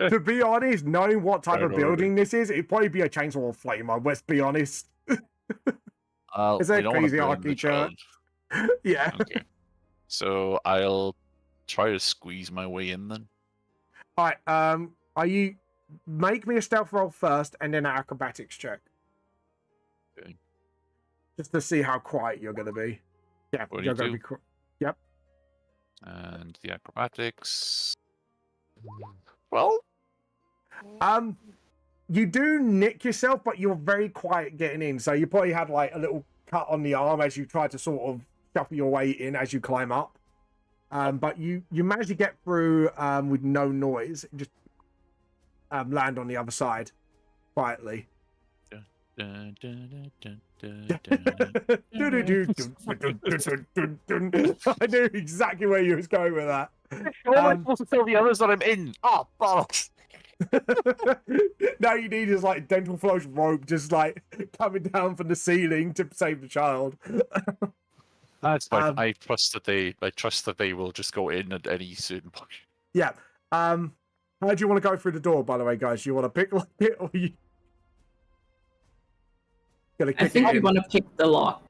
To be honest, knowing what type of Right, building this is, it'd probably be a chainsaw or flamer. Let's be honest. Is that we don't wanna crazy burn the architecture? child. Yeah. Okay. So I'll try to squeeze my way in then. All right. Make me a stealth roll first, and then an acrobatics check. Okay. Just to see how quiet you're gonna be. Yeah, What do you're you gonna do? be. Yep. And the acrobatics. Well, You do nick yourself, but you're very quiet getting in. So you probably had like a little cut on the arm as you try to sort of shuffle your way in as you climb up. But you manage to get through with no noise. Just land on the other side quietly. dun, dun, dun, dun, dun, dun. I knew exactly where you was going with that. How am I supposed to tell the others that I'm in? Oh, bollocks! Now you need is like dental floss rope just like coming down from the ceiling to save the child. That's fine. I trust that they will just go in at any certain point. Yeah. How do you want to go through the door, by the way, guys? You want to pick like it, or you gonna kick I think it we in? want to pick the lock.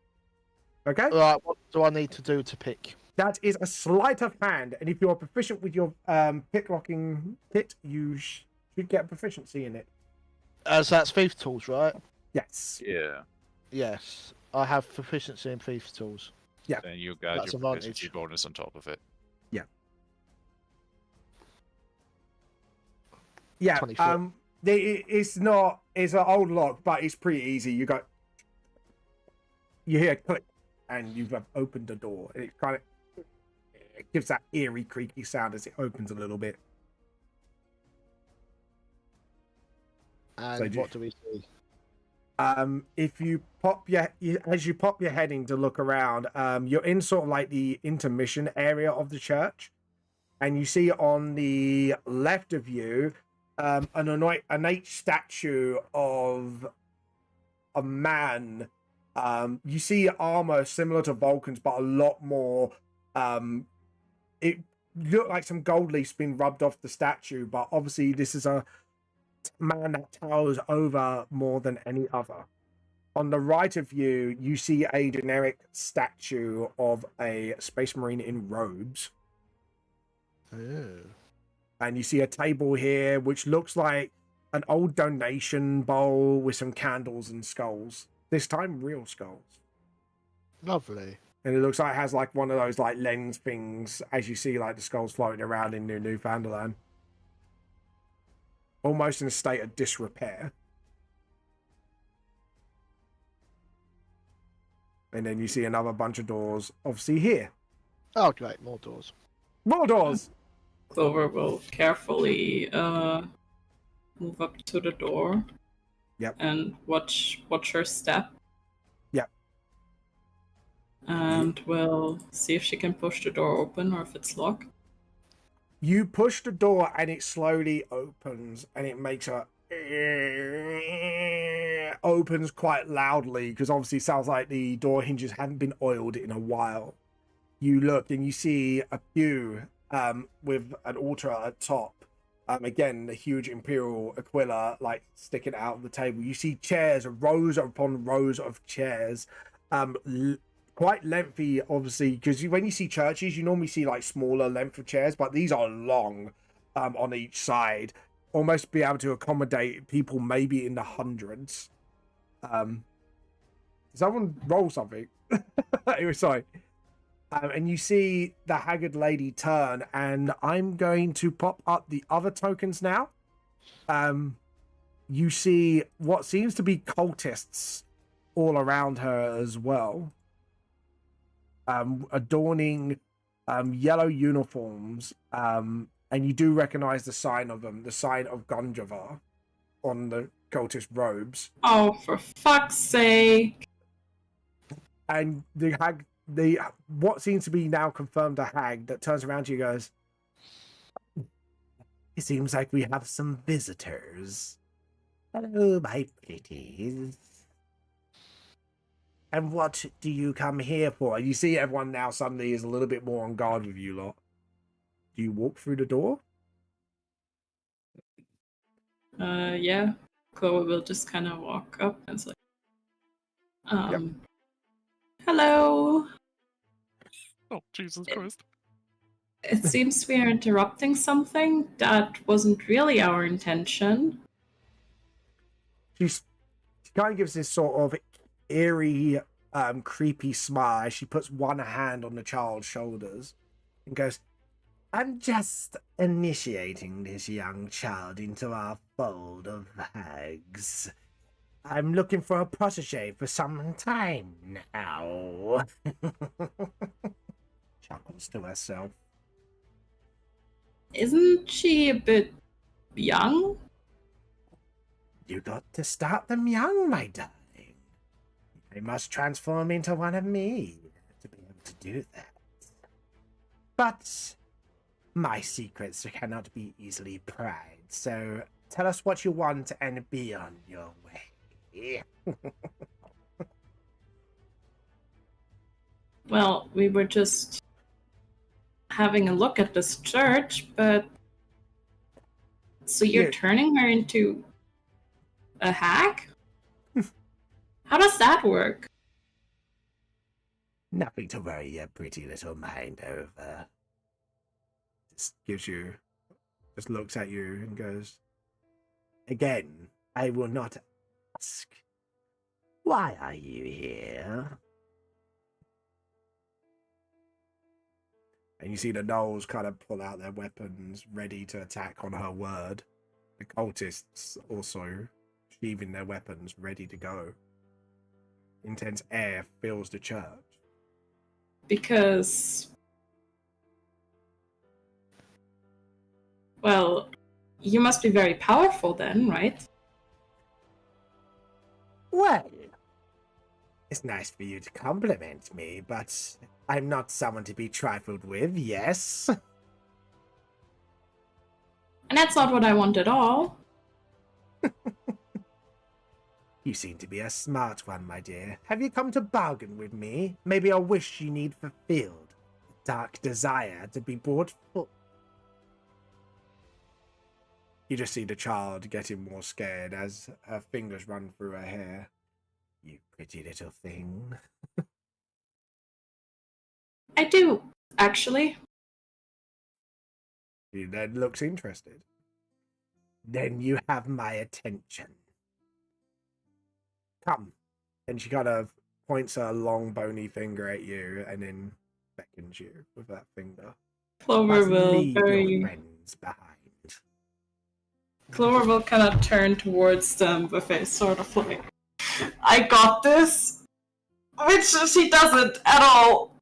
Okay. Right, what do I need to do to pick? That is a sleight of hand, and if you're proficient with your picklocking kit, you should get proficiency in it. So that's thief tools, right? Yes. Yeah. Yes, I have proficiency in thief tools. Yeah. Then you got That's your advantage. proficiency bonus on top of it. Yeah. 24. It's not. It's an old lock, but it's pretty easy. You hear a click, and you've opened the door. And it gives that eerie, creaky sound as it opens a little bit. And So do- what do we see? If you as you pop your head in to look around, you're in sort of like the intermission area of the church, and you see on the left of you an ornate statue of a man. You see armor similar to Vulcan's, but a lot more. It looked like some gold leaf's been rubbed off the statue, but obviously this is a man that towers over more than any other. On the right of you, you see a generic statue of a space marine in robes. Oh. And you see a table here, which looks like an old donation bowl with some candles and skulls. This time, real skulls. Lovely. And it looks like it has like one of those like lens things as you see like the skulls floating around in Newfoundland. Almost in a state of disrepair. And then you see another bunch of doors, obviously here. Oh, great, more doors. More doors! Clover will carefully move up to the door. Yep. And watch her step. Yep. And we'll see if she can push the door open or if it's locked. You push the door and it slowly opens and it makes a opens quite loudly because obviously it sounds like the door hinges haven't been oiled in a while. You look and you see a pew with an altar at top. Again, the huge Imperial Aquila like sticking out of the table. You see chairs, rows upon rows of chairs, quite lengthy, obviously, because when you see churches, you normally see like smaller length of chairs, but these are long on each side, almost be able to accommodate people maybe in the hundreds. Someone roll something. Sorry. And you see the haggard lady turn, and I'm going to pop up the other tokens now. You see what seems to be cultists all around her as well, adorning yellow uniforms, and you do recognize the sign of them, the sign of Gunjavar on the cultist robes. Oh, for fuck's sake! And the what seems to be now confirmed a hag that turns around to you and goes, "It seems like we have some visitors. Hello, my pretties. And what do you come here for?" You see everyone now suddenly is a little bit more on guard with you lot. Do you walk through the door? Yeah. Chloe will just kind of walk up and say, hello. Oh, Jesus Christ. It seems we are interrupting something. That wasn't really our intention. She kind of gives this sort of eerie, creepy smile as she puts one hand on the child's shoulders and goes, "I'm just initiating this young child into our fold of hags. I'm looking for a protege for some time now." Chuckles to herself. Isn't she a bit young? You got to start them young, my darling. They must transform into one of me to be able to do that. But my secrets cannot be easily pried, so tell us what you want and be on your way. Well, we were just having a look at this church, but... So you're Yeah. turning her into a hag? How does that work? Nothing to worry your pretty little mind over. Just looks at you and goes, "Again, I will not ask. Why are you here?" And you see the gnolls kind of pull out their weapons, ready to attack on her word. The cultists also sheathing their weapons, ready to go. Intense air fills the church. Because... Well, you must be very powerful then, right? Well, it's nice for you to compliment me, but I'm not someone to be trifled with, yes? And that's not what I want at all. You seem to be a smart one, my dear. Have you come to bargain with me? Maybe a wish you need fulfilled. A dark desire to be brought forth. You just see the child getting more scared as her fingers run through her hair. You pretty little thing. I do, actually. He then looks interested. Then you have my attention. Come. And she kind of points a long bony finger at you and then beckons you with that finger. Clover Must will leave your very. friends behind. Clover will kind of turn towards them with a sort of like, I got this, which she doesn't at all.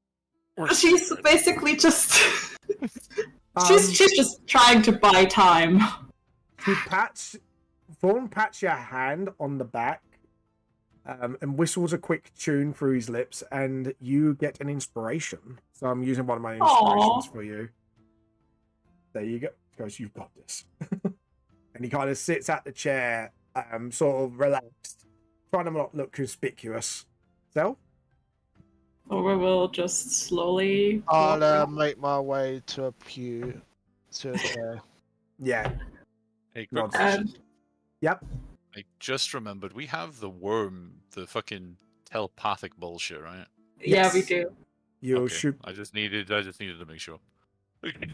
She's basically just she's just trying to buy time. Thorn pats your hand on the back and whistles a quick tune through his lips, and you get an inspiration. So I'm using one of my inspirations for you. There you go. He goes, you've got this. And he kind of sits at the chair, sort of relaxed, trying to not look conspicuous. So? Clover will just slowly. I'll make my way to a pew. To a chair. Yeah. Hey, quick Nods. question. Yep. I just remembered we have the worm, the fucking telepathic bullshit, right? Yeah, we Yes. do. You'll Okay, shoot. I just needed to make sure. And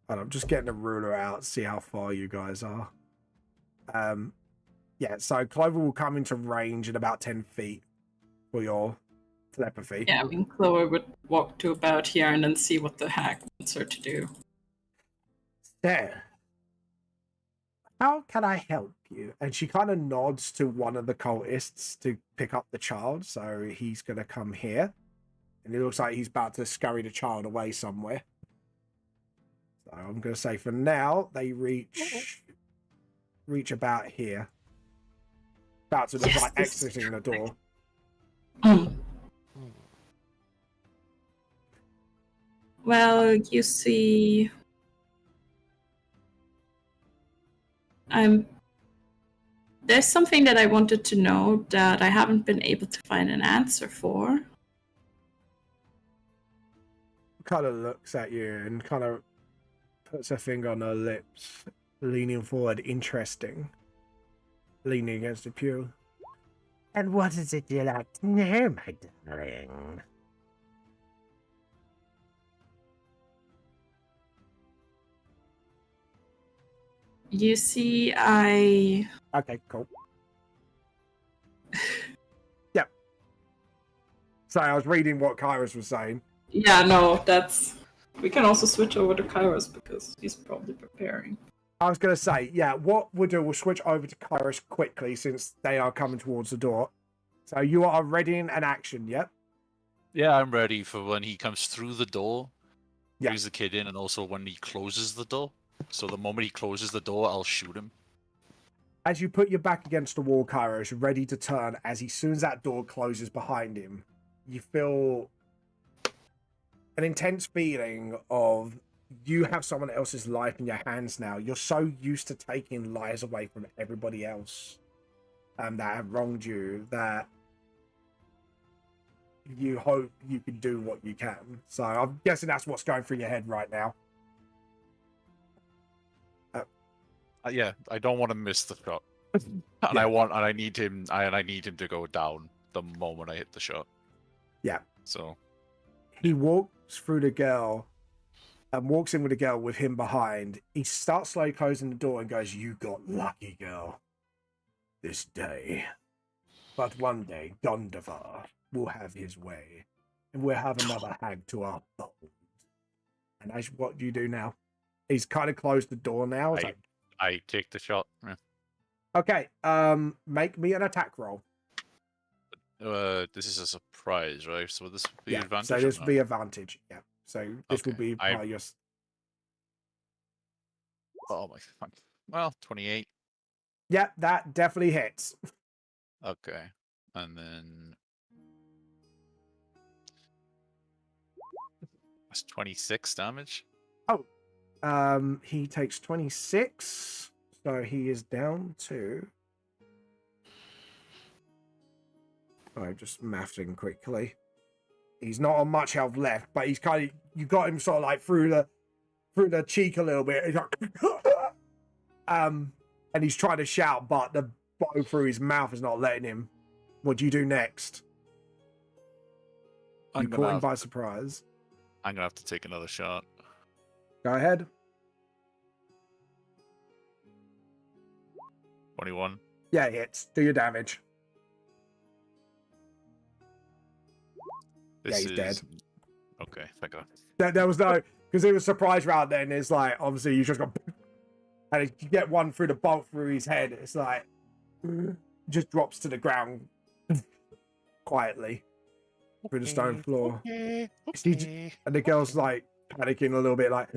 I'm just getting a ruler out, see how far you guys are. Yeah, so Clover will come into range at about 10 feet for your telepathy. Yeah, I mean, Clover would walk to about here and then see what the heck wants her to do. So, how can I help you? And she kind of nods to one of the cultists to pick up the child. So he's going to come here. And it looks like he's about to scurry the child away somewhere. So I'm going to say for now, they reach about here. About to Yes, like this is exiting the door. Well, you see, there's something that I wanted to know that I haven't been able to find an answer for. Kind of looks at you and kind of puts her finger on her lips, leaning forward, interesting. Leaning against the pew. And what is it you like to know, my darling? You see, I Okay, cool. Yep. Sorry, I was reading what Kairos was saying. yeah, no, that's we can also switch over to Kairos because he's probably preparing. I was going to say, yeah, what we'll do, we'll switch over to Kairos quickly since they are coming towards the door. So you are ready in an action, yep? Yeah, I'm ready for when he comes through the door, Yeah. brings the kid in, and also when he closes the door. So the moment he closes the door, I'll shoot him. As you put your back against the wall, Kairos, ready to turn, as soon as that door closes behind him, you feel an intense feeling of you have someone else's life in your hands now. You're so used to taking lives away from everybody else that have wronged you that you hope you can do what you can. So I'm guessing that's what's going through your head right now. Yeah, I don't want to miss the shot, and Yeah. I need him to go down the moment I hit the shot. Yeah. So He walks through the girl and walks in with the girl with him behind. He starts slowly closing the door and goes, "You got lucky, girl, this day. But one day, Gondavar will have his way, and we'll have another hag to our fold." And as what do you do now? He's kind of closed the door now. It's like, I take the shot. Yeah. okay, make me an attack roll. This is a surprise, right? So this would be Yeah, advantage. so or this not? will be advantage. Yeah, so this will Okay, be part of your. Oh my fuck. Well, 28. Yeah, that definitely hits. Okay, and then that's 26 damage. He takes 26, so he is down to. I'm just mathing quickly. He's not on much health left, but he's kind of you got him sort of like through the cheek a little bit. He's like, and he's trying to shout, but the bow through his mouth is not letting him. What do you do next? You caught him by surprise. I'm gonna have to take another shot. Go ahead. 21. Yeah, hits. Do your damage. Yeah, he's dead. Okay, thank God. There was no, because it was surprise round then. It's like, obviously, you just got, and you get one through the bolt through his head. It's like, just drops to the ground quietly through the stone floor. Okay, She okay. And the girl's like panicking a little bit, like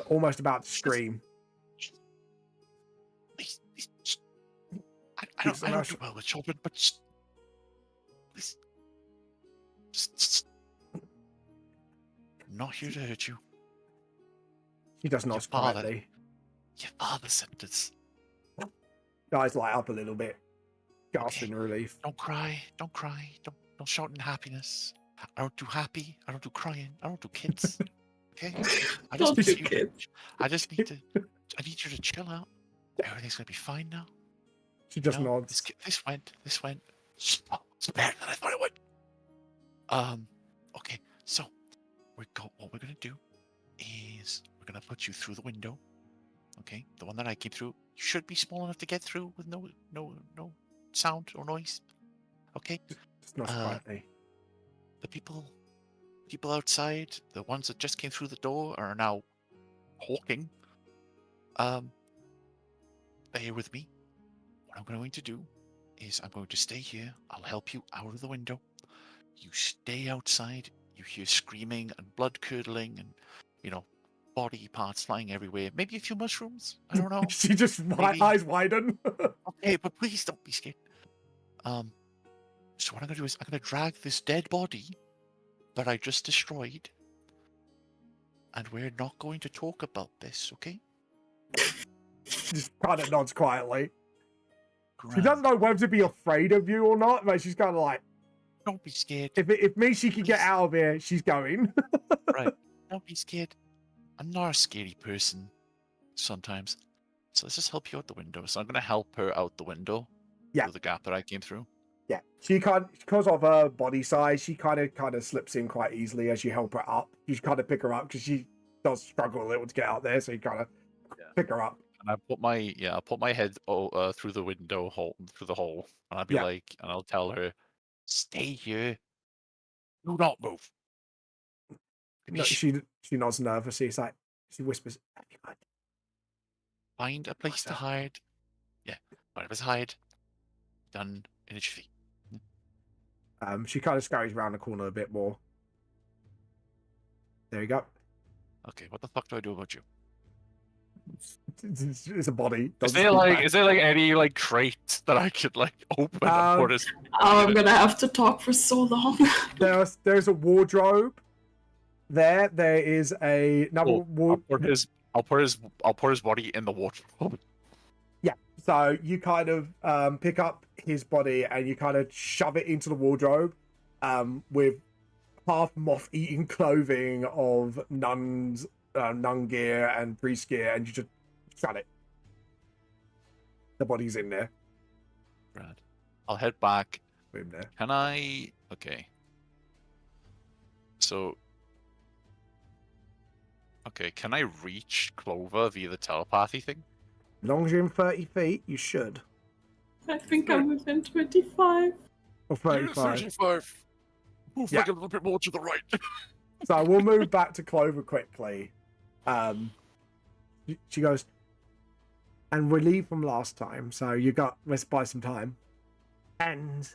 almost about to scream. Please, I don't do well with children, but please. I'm not here to hurt you. She does not father. quietly. Your father said this. Guys light up a little bit, gasping relief. Don't cry. Don't cry. Don't shout in happiness. I don't do happy. I don't do crying. I don't do kids. Okay? I Don't do need you kids. I need you to chill out. Everything's gonna be fine now. She just No, nods. This went. Oh, it's better than I thought it would. Okay. So what we're gonna do is we're gonna put you through the window. Okay, the one that I came through. You should be small enough to get through with no sound or noise. Okay. Just nods quietly. The people outside, the ones that just came through the door, are now hawking. Bear with me. What I'm going to do is I'm going to stay here. I'll help you out of the window. You stay outside. You hear screaming and blood curdling and, body parts flying everywhere. Maybe a few mushrooms. I don't know. She just eyes widen. Okay, but please don't be scared. So what I'm going to do is I'm going to drag this dead body that I just destroyed, and we're not going to talk about this, okay? Just kind of nods quietly. She Grand. doesn't know whether to be afraid of you or not, but she's kind of like, Don't be scared. if it means she can get out of here, she's going. Right. Don't be scared. I'm not a scary person sometimes. So let's just help you out the window. So I'm going to help her out the window. Yeah. Through the gap that I came through. Yeah, she can't, because of her body size, she kind of slips in quite easily as you help her up. You kind of pick her up because she does struggle a little to get out there, so you kind of pick her up. And I put my head through the window hole, through the hole, and I'll be like, and I'll tell her, stay here, do not move. No, she nods nervously. It's like, she whispers, Find a place to hide. Yeah, find a place to hide. Done in a tree. She kind of scurries around the corner a bit more. There you go. Okay, what the fuck do I do about you? It's a body. Is there any crate that I could open and put his? Oh, I'm gonna have to talk for so long. There's a wardrobe. There is another wardrobe. I'll put his body in the wardrobe. Yeah. So you kind of pick up his body and you kind of shove it into the wardrobe, with half moth-eaten clothing of nuns, nun gear and priest gear, and you just shut it. The body's in there. Right. I'll head back. In there. Can I? Okay. So. Okay, can I reach Clover via the telepathy thing? As long as you're in 30 feet, you should. I think I'm within 25. Or 35. 35. Move Yeah. a little bit more to the right. So we'll move back to Clover quickly. She goes, and we leave from last time, so let's buy some time. And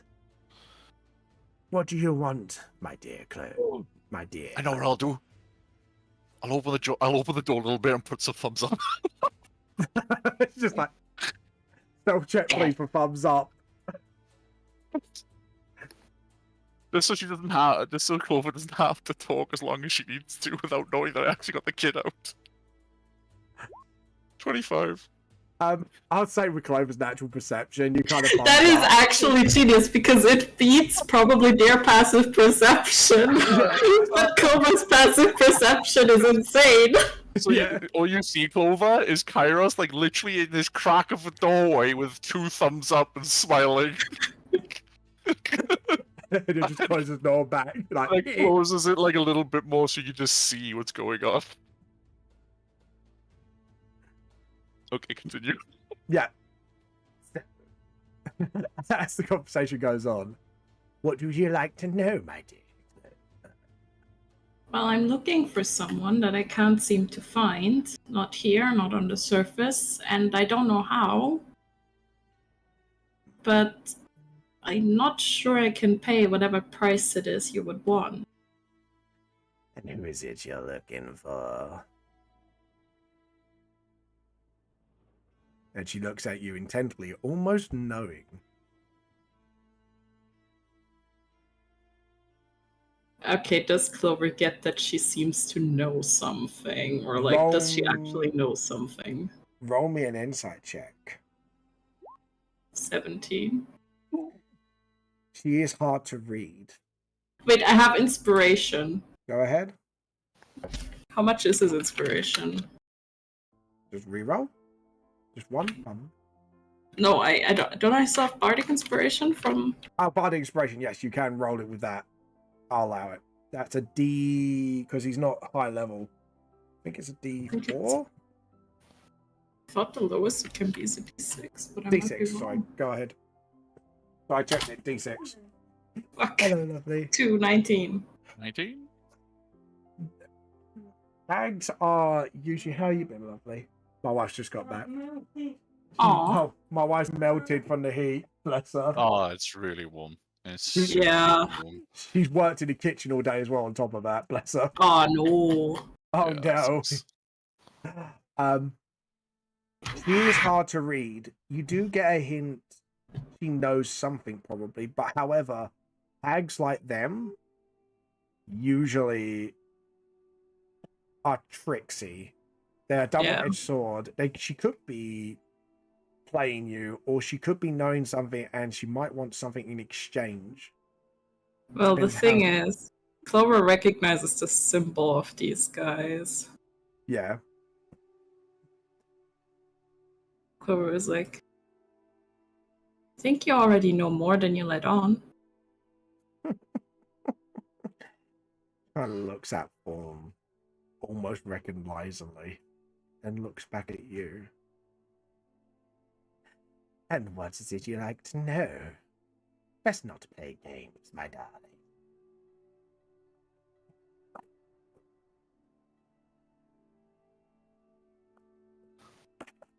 what do you want, my dear Clover? My dear. I know what I'll do. I'll open the door a little bit and put some thumbs up. It's just like, self check please for thumbs up. Just so Clover doesn't have to talk as long as she needs to without knowing that I actually got the kid out. 25. I'd say with Clover's natural perception, you kind of That is actually genius because it beats probably their passive perception. But Clover's passive perception is insane. So all you see, Clover, is Kairos literally in this crack of a doorway with 2 thumbs up and smiling. and it just closes the door back. Closes it a little bit more so you just see what's going on. Okay, continue. Yeah. As the conversation goes on, what would you like to know, my dear? Well, I'm looking for someone that I can't seem to find. Not here, not on the surface, and I don't know how. But I'm not sure I can pay whatever price it is you would want. And who is it you're looking for? And she looks at you intently, almost knowing. Okay, does Clover get that she seems to know something? Or, like, does she actually know something? Roll me an insight check. 17. She is hard to read. Wait, I have inspiration. Go ahead. How much is his inspiration? Just reroll. Just one. No, I don't I still have bardic inspiration from... Oh, bardic inspiration. Yes, you can roll it with that. I'll allow it. That's a D, because he's not high level. I think it's a D4. I thought the lowest it can be is a D6, but I might be D6, sorry. wrong. Go ahead. I checked it. D6. Fuck. Hello, lovely. 19. 19? Hags are usually... How you been, lovely? My wife's just got back. Aw. Oh, my wife's melted from the heat. Bless her. Oh, it's really warm. It's Yeah. really warm. She's worked in the kitchen all day as well on top of that. Bless her. Oh no. Oh, Yeah, no. it's- She is hard to read. You do get a hint she knows something probably, but however, hags like them usually are tricksy. They're a double-edged sword. She could be playing you, or she could be knowing something and she might want something in exchange. Well, the Depends thing how- is, Clover recognizes the symbol of these guys. Yeah. Clover is like, I think you already know more than you let on. Kind of looks at Form almost recognizably and looks back at you. And what is it you like to know? Best not play games, my darling.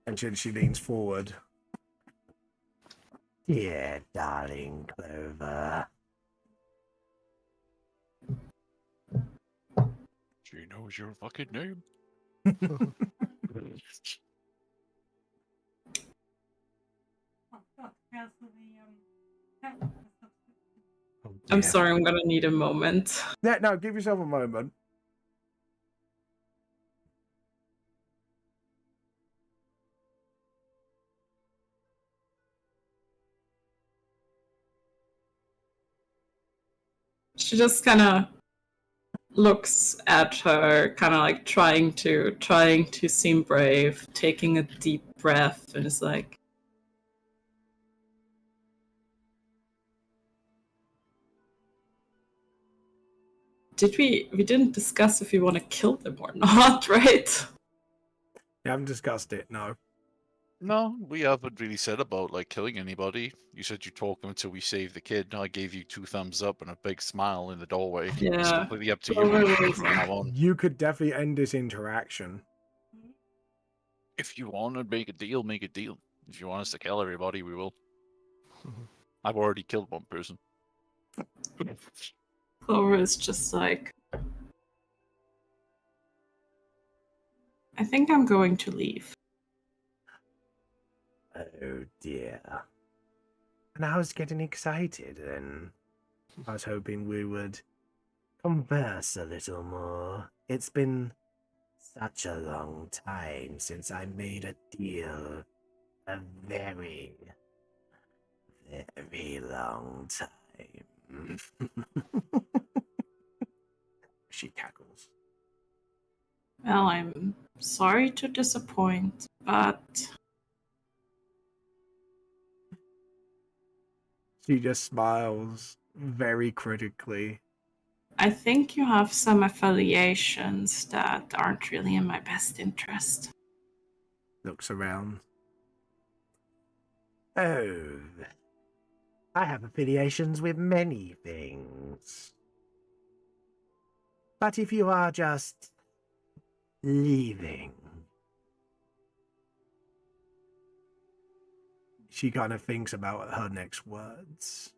And then she leans forward. Dear darling Clover. She knows your fucking name. Oh, I'm dear. sorry, I'm gonna need a moment. Yeah, no, give yourself a moment. She just kind of looks at her, kind of like trying to seem brave, taking a deep breath, and is like, we didn't discuss if we want to kill them or not, right? You haven't discussed it, no. No, we haven't really said about like killing anybody. You said you talk them until we save the kid. I gave you 2 thumbs up and a big smile in the doorway. It's Yeah. completely up to Well, you really, from now on. You could definitely end this interaction. If you want to make a deal, make a deal. If you want us to kill everybody, we will. I've already killed one person. Clover is just like, I think I'm going to leave. Oh dear. And I was getting excited and I was hoping we would converse a little more. It's been such a long time since I made a deal. A very, very long time. She cackles. Well, I'm sorry to disappoint, but She just smiles very critically. I think you have some affiliations that aren't really in my best interest. Looks around. Oh, I have affiliations with many things. But if you are just leaving, she kind of thinks about her next words.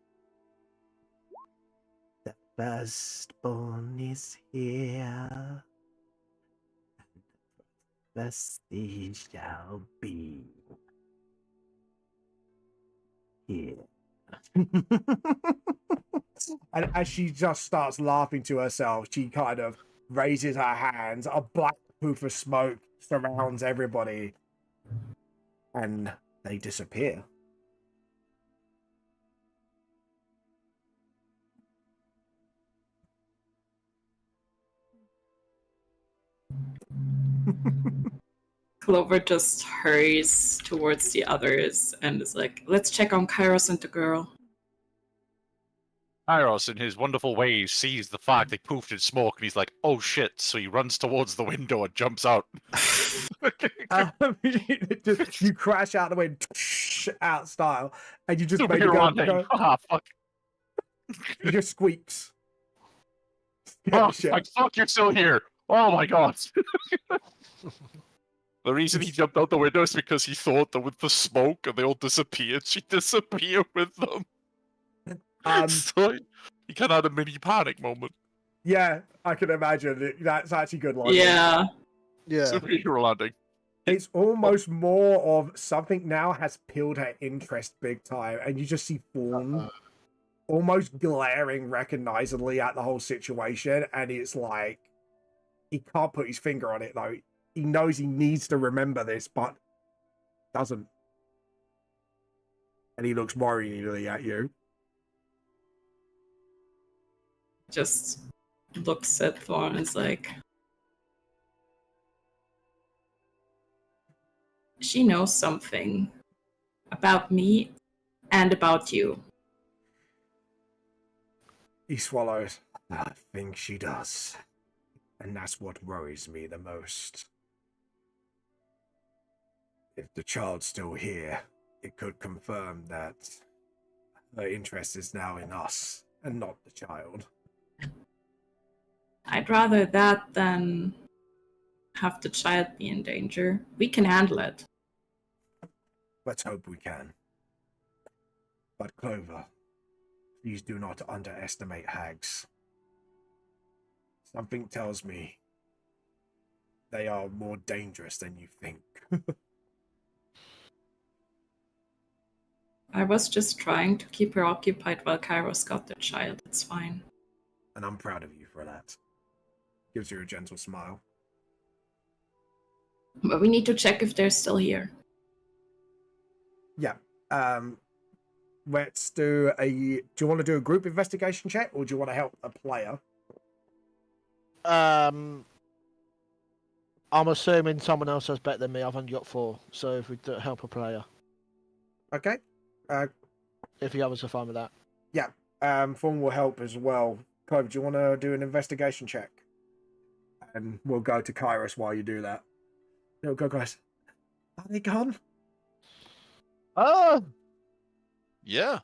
The firstborn is here. First he shall be here. And as she just starts laughing to herself, she kind of raises her hands. A black poof of smoke surrounds everybody, and they disappear. Clover just hurries towards the others and is like, let's check on Kairos and the girl. Kairos, in his wonderful ways, sees the fact they poofed in smoke, and he's like, "Oh shit!" So he runs towards the window and jumps out. You crash out the way, out style, and you just make it Superhero go, landing. Ah, fuck. It just squeaks. Oh, Shit. fuck, you're still here. Oh my god. The reason he jumped out the window is because he thought that with the smoke and they all disappeared, she'd disappear with them. So he kind of had a mini panic moment. Yeah, I can imagine. That's actually good logic. Yeah. Yeah. Superhero landing. It's almost more of something now has peeled her interest big time, and you just see Fawn almost glaring recognizably at the whole situation, and it's like he can't put his finger on it though. He knows he needs to remember this, but doesn't. And he looks worryingly at you. Just looks at Thorn and is like, she knows something about me and about you. He swallows. I think she does. And that's what worries me the most. If the child's still here, it could confirm that her interest is now in us and not the child. I'd rather that than have the child be in danger. We can handle it. Let's hope we can. But Clover, please do not underestimate hags. Something tells me they are more dangerous than you think. I was just trying to keep her occupied while Kairos got the child. It's fine. And I'm proud of you for that. Gives you a gentle smile. But we need to check if they're still here. Yeah. Let's do a... Do you want to do a group investigation check, or do you want to help a player? I'm assuming someone else has better than me. I've only got 4, so if we do help a player, Okay. if the others are fine with that. Fawn will help as well. Clover, do you want to do an investigation check? And we'll go to Kairos while you do that. No, go, guys. Are they gone? Oh, Yeah.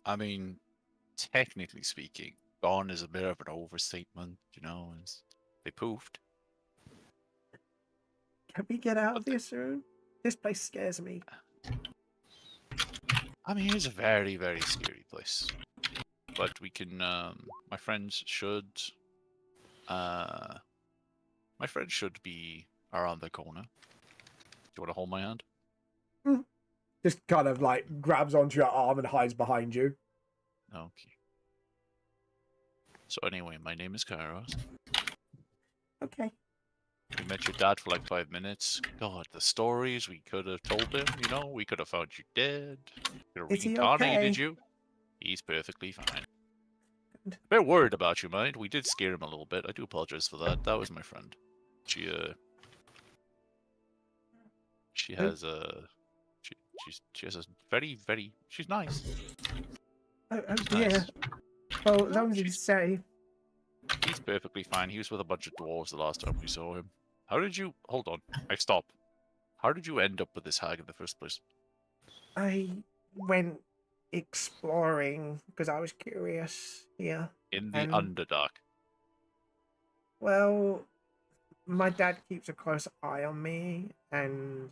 I mean, technically speaking, gone is a bit of an overstatement, you know, they poofed. Can we get out of here soon? This place scares me. I mean, it's a very, very scary place. But we can, my friends should be around the corner. Do you want to hold my hand? Just kind of like grabs onto your arm and hides behind you. Okay. So anyway, my name is Kairos. Okay. We met your dad for like 5 minutes. God, the stories we could have told him, you know, we could have found you dead. Could have Is he reincarnated okay? you. He's perfectly fine. A bit worried about you, mind. We did scare him a little bit. I do apologize for that. That was my friend. She has a she has a very she's nice. Oh, She's yeah. nice. Well, as long as you say. He's perfectly fine. He was with a bunch of dwarves the last time we saw him. How did you hold on? I stopped. How did you end up with this hag in the first place? I went exploring because I was curious. Yeah. In the And- Underdark. Well, my dad keeps a close eye on me, and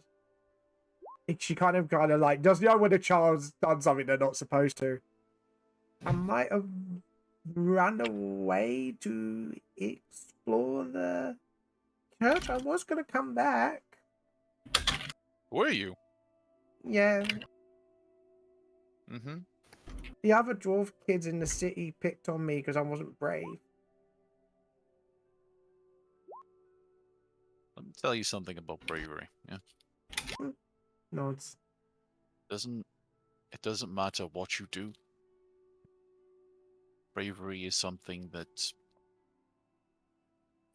she kind of like does know when a child's done something they're not supposed to. I might have run away to explore the church. I was gonna come back. Were you? Yeah, Mm-hmm. the other dwarf kids in the city picked on me because I wasn't brave. Let me tell you something about bravery. Yeah, Nods. it doesn't matter what you do. Bravery is something that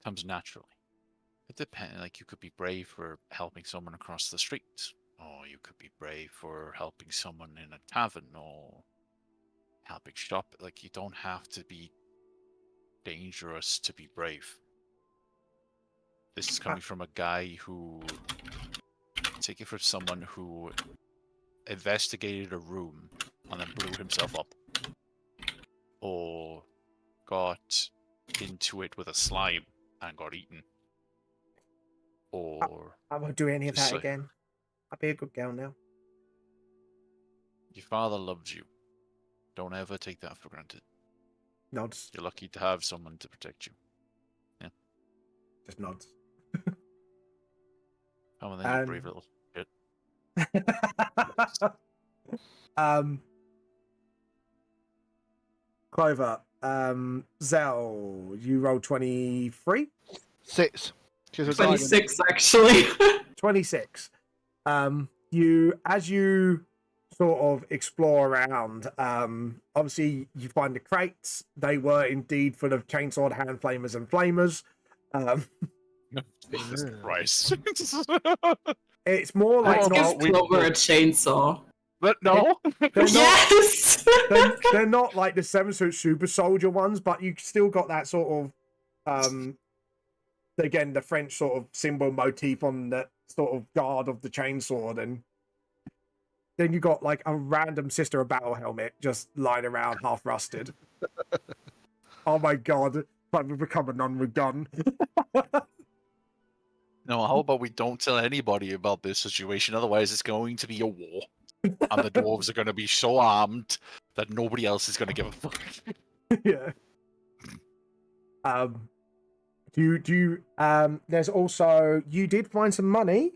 comes naturally. It depends. Like you could be brave for helping someone across the street, or you could be brave for helping someone in a tavern, or helping shop. Like you don't have to be dangerous to be brave. This is coming from a guy who, take it from someone who investigated a room and then blew himself up, or got into it with a slime and got eaten, or I won't do any of Just that say- again. I'll be a good girl now. your father loves you. Don't ever take that for granted. Nods. You're lucky to have someone to protect you. Just nods. Oh, and then you brave little shit. Clover, Zell, you rolled 23? 6. She's a diamond. 26, actually. 26. As you sort of explore around, obviously you find the crates. They were indeed full of chainsword, hand flamers, and flamers. Jesus Yeah. Christ. It's more like Let's not, give Clover a chainsaw. But no. they're not Yes! they're not like the 7-suit super soldier ones, but you still got that sort of again the French sort of symbol motif on the sort of guard of the chainsword, and then you got like a random Sister of Battle helmet just lying around half rusted. Oh my god, I've become a nun with gun. No, how about we don't tell anybody about this situation? Otherwise, it's going to be a war. And the dwarves are going to be so armed that nobody else is going to give a fuck. Yeah. There's also, you did find some money.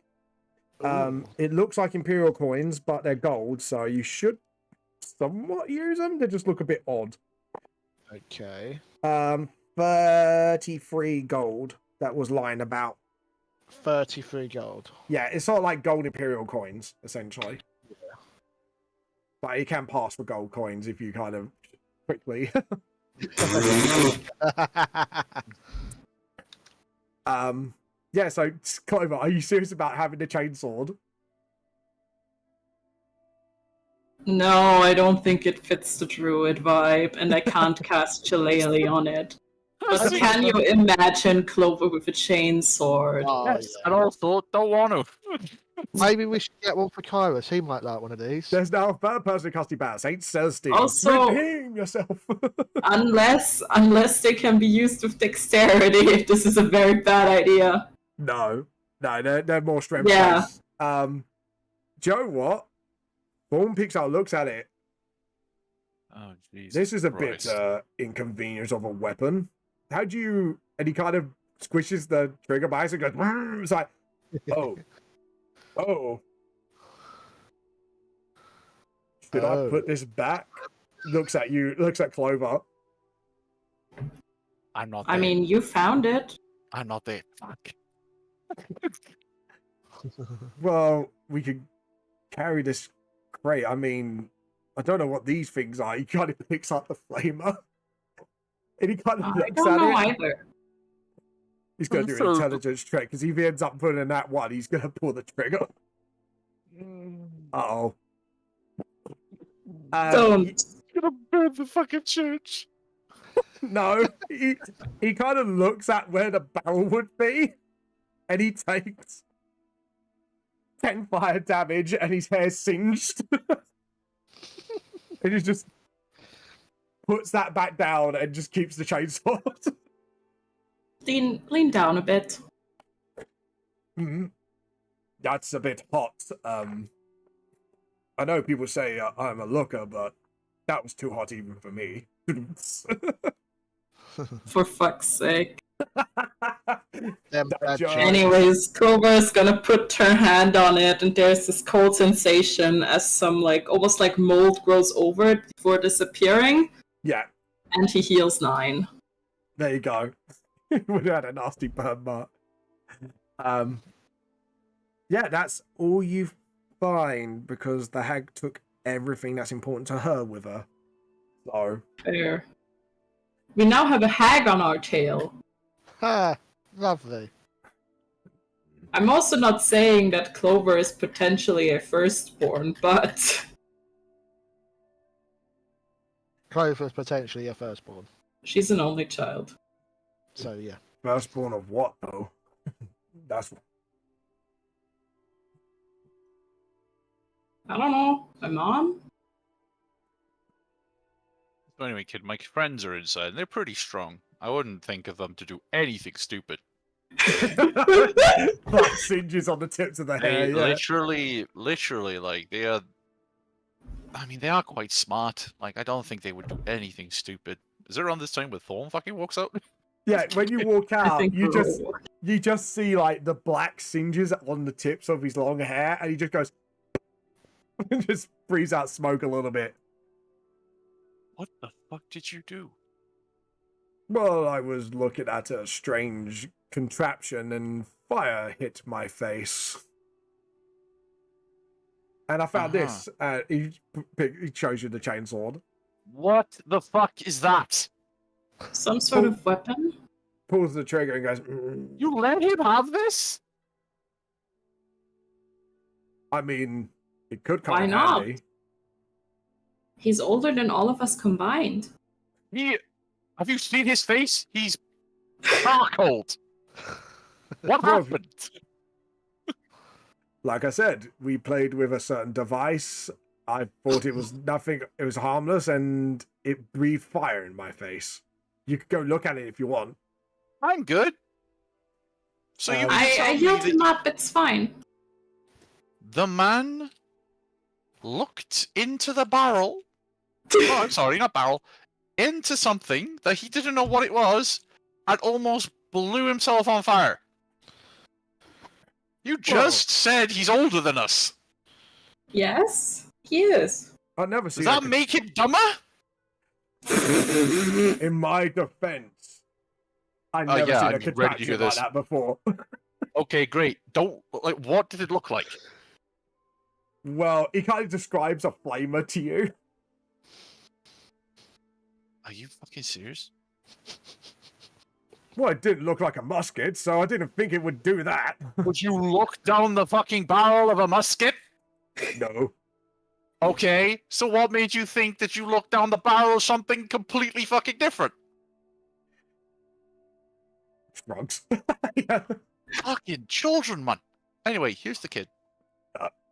Ooh. It looks like Imperial coins, but they're gold, so you should somewhat use them. They just look a bit odd. Okay. 33 gold that was lying about. 33 gold. Yeah, it's sort of like gold Imperial coins, essentially. But you can pass for gold coins if you kind of quickly. Yeah, so Clover, are you serious about having the chainsword? No, I don't think it fits the druid vibe, and I can't cast Shillelagh on it. But can you imagine Clover with a chainsword? Oh, Yes, yeah. and also don't want to. Maybe we should get one for Kyrus. He might like one of these. There's now a third person casting Battle Saint Celestine. Also- Redeem yourself. Unless they can be used with dexterity, this is a very bad idea. No, they're more strength. Yeah. based. Joe, what? Thorn picks out, looks at it. Oh, Jesus This is a Christ. bit inconvenience of a weapon. How do you? And he kind of squishes the trigger by and goes. "Brrr." It's like, oh. Should I Oh. put this back? Looks at you. Looks at Clover. I'm not I there. mean, you found it. I'm not there. Fuck. Well, we could carry this crate. I mean, I don't know what these things are. He kind of picks up the flamer. And he kind of I looks don't know at it. either. He's going to do an So- intelligence check because if he ends up putting in that one, he's going to pull the trigger. Uh-oh. Don't. Gonna burn the fucking church. No, he kind of looks at where the barrel would be, and he takes 10 fire damage, and his hair's singed. And he just puts that back down and just keeps the chainsaw. lean down a bit. That's a bit hot. I know people say I'm a looker, but that was too hot even for me. For fuck's sake. Them That bad joke. jokes. Anyways, Clover is gonna put her hand on it, and there's this cold sensation as some like almost like mold grows over it before disappearing, Yeah, and he heals 9. there you go. Would have had a nasty burn mark. Yeah, that's all you find because the hag took everything that's important to her with her. So Fair. We now have a hag on our tail. Ah, lovely. I'm also not saying that Clover is potentially a firstborn, but Clover's potentially a firstborn. she's an only child. So yeah. firstborn of what though? That's I don't know. My mom? So anyway, kid, my friends are inside, and they're pretty strong. I wouldn't think of them to do anything stupid. Black singes on the tips of the hair. They Yeah. literally, like, they are... I mean, they are quite smart. Like, I don't think they would do anything stupid. Is there around this time where Thorn fucking walks out? Yeah, when you walk I out, think you we're just all- you just see like the black singes on the tips of his long hair, and he just goes and just breathes out smoke a little bit. What the fuck did you do? Well, I was looking at a strange contraption and fire hit my face. And I found this. He shows you the chainsword. What the fuck is that? Some sort of weapon? Pulls the trigger and goes, You let him have this? I mean, it could come Why in not? handy. He's older than all of us combined. Have you seen his face? He's charcoaled. What Well, happened? Like I said, we played with a certain device. I thought it was nothing, it was harmless, and it breathed fire in my face. You could go look at it if you want. I'm good. So you Um, mean to I tell me healed that him up, it's fine. the man looked into the barrel? Oh, I'm sorry, not barrel. Into something that he didn't know what it was, and almost blew himself on fire. You just said he's older than us. Yes, he is. I've never Does seen that make him dumber? In my defense, I've never yeah, seen a I'm ready to hear contraption like this. that before. Okay, great. Don't like. What did it look like? Well, he kind of describes a flamer to you. Are you fucking serious? Well, it didn't look like a musket, so I didn't think it would do that. Would you look down the fucking barrel of a musket? No. Okay, so what made you think that you looked down the barrel of something completely fucking different? Drugs. Yeah. Fucking children, man. Anyway, here's the kid.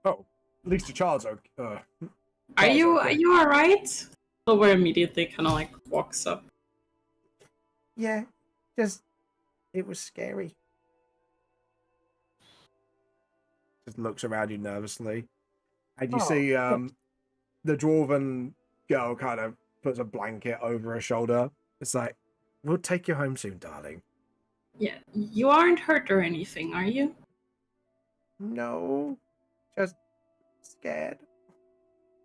Oh, at least the child's okay. Are you alright? Clover immediately kind of like walks up. Yeah, just it was scary. Just looks around you nervously, and you see the dwarven girl kind of puts a blanket over her shoulder. It's like, we'll take you home soon, darling. Yeah, you aren't hurt or anything, are you? No, just scared.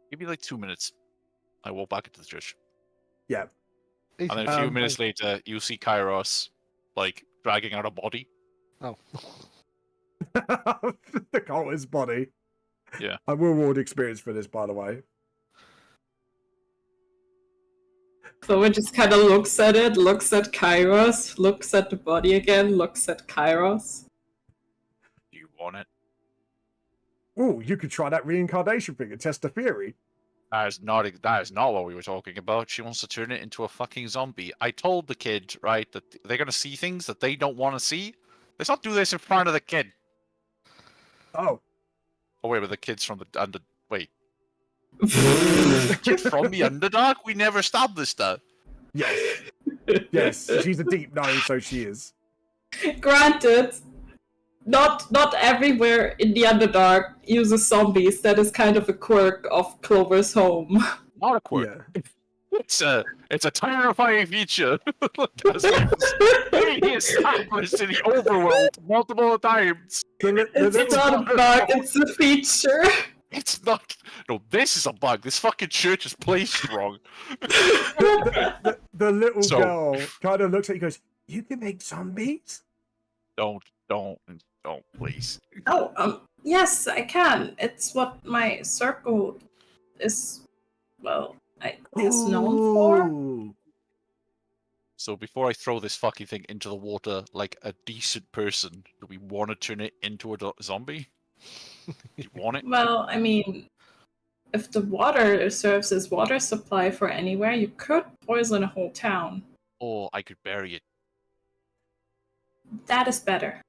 Give me like 2 minutes. I walk back into the church. Yeah. He's- And then a few Um, minutes later, you see Kairos, like, dragging out a body. Oh. The cultist body. Yeah. I will reward experience for this, by the way. Clover just kind of looks at it, looks at Kairos, looks at the body again, looks at Kairos. Do you want it? Oh, you could try that reincarnation thing and test the theory. That is not what we were talking about. She wants to turn it into a fucking zombie. I told the kid, right, that they're gonna see things that they don't want to see. Let's not do this in front of the kid. Oh, Oh wait, but the kid's from the wait. The kid from the Underdark? We never established that. yes. Yes, she's a deep gnome, so she is. Granted, not everywhere in the Underdark uses zombies. That is kind of a quirk of Clover's home. Not a quirk. Yeah. It's a terrifying feature. That's clearly established in the overworld multiple times. It's not a bug, it's a feature. It's not. No, this is a bug. This fucking church is placed wrong. The little So- girl kind of looks at you and goes, "You can make zombies?" Don't, please. Oh, yes, I can. It's what my circle is, well, I guess known for. Ooh. So before I throw this fucking thing into the water like a decent person, do we want to turn it into a zombie? Do you want it? Well, I mean, if the water serves as water supply for anywhere, you could poison a whole town. Or I could bury it. That is better.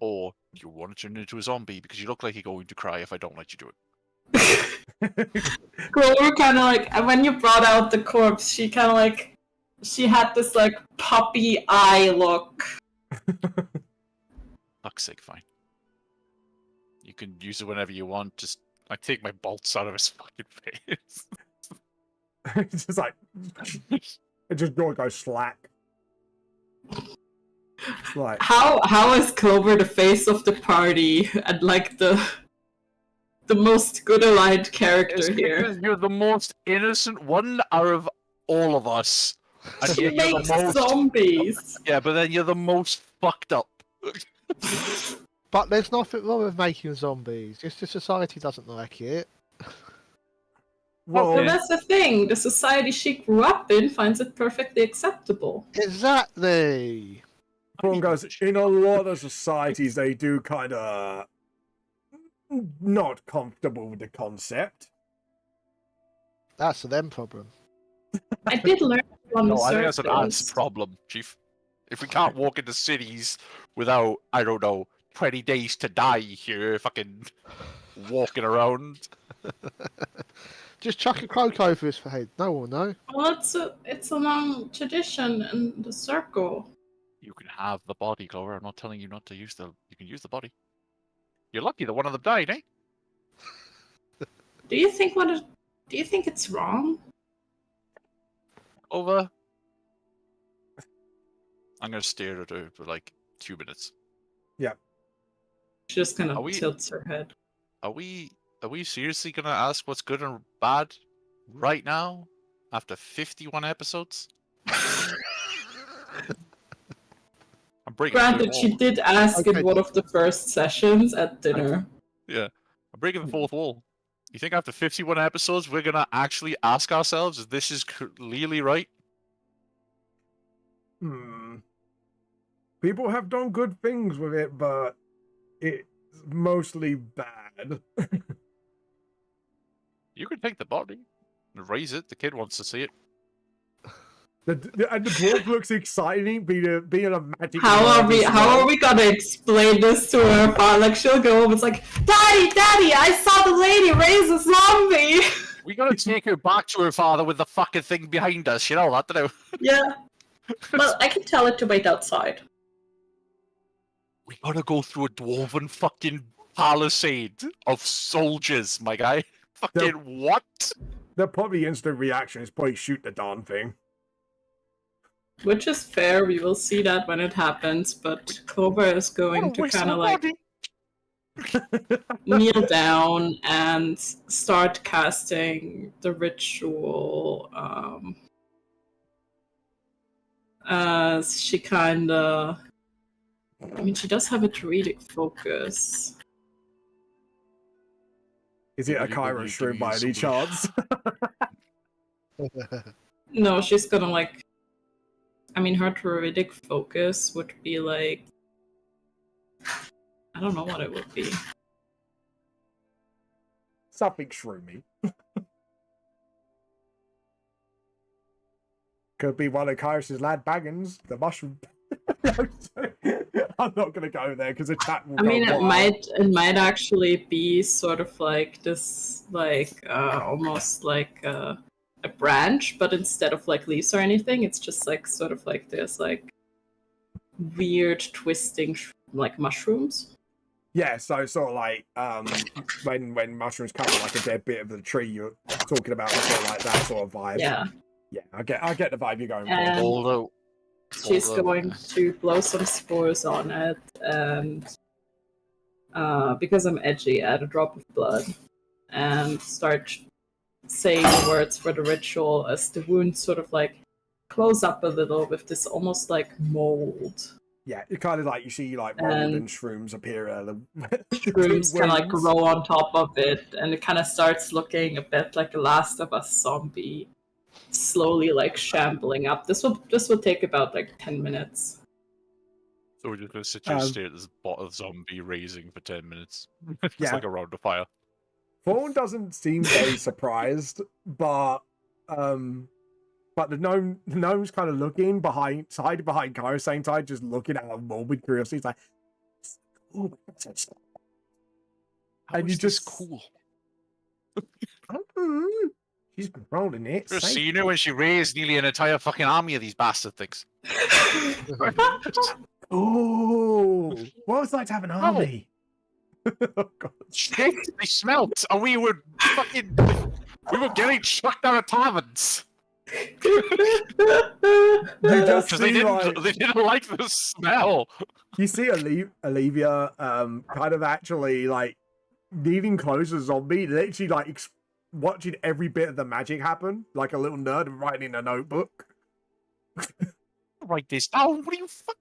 Or you want to turn it into a zombie because you look like you're going to cry if I don't let you do it. Clover kind of like, when you brought out the corpse, she kind of like, she had this like puppy eye look. Fuck's sake, fine. You can use it whenever you want. Just I take my bolts out of his fucking face. It's just like it just goes slack. It's like How is Clover the face of the party and like the most good aligned character It's here? because you're the most innocent one out of all of us. And She yet you're makes the most... zombies. Yeah, but then you're the most fucked up. But there's nothing wrong with making zombies. It's just society doesn't like it. Well, well, that's the thing. The society she grew up in finds it perfectly acceptable. Exactly. Prawn goes, in a lot of societies they do kind of not comfortable with the concept. That's a them problem. I did learn on the No, I think that's an us surface. problem, Chief. If we can't walk into cities without, I don't know, 20 days to die here, fucking walking around. Just chuck a cloak over his head. No one will know. Well, it's a long tradition in the circle. You can have the body, Clover. I'm not telling you not to use the... You can use the body. You're lucky that one of them died, eh? Do you think do you think it's wrong? Over. I'm gonna stare at her for like 2 minutes. She just kind Are of we- tilts her head. Are we seriously gonna ask what's good and bad right now? After 51 episodes? I'm breaking the Granted, fourth she wall. did ask Okay. in one of the first sessions at dinner. Yeah. I'm breaking the fourth wall. You think after 51 episodes we're gonna actually ask ourselves if this is clearly right? People have done good things with it, but it's mostly bad. You can take the body and raise it. The kid wants to see it. And the dwarf looks exciting, being a magic. How are nerd as we well. gonna explain this to her? Like she'll go home. It's like, Daddy, I saw the lady raise a zombie. We gotta take her back to her father with the fucking thing behind us, you know that, don't you? Yeah. Well, I can tell it to wait outside. We gotta go through a dwarven fucking palisade of soldiers, my guy. Fucking what? The probably instant reaction is probably shoot the darn thing. Which is fair. We will see that when it happens. But Clover is going to kind of like kneel down and start casting the ritual. As she kind of, I mean, she does have a druidic focus. Is it a You Chiron believe shroom you by any somebody- chance? No, she's gonna like. I mean, her druidic focus would be like. I don't know what it would be. Something shroomy. Could be one of Kyrus's lad Baggins, the mushroom. I'm not gonna go there because the chat will I mean, go it wild. might actually be sort of like this, like almost like a branch, but instead of like leaves or anything, it's just like sort of like there's like weird twisting like mushrooms. Yeah, so sort of like when mushrooms cover like a dead bit of the tree, you're talking about sort of like that sort of vibe. Yeah. Yeah, I get the vibe you're going for. And Although she's going to blow some spores on it, and because I'm edgy, add a drop of blood and start saying the words for the ritual as the wound sort of like close up a little with this almost like mold. Yeah, it kind of like you see like mold And and shrooms appear. Shrooms kind of like grow on top of it, and it kind of starts looking a bit like a Last of Us zombie, slowly like shambling up. This will take about like 10 minutes. So we're just going to sit here and stare at this bot zombie raising for 10 minutes. It's Yeah. like around the fire. Fawn doesn't seem very surprised, but the gnome's kind of looking behind Cairo, same time, just looking at him morbid curiosity. It's like, oh, How and is you this just cool? She's rolling it. So you know when she raised nearly an entire fucking army of these bastard things. Oh, what was it like to have an army? Oh, God. Shit, they smelt, and we were getting chucked out of taverns You just because see like they didn't like the smell. you see Olivia kind of actually like leaning closer to zombie, literally like watching every bit of the magic happen, like a little nerd and writing in a notebook. Write this down. What are you fuck?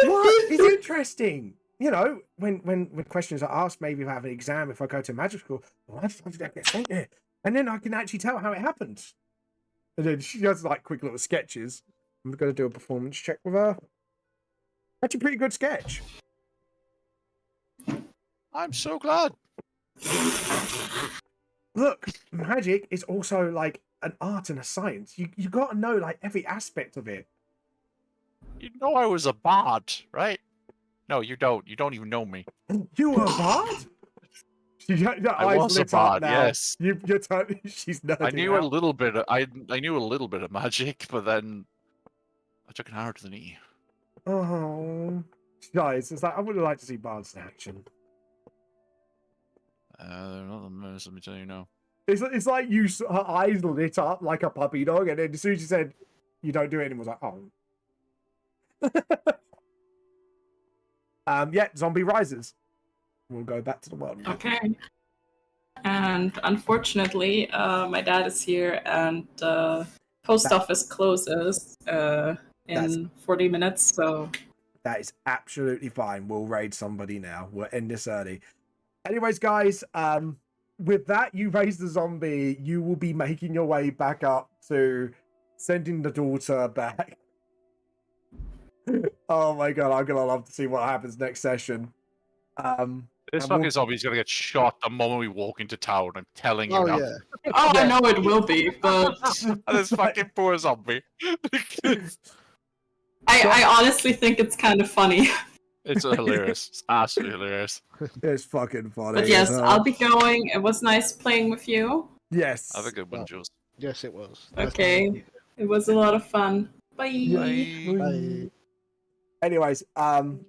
What? It's interesting. You know, when questions are asked, maybe if I have an exam, if I go to magic school, well, how did I get sent here? And then I can actually tell how it happens. And then she does like quick little sketches. I'm going to do a performance check with her. Actually, pretty good sketch. I'm so glad. Look, magic is also like an art and a science. You got to know like every aspect of it. You know I was a bard, right? No, you don't. You don't even know me. You were a bard? I was a bard. Yes. You're totally. She's nerding I knew out. a little bit. I knew a little bit of magic, but then I took an arrow to the knee. Oh, guys, it's like I would have liked to see bards in action. They're not the most. Let me tell you now. It's like her eyes lit up like a puppy dog, and then as soon as she said, "You don't do it," and was like, "Oh." Yeah, zombie rises. We'll go back to the world. Okay. And unfortunately, my dad is here, and post office closes in 40 minutes. So that is absolutely fine. We'll raid somebody now. We'll end this early. Anyways, guys, with that, you raise the zombie. You will be making your way back up to sending the daughter back. Oh my god, I'm gonna love to see what happens next session. This fucking zombie's gonna get shot the moment we walk into town. I'm telling you now. Yeah. oh, I know it will be, but This fucking poor zombie. I honestly think it's kind of funny. It's hilarious. It's absolutely hilarious. It's fucking funny. But yes, I'll be going. It was nice playing with you. Yes. Have a good one, Jules. Yes, it was. Okay. It was a lot of fun. Bye. Bye. Anyways,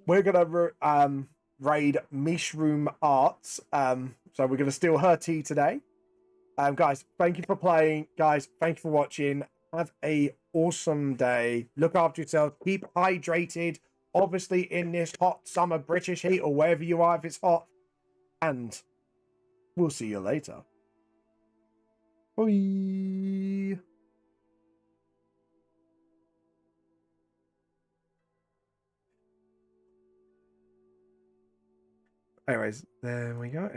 we're gonna raid Mishroom Arts. So we're gonna steal her tea today. Guys, thank you for playing. Guys, thank you for watching. Have a awesome day. Look after yourself. Keep hydrated. Obviously, in this hot summer British heat or wherever you are, if it's hot. And we'll see you later. Bye. Anyways, there we go.